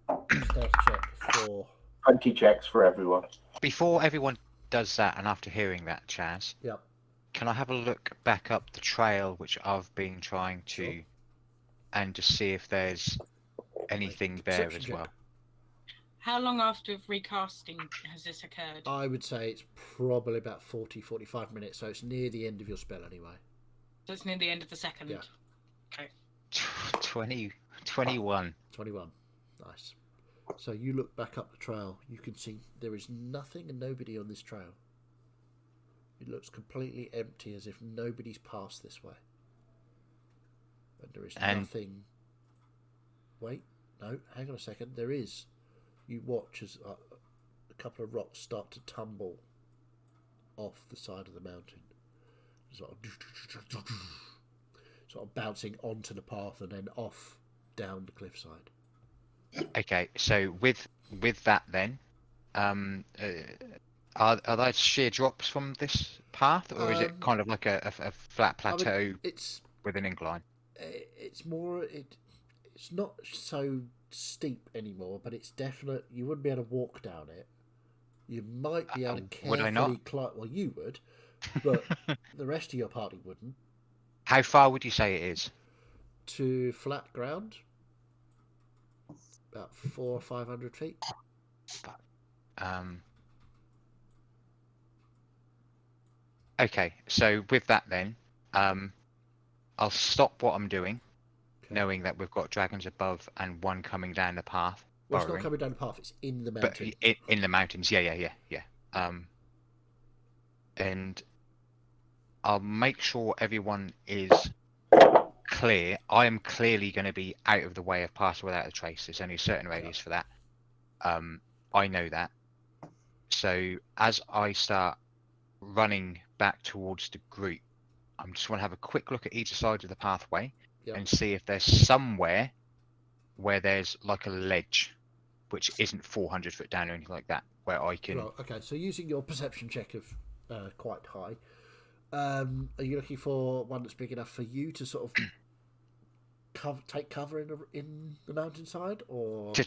a stealth check for... 20 checks for everyone. Before everyone does that, and after hearing that, Chaz, Yep. can I have a look back up the trail which I've been trying to, Sure. and just see if there's anything there Perception as check. well? How long after recasting has this occurred? I would say it's probably about 40-45 minutes, so it's near the end of your spell anyway. So it's near the end of the second. Yeah. Okay. 21. 21. Nice. So you look back up the trail. You can see there is nothing and nobody on this trail. It looks completely empty, as if nobody's passed this way. And there is nothing... Wait. No, hang on a second. There is... You watch as a couple of rocks start to tumble off the side of the mountain. Sort of bouncing onto the path and then off down the cliffside. Okay, so with that then, are there sheer drops from this path, or is it kind of like a flat plateau with an incline? It's more... It's not so steep anymore, but it's definite. You wouldn't be able to walk down it. You might be able to carefully would I not? climb. Well, you would, but the rest of your party wouldn't. How far would you say it is? To flat ground, about 400 or 500 feet. Okay, so with that then, I'll stop what I'm doing, Okay. knowing that we've got dragons above and one coming down the path, Well, it's not burrowing. coming down the path. It's in the But mountain. in the mountains, yeah. And I'll make sure everyone is clear. I am clearly going to be out of the way of pass without a trace. There's only a certain radius for that. I know that. So as I start running back towards the group, I just want to have a quick look at each side of the pathway Yep. and see if there's somewhere where there's like a ledge, which isn't 400 foot down or anything like that, where I can. Well, okay. So using your perception check of quite high, are you looking for one that's big enough for you to sort of take cover in the mountainside, or to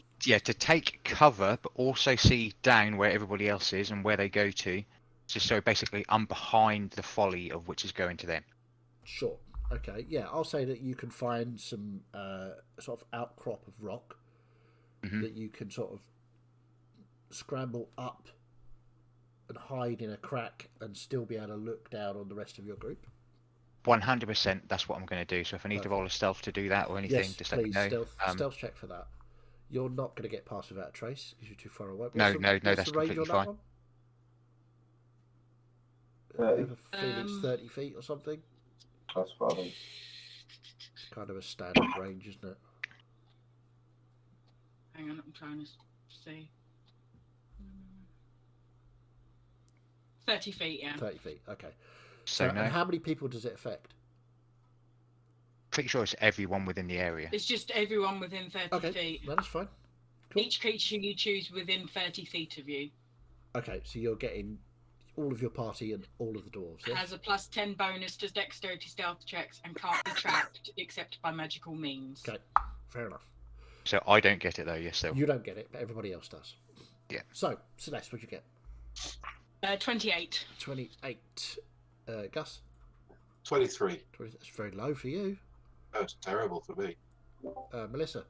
take cover, but also see down where everybody else is and where they go to. So basically, I'm behind the folly of which is going to them. Sure. Okay. Yeah, I'll say that you can find some sort of outcrop of rock that you can sort of scramble up and hide in a crack and still be able to look down on the rest of your group. 100%. That's what I'm going to do. So if I need to Perfect. roll a stealth to do that or anything, Yes, just let me please. know. Stealth check for that. You're not going to get past without a trace because you're too far away. No, What's that's the range completely on that fine. one? 30. I have a feeling it's 30 feet or something. That's funny. It's kind of a standard range, isn't it? Hang on, I'm trying to see. 30 feet, yeah. 30 feet, okay. So no, and how many people does it affect? pretty sure it's everyone within the area. It's just everyone within 30 Okay, feet. no, that's fine. Cool. Each creature you choose within 30 feet of you Okay, so you're getting all of your party and all of the dwarves, yes? has a plus 10 bonus to dexterity stealth checks and can't be tracked except by magical means. Okay, fair enough. So I don't get it though. Yes, so You don't get it, but everybody else does. Yeah. So, Celeste, what'd you get? 28. 28. Gus? 23. 20, that's very low for you. That's terrible for me. Melissa?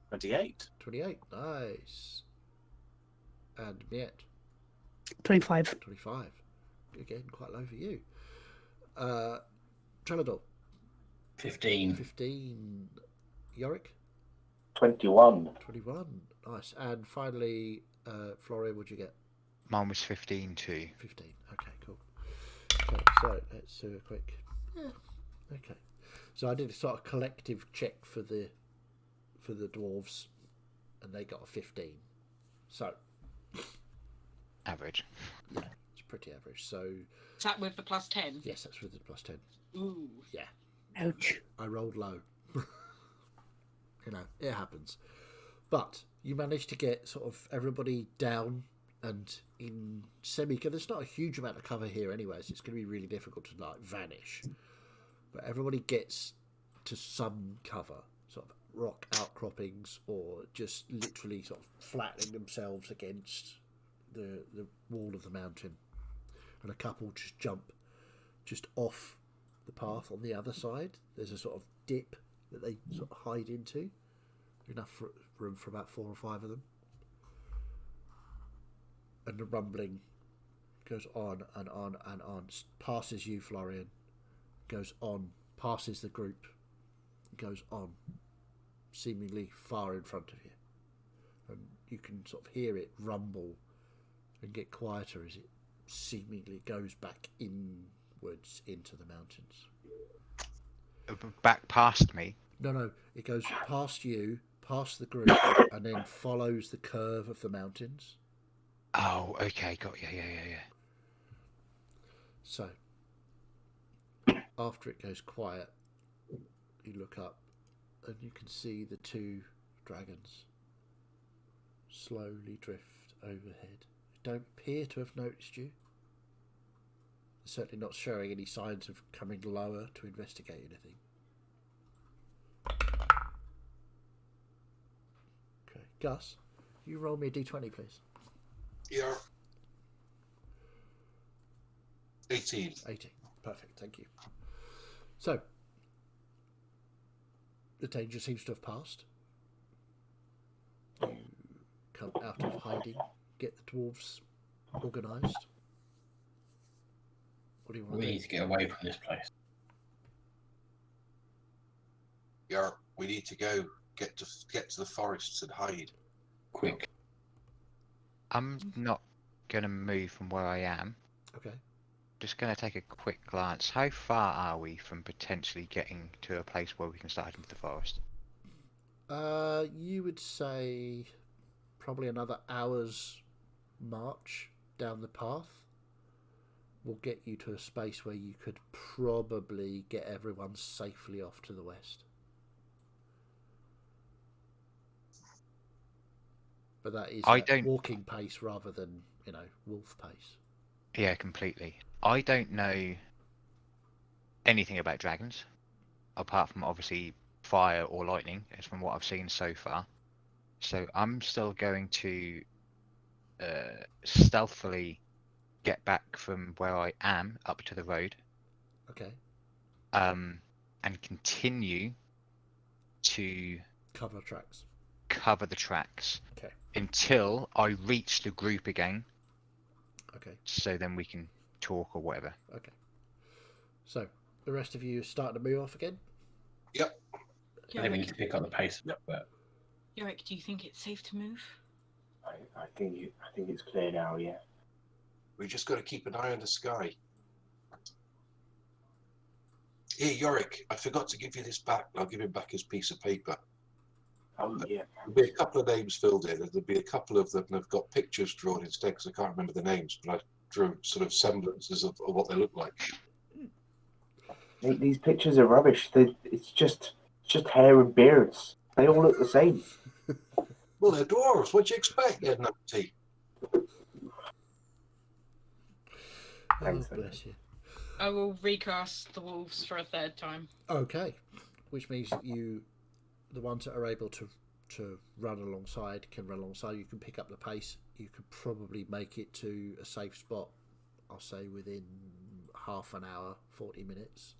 28. 28. Nice. And Miette? 25. 25. Again, quite low for you. Trellador? 15. 15. Yorick? 21. 21. Nice. And finally, Florian, what'd you get? mine was 15 too. 15. Okay, cool. Okay, so let's do a quick. Yeah. Okay. So I did a sort of collective check for the dwarves, and they got a 15. So Average. yeah, it's pretty average. So Is that with the plus 10? yes, that's with the plus 10. Ooh. Yeah, Ouch. I rolled low. You know, it happens. But you managed to get sort of everybody down and in semi. There's not a huge amount of cover here, anyway, so it's going to be really difficult to like vanish. But everybody gets to some cover, sort of rock outcroppings, or just literally sort of flattening themselves against the wall of the mountain. And a couple just jump just off the path on the other side. There's a sort of dip that they sort of hide into. Enough room for about 4 or 5 of them. And the rumbling goes on and on and on. Passes you, Florian. Goes on. Passes the group. Goes on. Seemingly far in front of you. And you can sort of hear it rumble and get quieter as it seemingly goes back inwards into the mountains. Back past me. No, it goes past you, past the group, and then follows the curve of the mountains. Oh, okay, got you. Yeah. So, after it goes quiet, you look up and you can see the 2 dragons slowly drift overhead. They don't appear to have noticed you. They're certainly not showing any signs of coming lower to investigate anything. Okay, Gus, you roll me a d20, please. Yeah. 18. 18. Perfect, thank you. So, the danger seems to have passed. You come out of hiding, get the dwarves organised. What do you want We to need do? to get away from this place. Yeah, we need to go get to the forests and hide. Quick. I'm not going to move from where I am. Okay. Just going to take a quick glance. How far are we from potentially getting to a place where we can start into the forest? You would say probably another hour's march down the path will get you to a space where you could probably get everyone safely off to the west. But that is I at don't- walking pace rather than, wolf pace. Yeah, completely. I don't know anything about dragons, apart from obviously fire or lightning, as from what I've seen so far. So I'm still going to stealthily get back from where I am up to the road, Okay. and continue to Cover tracks. cover the tracks Okay. until I reach the group again. Okay. So then we can talk or whatever. Okay. So the rest of you are starting to move off again? Yep. I think we need to pick up the pace. But Yorick, do you think it's safe to move? I think it's clear now. Yeah. We just got to keep an eye on the sky. Here, Yorick, I forgot to give you this back. I'll give him back his piece of paper. Oh yeah. There'll be a couple of names filled in, and there'll be a couple of them that have got pictures drawn instead because I can't remember the names, but I drew sort of semblances of what they look like. Mate, these pictures are rubbish. It's just hair and beards. They all look the same. Well, they're dwarves. What do you expect, you nutty? Thanks, Oh, bless you. I will recast the wolves for a third time. Okay. Which means the ones that are able to run alongside can run alongside. You can pick up the pace. You could probably make it to a safe spot, I'll say, within half an hour, 40 minutes.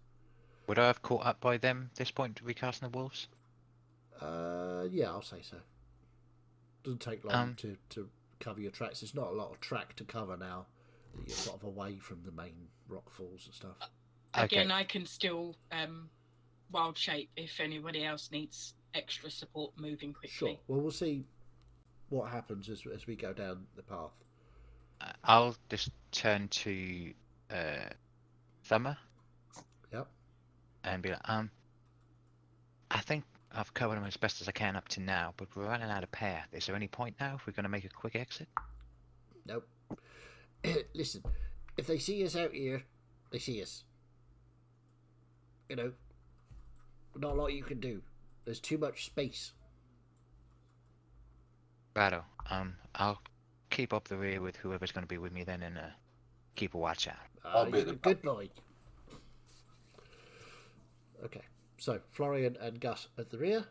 Would I have caught up by them this point, recasting the wolves? Yeah, I'll say so. Doesn't take long to cover your tracks. There's not a lot of track to cover now that you're sort of away from the main rock falls and stuff. Again, I can still wild shape if anybody else needs extra support moving quickly. Sure. Well, we'll see what happens as we go down the path. I'll just turn to Thummer. Yep. And be like, I think I've covered them as best as I can up to now, but we're running out of path. Is there any point now if we're going to make a quick exit? Nope. Listen, if they see us out here, they see us. Not a lot you can do. There's too much space. Righto. I'll keep up the rear with whoever's going to be with me then, and keep a watch out. I'll be You're a good boy. Okay, so Florian and Gus at the rear,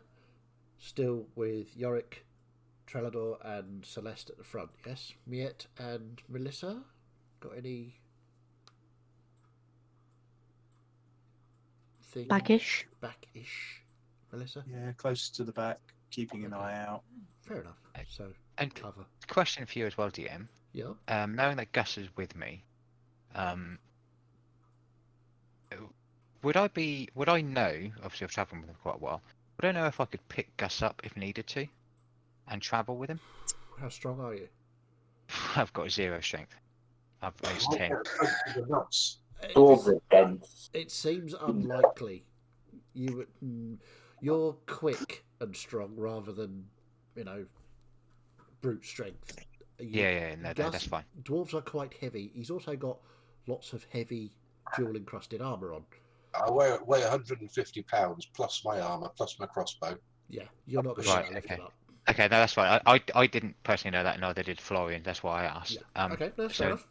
still with Yorick, Trelador, and Celeste at the front. Yes, Miette and Melissa. Got any? Backish. Backish, Melissa. Yeah, close to the back, keeping an eye out. Fair enough. So And cover. question for you as well, DM. Yeah. Knowing that Gus is with me, would I know? Obviously, I've travelled with him quite a while. Would I know if I could pick Gus up if needed to, and travel with him? How strong are you? I've got 0 strength. I've raised 10. Nuts. Dwarves are dense. It seems unlikely. You're quick and strong rather than, brute strength. No, that's fine. Dwarves are quite heavy. He's also got lots of heavy jewel encrusted armour on. I weigh 150 pounds plus my armour plus my crossbow. Yeah, you're not going Right, to lift okay. him up. Okay, no, that's fine. I didn't personally know that, and neither did Florian. That's why I asked. Yeah. Okay, that's so fair enough.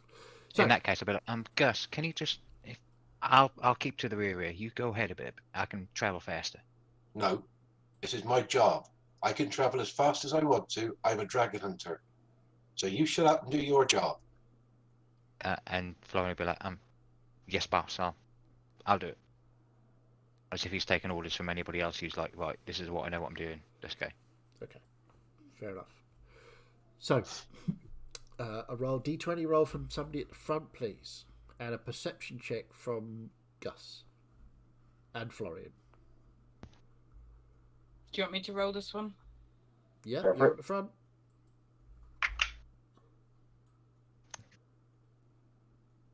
So, in that case, I'll be like, Gus, can you just? I'll keep to the rear. You go ahead a bit. I can travel faster. No, this is my job. I can travel as fast as I want to. I'm a dragon hunter. So you shut up and do your job. And Florian will be like, yes, boss. I'll do it. As if he's taken orders from anybody else who's like, right, this is what I know what I'm doing. Let's go. Okay, fair enough. So, a roll D20 roll from somebody at the front, please. and a perception check from Gus and Florian. Do you want me to roll this one? Yeah, Go for you're it. at the front.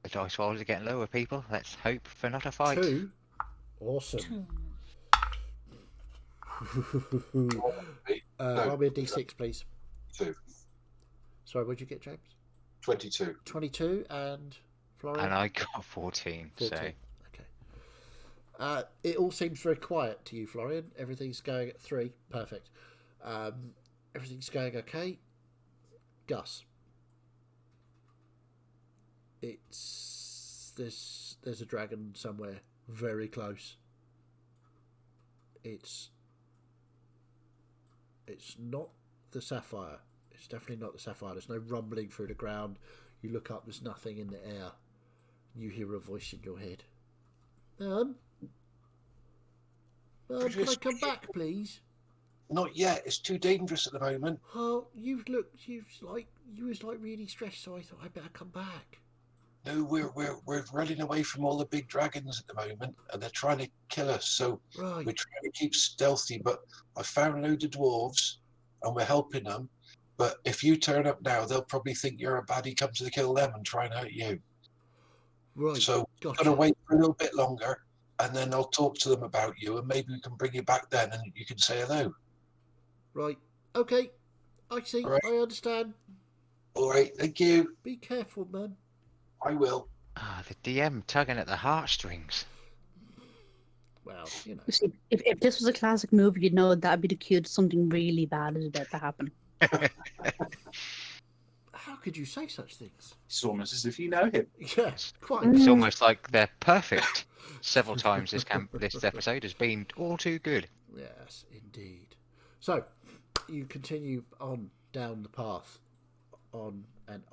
The dice rolls are getting lower, people. Let's hope for not a fight. 2. Awesome. Two. Roll me a d6, please. 2. Sorry, what did you get, James? 22. 22, and Florian? And I got 14, 14. so... Okay. It all seems very quiet to you, Florian. Everything's going at 3. Perfect. Everything's going okay. Gus. There's a dragon somewhere very close. It's not the sapphire. It's definitely not the sapphire. There's no rumbling through the ground. You look up, there's nothing in the air. You hear a voice in your head. Can I come back, please? Not yet. It's too dangerous at the moment. Oh, you was like really stressed, so I thought I'd better come back. No, we're running away from all the big dragons at the moment, and they're trying to kill us. So Right. we're trying to keep stealthy. But I found loads of dwarves, and we're helping them. But if you turn up now, they'll probably think you're a baddie, come to kill them and try and hurt you. Right. So Gotcha. I'm gonna wait for a little bit longer, and then I'll talk to them about you, and maybe we can bring you back then, and you can say hello. Right. Okay. I see. Right. I understand. All right, thank you. Be careful, man. I will. Ah, the DM tugging at the heartstrings. Well, you know. You see, if this was a classic movie, you'd know that'd be the cue to something really bad is about to happen. How could you say such things? It's almost as if you know him. Yes, quite. It's almost like they're perfect. Several times this episode has been all too good. Yes, indeed. So, you continue on down the path, on, and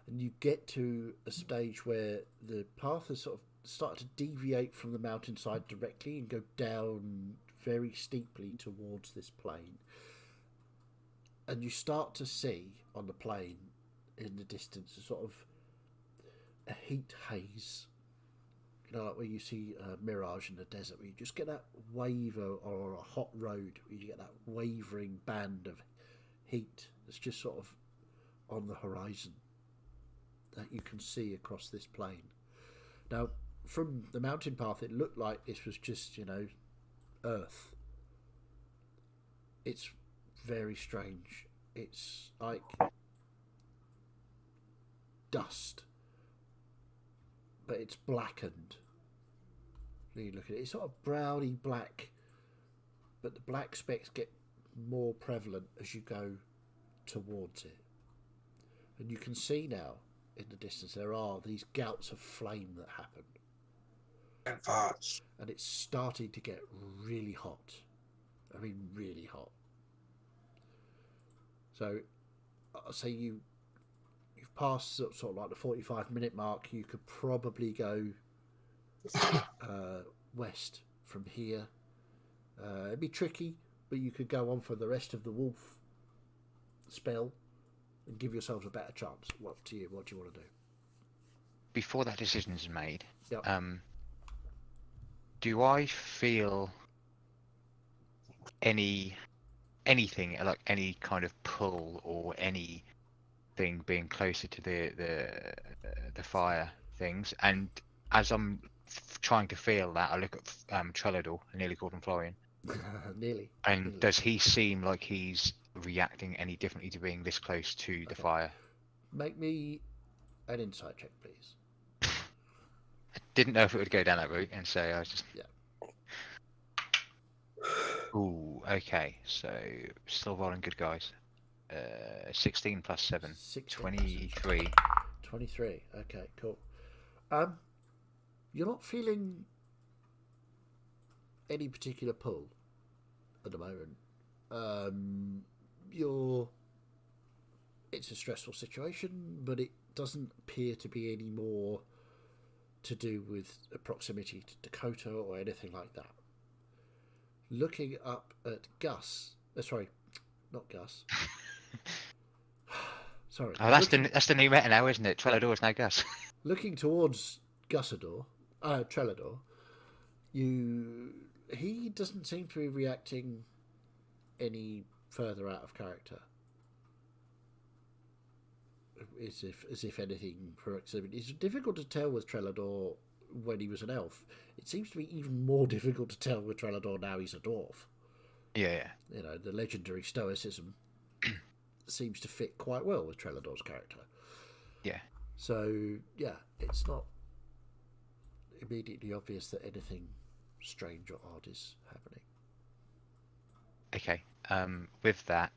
you get to a stage where the path has sort of started to deviate from the mountainside directly and go down very steeply towards this plain. And you start to see on the plain in the distance a sort of a heat haze. You know, like where you see a mirage in the desert, where you just get that wave, or a hot road, where you get that wavering band of heat that's just sort of on the horizon that you can see across this plain. Now, from the mountain path, it looked like this was just, earth. It's very strange. It's like dust, but it's blackened. When you look at it, it's sort of browny black, but the black specks get more prevalent as you go towards it. And you can see now in the distance there are these gouts of flame that happen. And farts. And it's starting to get really hot. I mean, really hot. So, I'll say you've passed sort of like the 45-minute mark. You could probably go west from here. It'd be tricky, but you could go on for the rest of the wolf spell and give yourselves a better chance. What do you want to do? Before that decision is made, Yep. Do I feel anything like any kind of pull or anything being closer to the fire things? And as I'm trying to feel that, I look at Trellador, I nearly called him Florian. Nearly. And Nearly. does he seem like he's reacting any differently to being this close to the fire? Make me an insight check, please. I didn't know if it would go down that route, and so I was just... Yeah. Ooh, okay. So, still rolling good, guys. 16 plus 7. 16 23. 23. Okay, cool. You're not feeling any particular pull at the moment. It's a stressful situation, but it doesn't appear to be any more to do with a proximity to Dakota or anything like that. Looking up at Gus, sorry, not Gus. Sorry. Oh, that's the new meta now, isn't it? Trellador is now Gus. looking towards Trelador, he doesn't seem to be reacting any further out of character. As if anything proximity. It's difficult to tell with Trelador when he was an elf. It seems to be even more difficult to tell with Trelador now he's a dwarf. Yeah. You know, the legendary stoicism seems to fit quite well with Trelador's character. Yeah. So, yeah, it's not immediately obvious that anything strange or odd is happening. Okay. With that,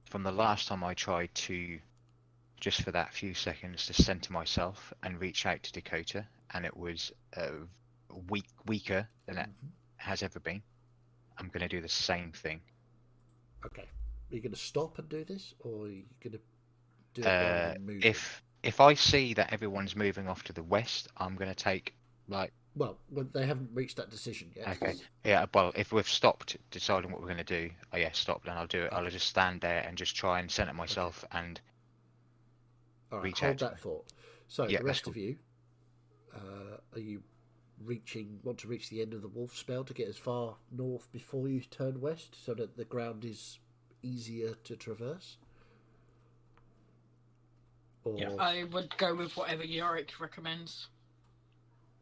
from the last time I tried to, just for that few seconds, to center myself and reach out to Dakota, and it was weaker than it has ever been. I'm going to do the same thing. Okay. Are you going to stop and do this, or are you going to do it while you're moving? If I see that everyone's moving off to the west, I'm going to take, like... Well, they haven't reached that decision yet. Okay. Yeah, well, if we've stopped deciding what we're going to do, stopped, then I'll do it. Okay. I'll just stand there and just try and center myself and all right, reach hold out to that them. thought. So, Yeah, the rest that's of you, are you want to reach the end of the wolf spell to get as far north before you turn west so that the ground is easier to traverse? Or... Yeah. I would go with whatever Yorick recommends.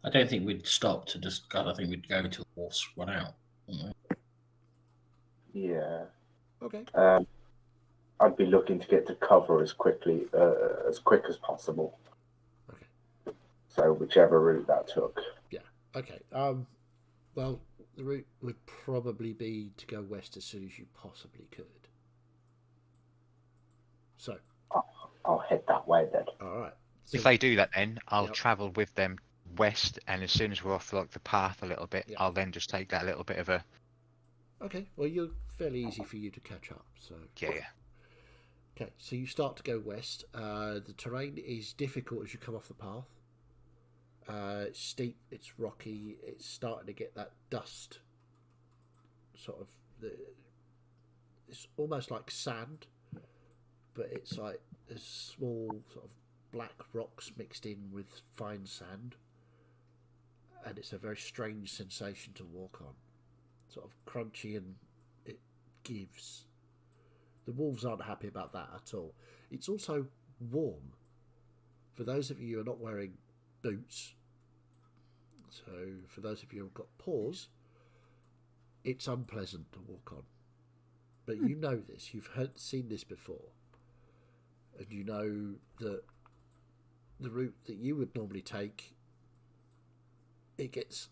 I don't think we'd stop to just I think we'd go till the horse run out. wouldn't we? Yeah. Okay. I'd be looking to get to cover as quick as possible. Okay. So whichever route that took. Yeah. Okay. Well, the route would probably be to go west as soon as you possibly could. So. I'll head that way then. All right. So, if they do that, then I'll Yep. travel with them west, and as soon as we're off like the path a little bit, Yep. I'll then just take that little bit of a... Okay. Well, you're fairly easy for you to catch up. So. Yeah. Okay. So you start to go west. The terrain is difficult as you come off the path. It's steep. It's rocky. It's starting to get that dust. Sort of. It's almost like sand, but it's like there's small sort of black rocks mixed in with fine sand, and it's a very strange sensation to walk on. Sort of crunchy, and it gives. The wolves aren't happy about that at all. It's also warm. For those of you who are not wearing boots, so for those of you who've got paws, it's unpleasant to walk on. But you know this. You've seen this before. And you know that the route that you would normally take, it gets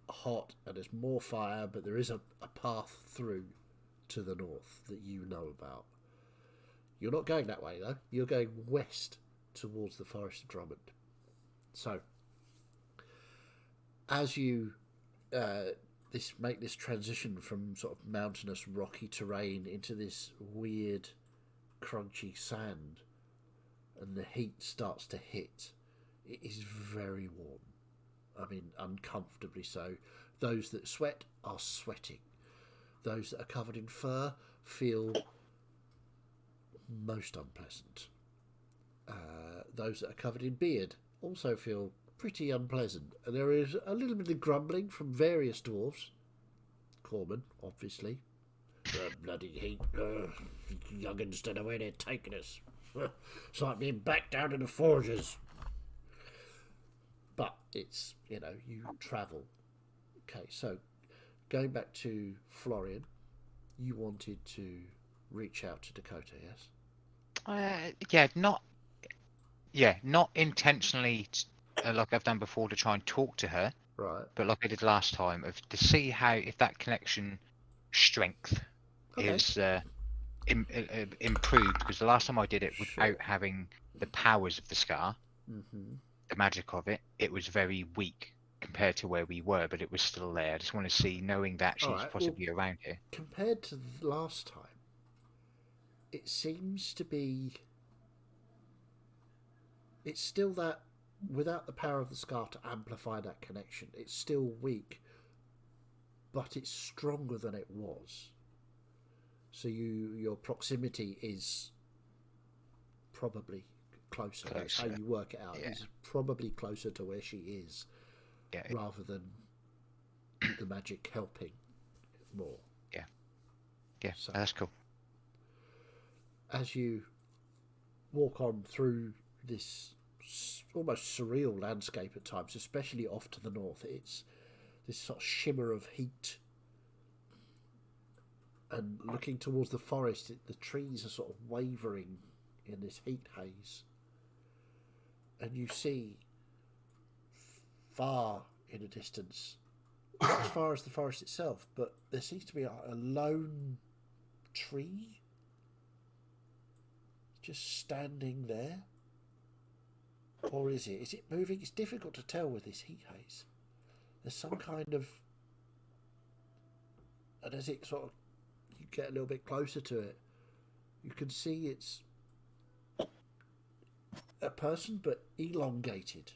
hot and there's more fire, but there is a path through to the north that you know about. You're not going that way, though. You're going west towards the Forest of Drummond. So, as you make this transition from sort of mountainous, rocky terrain into this weird, crunchy sand, and the heat starts to hit, it is very warm. I mean, uncomfortably so. Those that sweat are sweating. Those that are covered in fur feel most unpleasant. Those that are covered in beard also feel pretty unpleasant. And there is a little bit of grumbling from various dwarves. Corman, obviously. Bloody heat. Youngins don't know where they're taking us. It's like being back down in the forges. But it's, you travel. Okay, so going back to Florian, you wanted to reach out to Dakota, yes? Not intentionally like I've done before to try and talk to her, Right. but like I did last time, to see if that connection strength is improved, because the last time I did it without having the powers of the scar, the magic of it, it was very weak compared to where we were, but it was still there. I just want to see, knowing that she's possibly around here. Compared to the last time, it seems to be... It's still that, without the power of the scar to amplify that connection, it's still weak, but it's stronger than it was. So your proximity is probably closer. That's how Closer. you work it out. Yeah. He's probably closer to where she is, Yeah. rather than the magic helping more. Yeah. So- That's cool. As you walk on through this almost surreal landscape at times, especially off to the north, it's this sort of shimmer of heat. And looking towards the forest, the trees are sort of wavering in this heat haze. And you see far in a distance, not as far as the forest itself, but there seems to be a lone tree just standing there. Or is it? Is it moving? It's difficult to tell with this heat haze. There's some kind of... And as it sort of... You get a little bit closer to it, you can see it's a person, but elongated.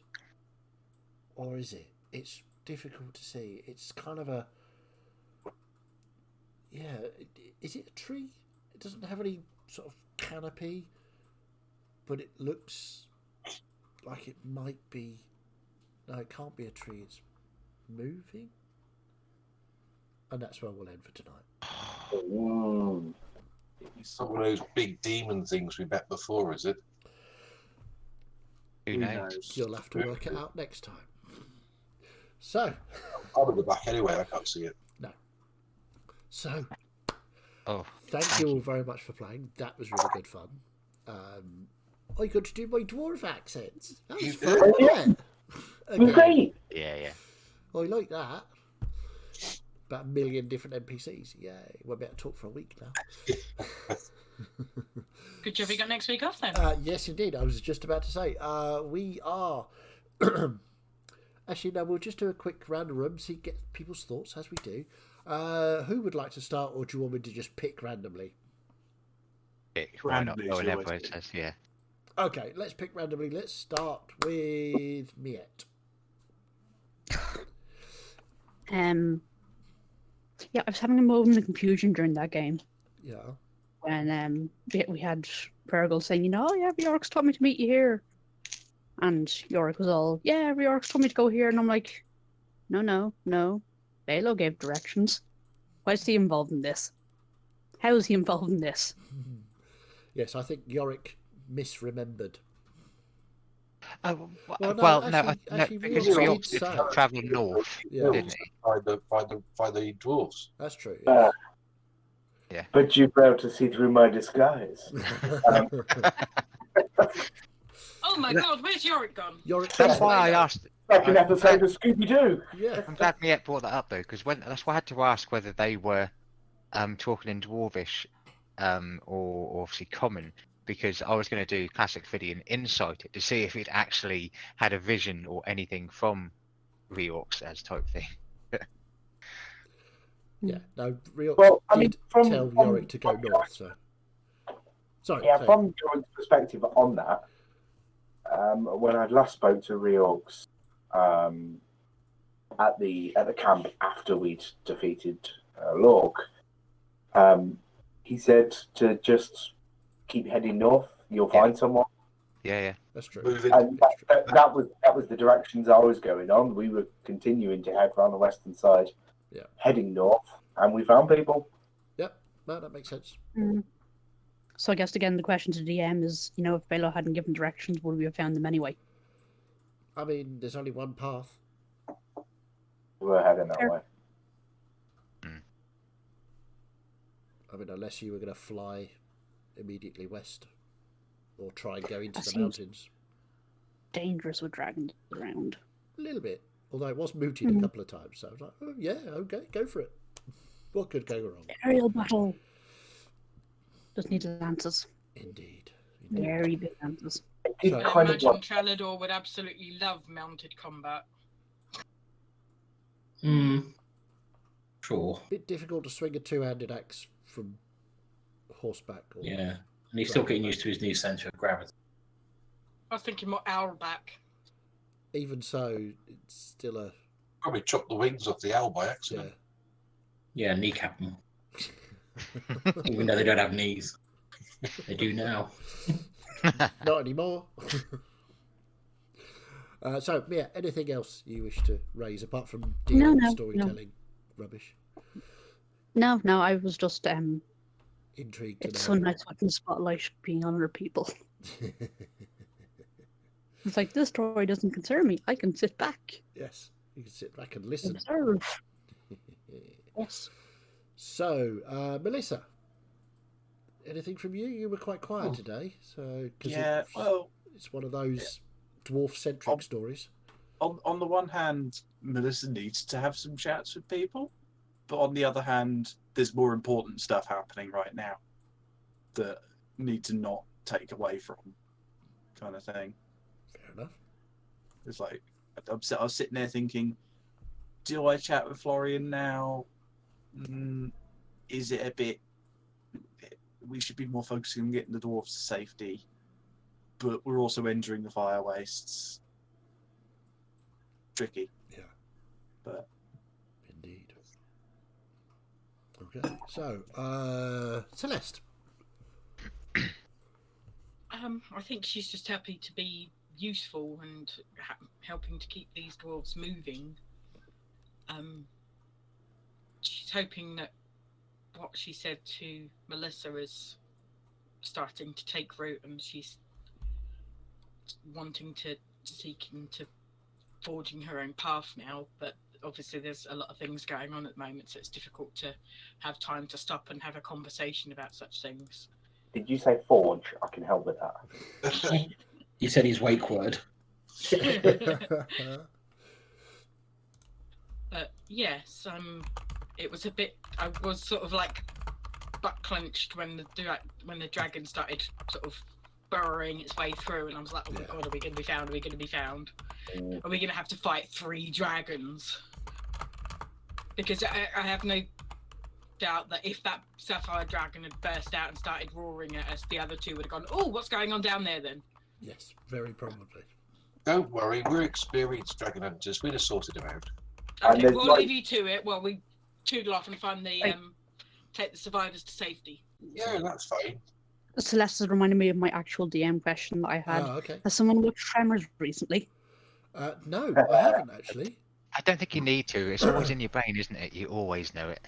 Or is it? It's difficult to see. It's kind of a... Yeah, is it a tree? It doesn't have any sort of canopy, but it looks like it might be... No, it can't be a tree. It's moving. And that's where we'll end for tonight. It's not one of those big demon things we met before, is it? Who knows? You'll have to work it out next time. So, I'm at the back anyway, I can't see it. no. So, Oh, thank you all very much for playing. That was really good fun. I got to do my dwarf accents. That was You fun, did? wasn't it? Again. Great. yeah. I like that. About 1 million different NPCs. Yeah, we'll be able to talk for a week now. Good job you got next week off then. Yes, indeed. I was just about to say, we are... Actually, no, we'll just do a quick round of room, see, get people's thoughts as we do. Who would like to start, or do you want me to just pick randomly? Why not? Randomly Oh, is and always everyone good. says, yeah. Okay, let's pick randomly. Let's start with Miette. Yeah, I was having a moment of confusion during that game Yeah. when we had Fergal saying, oh yeah, Riorix told me to meet you here, and Yorick was all, yeah, Riorix told me to go here, and I'm like, no, Balo gave directions. Why is he involved in this? How is he involved in this? Yes, I think Yorick misremembered. Oh, Well, well, no, no, actually, because Riorix we did all say. travel north, Yeah. didn't he? Find the dwarves. That's true. Yes. But you'd be able to see through my disguise. Oh my god, where's Yorick gone? Yorick, That's why I asked. Like an I'm episode glad- of Scooby Doo. Yeah. I'm glad Miette brought that up though, because that's why I had to ask whether they were talking in Dwarvish, or obviously Common, because I was going to do classic Fiddy and insight it to see if it actually had a vision or anything from Reorx as type thing. Yeah. No, Riorix Well, I mean, did from- tell from- Yorick to go north, so. Sorry. Yeah, say- from John's perspective on that, when I last spoke to Reorx at the camp after we'd defeated Lork, he said to just keep heading north. You'll Yeah. find someone. Yeah. That's true. Moving. And that was the directions I was going on. We were continuing to head around the western side, Yeah. heading north, and we found people. Yep. No, that makes sense. So I guess again the question to DM is, if Balo hadn't given directions, would we have found them anyway? I mean, there's only one path. We were heading that Fair. way. I mean, unless you were going to fly immediately west or try and go into That the seems- mountains. Dangerous with dragons around. A little bit. Although it was mooted a couple of times, so I was like, oh, yeah, okay, go for it. What could go wrong? Aerial battle. Just need lances. Indeed. Very big lances. I did So- I kind of imagine want Trallador would absolutely love mounted combat. Sure. Bit difficult to swing a two-handed axe from horseback. Or... Yeah. And he's still getting used to his new centre of gravity. I was thinking more owlback. Even so, it's still a... Probably chop the wings off the owl by Yeah. accident. Yeah, kneecap them. Even though they don't have knees. They do now. Not anymore. So, Mia, anything else you wish to raise apart from DM No. storytelling rubbish? No, I was just Intrigued to it's know. so nice watching the spotlight being on other people. It's like, this story doesn't concern me. I can sit back, Yes, you can sit back and listen. observe. Yes. So, Melissa, anything from you? You were quite quiet today, so Yeah, well, it's one of those dwarf-centric stories. on the one hand, Melissa needs to have some chats with people, but on the other hand, there's more important stuff happening right now that need to not take away from, kind of thing. Fair enough. It's like I was sitting there thinking, do I chat with Florian now? Is it a bit? We should be more focusing on getting the dwarves to safety, but we're also entering the fire wastes. Tricky. Yeah. But Indeed. Okay, so Celeste. I think she's just happy to be useful and helping to keep these dwarves moving. She's hoping that what she said to Melissa is starting to take root, and she's seeking to forging her own path now. But obviously, there's a lot of things going on at the moment, so it's difficult to have time to stop and have a conversation about such things. Did you say forge? I can help with that. You said his wake word. But yes, it was a bit. I was sort of like butt clenched when the dragon started sort of burrowing its way through, and I was like, "Oh my god, are we going to be found? Are we going to be found? Are we going to have to fight 3 dragons?" Because I have no doubt that if that sapphire dragon had burst out and started roaring at us, the other 2 would have gone, "Oh, what's going on down there then?" Yes, very probably. Don't worry, we're experienced dragon hunters. We'd have sorted him out. Okay, there's we'll like- leave you to it while we tootle off and find the take the survivors to safety. Yeah, that's fine. Celeste has reminded me of my actual DM question that I had. Oh, okay. Has someone watched Tremors recently? No, I haven't actually. I don't think you need to. It's always in your brain, isn't it? You always know it.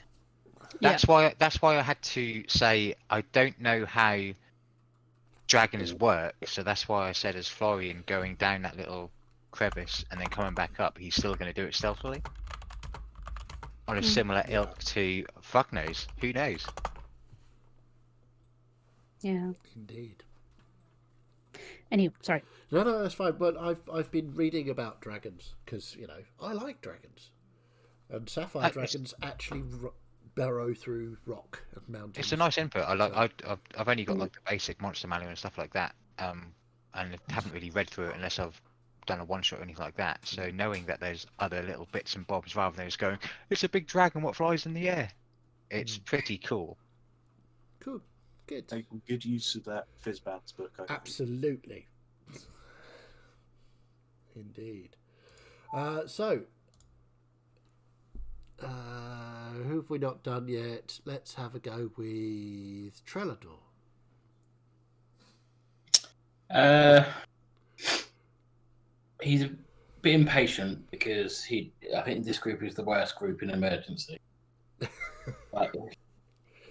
That's why I had to say I don't know how dragons work, so that's why I said as Florian going down that little crevice and then coming back up, he's still going to do it stealthily. On a similar ilk to fuck knows, who knows? Yeah. Indeed. Anyway, sorry. No, that's fine. But I've been reading about dragons because I like dragons, and sapphire dragons actually burrow through rock and mountains. It's a nice input. I've only got like the basic monster manual and stuff like that, and haven't really read through it unless I've done a one shot or anything like that. So knowing that there's other little bits and bobs rather than just going, it's a big dragon what flies in the air. It's pretty cool. Cool. Good. Making good use of that Fizzbands book. I think. Absolutely. Indeed. Who have we not done yet? Let's have a go with Trelador. He's a bit impatient because I think this group is the worst group in emergency. Like,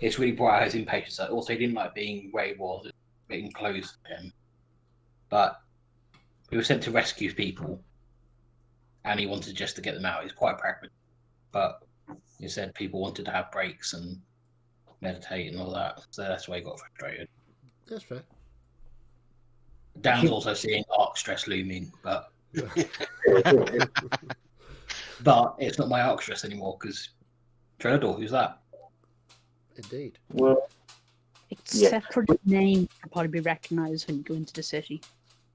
it's really brought out his impatience. Also, he didn't like being where he was, being close to him. But he was sent to rescue people, and he wanted just to get them out. He's quite pragmatic. But he said people wanted to have breaks and meditate and all that, so that's why he got frustrated. That's fair. Dan's also seeing arc stress looming, but it's not my arc stress anymore because Trelador, who's that? Indeed. Well, Except for the name, will probably be recognised when you go into the city.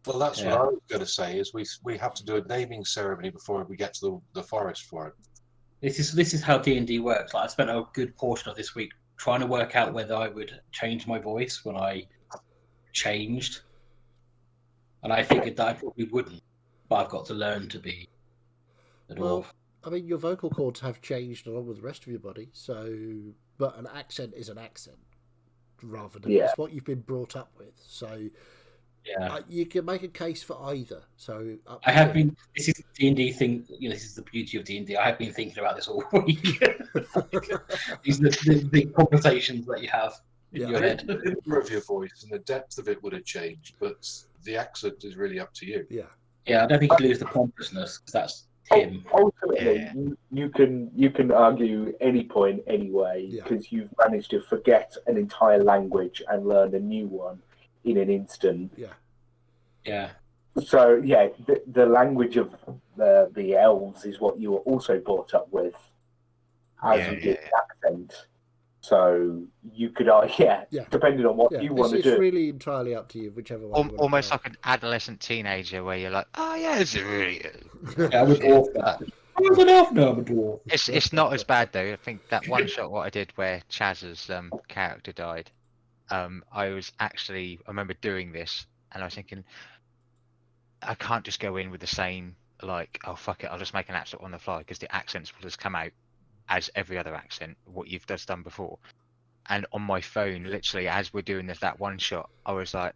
Well, that's what I was going to say. Is we have to do a naming ceremony before we get to the forest for it. This is how D&D works. Like, I spent a good portion of this week trying to work out whether I would change my voice when I changed, and I figured that I probably wouldn't. But I've got to learn to be a dwarf. Well, I mean, your vocal cords have changed along with the rest of your body, but an accent is an accent, rather than it's what you've been brought up with. So, Yeah. You can make a case for either. So up I to have you. been. This is the D&D thing. This is the beauty of D&D. I have been thinking about this all week. These are the big conversations that you have in Yeah. your head. The timbre of your voice and the depth of it would have changed, but the accent is really up to you. Yeah. Yeah, I don't think you lose the pompousness because that's him. Ultimately, Yeah. you can argue any point anyway Yeah. because you've managed to forget an entire language and learn a new one in an instant. Yeah. Yeah. So yeah, the language of the elves is what you were also brought up with, as Yeah, you yeah, did the accent. So you could, Yeah. depending on what Yeah. you want to It's do. really entirely up to you, whichever way you want Almost to like an adolescent teenager where you're like, oh yeah, it's really go. Yeah, I'm a dwarf now. I was an elf now. I'm a dwarf. It's not as bad though. I think that one shot what I did where Chaz's character died, I remember doing this and I was thinking I can't just go in with the same like, oh fuck it, I'll just make an accent on the fly because the accents will just come out as every other accent what you've just done before. And on my phone, literally as we're doing that one shot, I was like,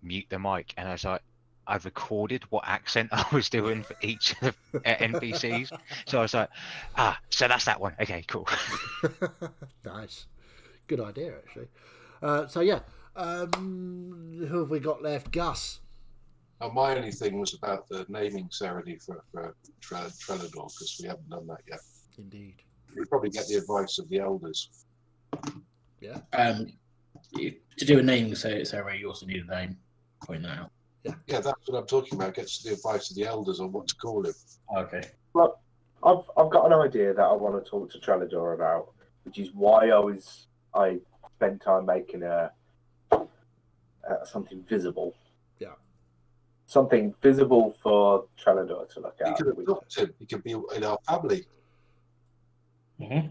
mute the mic, and I was like, I've recorded what accent I was doing for each of the NPCs. So I was like, so that's that one. Okay, cool. Nice. Good idea, actually. So yeah, who have we got left? Gus. My only thing was about the naming ceremony for Trelador, because we haven't done that yet. Indeed. We'll probably get the advice of the elders. Yeah. To do a naming ceremony, you also need a name. Point that out. Yeah, that's what I'm talking about. Gets the advice of the elders on what to call him. Okay. Well, I've got an idea that I want to talk to Trelador about, which is why I spent time making something visible. Yeah. Something visible for Trelador to look You at. could adopt him. He could be in our family. Mm-hmm.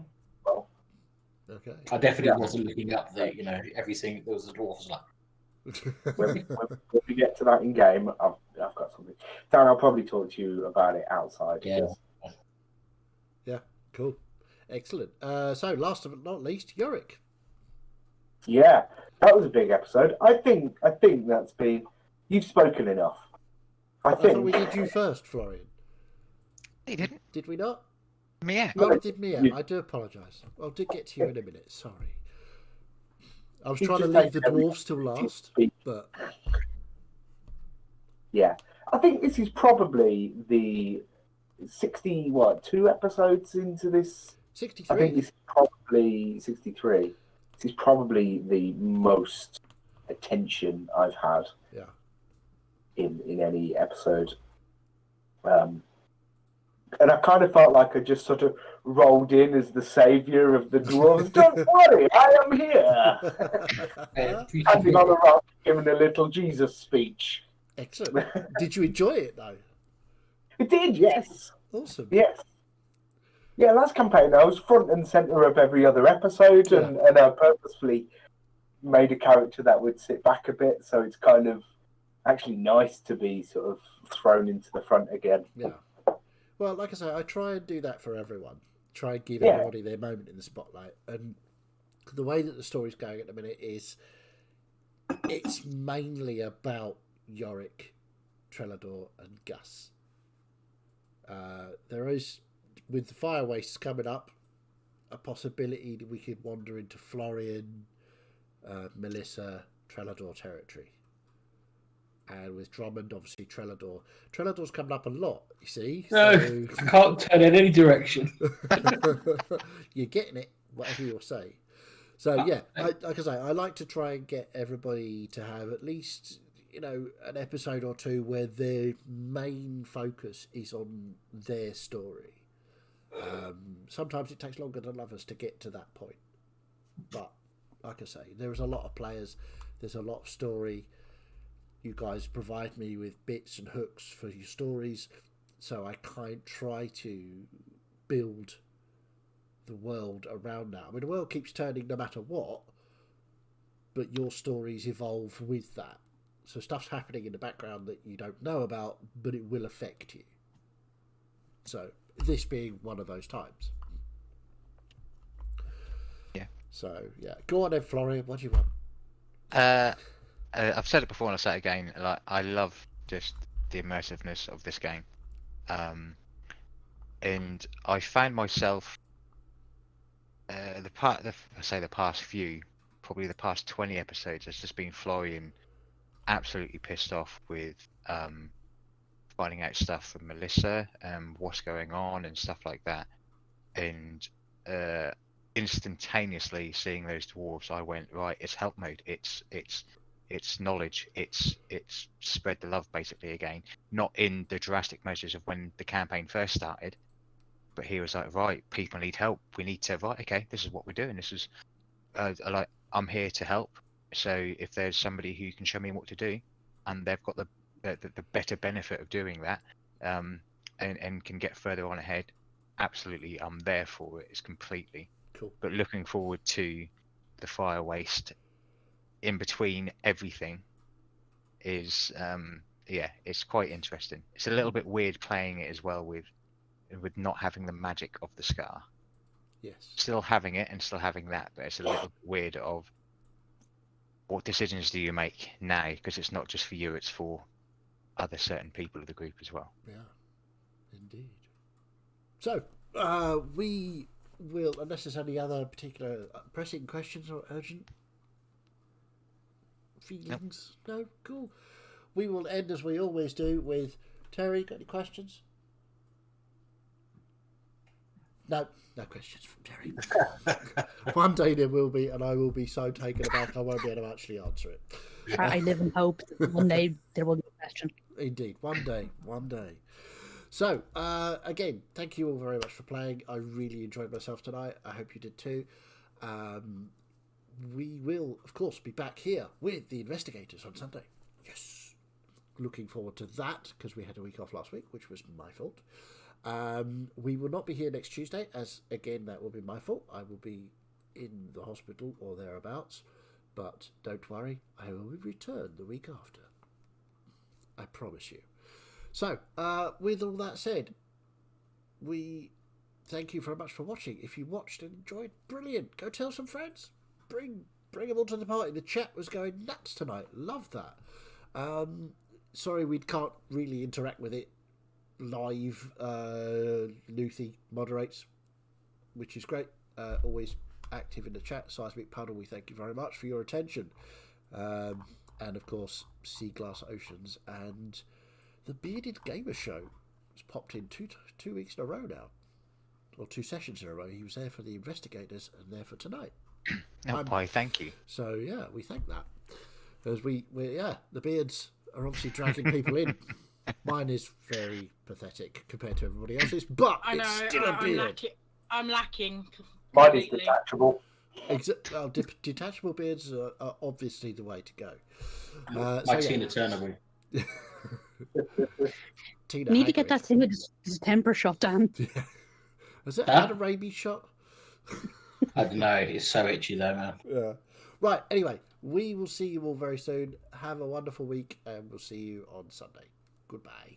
Okay. I definitely wasn't looking up everything. There was a dwarf. I was like, When we get to that in game, I've got something. Dan, I'll probably talk to you about it outside. yeah. Yeah. Cool. Excellent. So last but not least, Yorick. Yeah, that was a big episode. I think that's been. You've spoken enough. I I think thought we did you first, Florian. He didn't. Did we not? Yeah. Oh, we did Mia. You- I do apologise. I'll get to you in a minute. Sorry. I was You trying to just leave the take every- dwarves till last, but Yeah, I think this is probably the 2 episodes into this. I think 63. this is probably 63. This is probably the most attention I've had Yeah. in any episode. And I kind of felt like I just sort of rolled in as the saviour of the dwarves. Don't worry, I am here. Standing on a rock, giving a little Jesus speech. Excellent. Did you enjoy it though? It did, yes. Awesome. Yes. Yeah, last campaign I was front and centre of every other episode, and I purposefully made a character that would sit back a bit, so it's kind of actually nice to be sort of thrown into the front again. Yeah. Well, like I say, I try and do that for everyone. Try and give Yeah. everybody their moment in the spotlight. And the way that the story's going at the minute is it's mainly about Yorick, Trelador, and Gus. There is, with the fire wastes coming up, a possibility that we could wander into Florian, Melissa, Trelador territory. And with Drummond, obviously Trelador's coming up a lot, you see. No, So I can't turn in any direction. you're getting it, whatever you'll say. So yeah, like I say, I like to try and get everybody to have at least an episode or two where their main focus is on their story. Sometimes it takes longer than others to get to that point, but like I say, there is a lot of players. There's a lot of story. You guys provide me with bits and hooks for your stories, so I try to build the world around that. I mean, the world keeps turning no matter what, but your stories evolve with that. So stuff's happening in the background that you don't know about, but it will affect you. So this being one of those times. Yeah. So yeah, go on then, Florian. What do you want? I've said it before and I'll say it again. Like, I love just the immersiveness of this game, and I found myself the past few, probably the past 20 episodes, has just been flying absolutely pissed off with finding out stuff from Melissa and what's going on and stuff like that, and instantaneously seeing those dwarves, I went, right, it's help mode, it's knowledge, it's spread the love basically again, not in the drastic measures of when the campaign first started, but he was like, right, people need help, we need to, right, okay, this is what we're doing, this is like, I'm here to help, so if there's somebody who can show me what to do and they've got the better benefit of doing that, and can get further on ahead, absolutely, I'm there for it. It's completely Cool. But looking forward to the fire waste in between everything is it's quite interesting. It's a little bit weird playing it as well with not having the magic of the scar. Yes. Still having it and still having that, but it's a little bit weird of what decisions do you make now, because it's not just for you, it's for other certain people of the group as well. Yeah, indeed. So, we will, unless there's any other particular pressing questions or urgent feelings. No? Cool. We will end as we always do with Terry, got any questions? No questions from Terry. One day there will be, and I will be so taken aback I won't be able to actually answer it. I live in hope that one day there will be a question. Indeed, one day. So, again, thank you all very much for playing. I really enjoyed myself tonight. I hope you did too. We will, of course, be back here with the investigators on Sunday. Yes. Looking forward to that, because we had a week off last week, which was my fault. We will not be here next Tuesday, as, again, that will be my fault. I will be in the hospital or thereabouts. But don't worry, I will return the week after. I promise you. So, with all that said, we thank you very much for watching. If you watched and enjoyed, brilliant. Go tell some friends. Bring them all to the party. The chat was going nuts tonight. Love that. Sorry we can't really interact with it live. Luthi moderates, which is great. Always active in the chat. Seismic Puddle, we thank you very much for your attention. And of course, Sea Glass Oceans and the Bearded Gamer Show has popped in two weeks in a row now, or 2 sessions in a row. He was there for the investigators and there for tonight. Why, thank you. So yeah, we thank that, because we the beards are obviously dragging people in. Mine is very pathetic compared to everybody else's, but I know, it's still a beard. I'm lacking. Mine is completely. detachable. Detachable beards are obviously the way to go. Like Tina Turner. Tina You need to get Hagrid. that thing with his temper shot down. Has it Huh? had a rabies shot? I don't know. It's so itchy though, man. Yeah. Right. Anyway, we will see you all very soon. Have a wonderful week, and we'll see you on Sunday. Goodbye.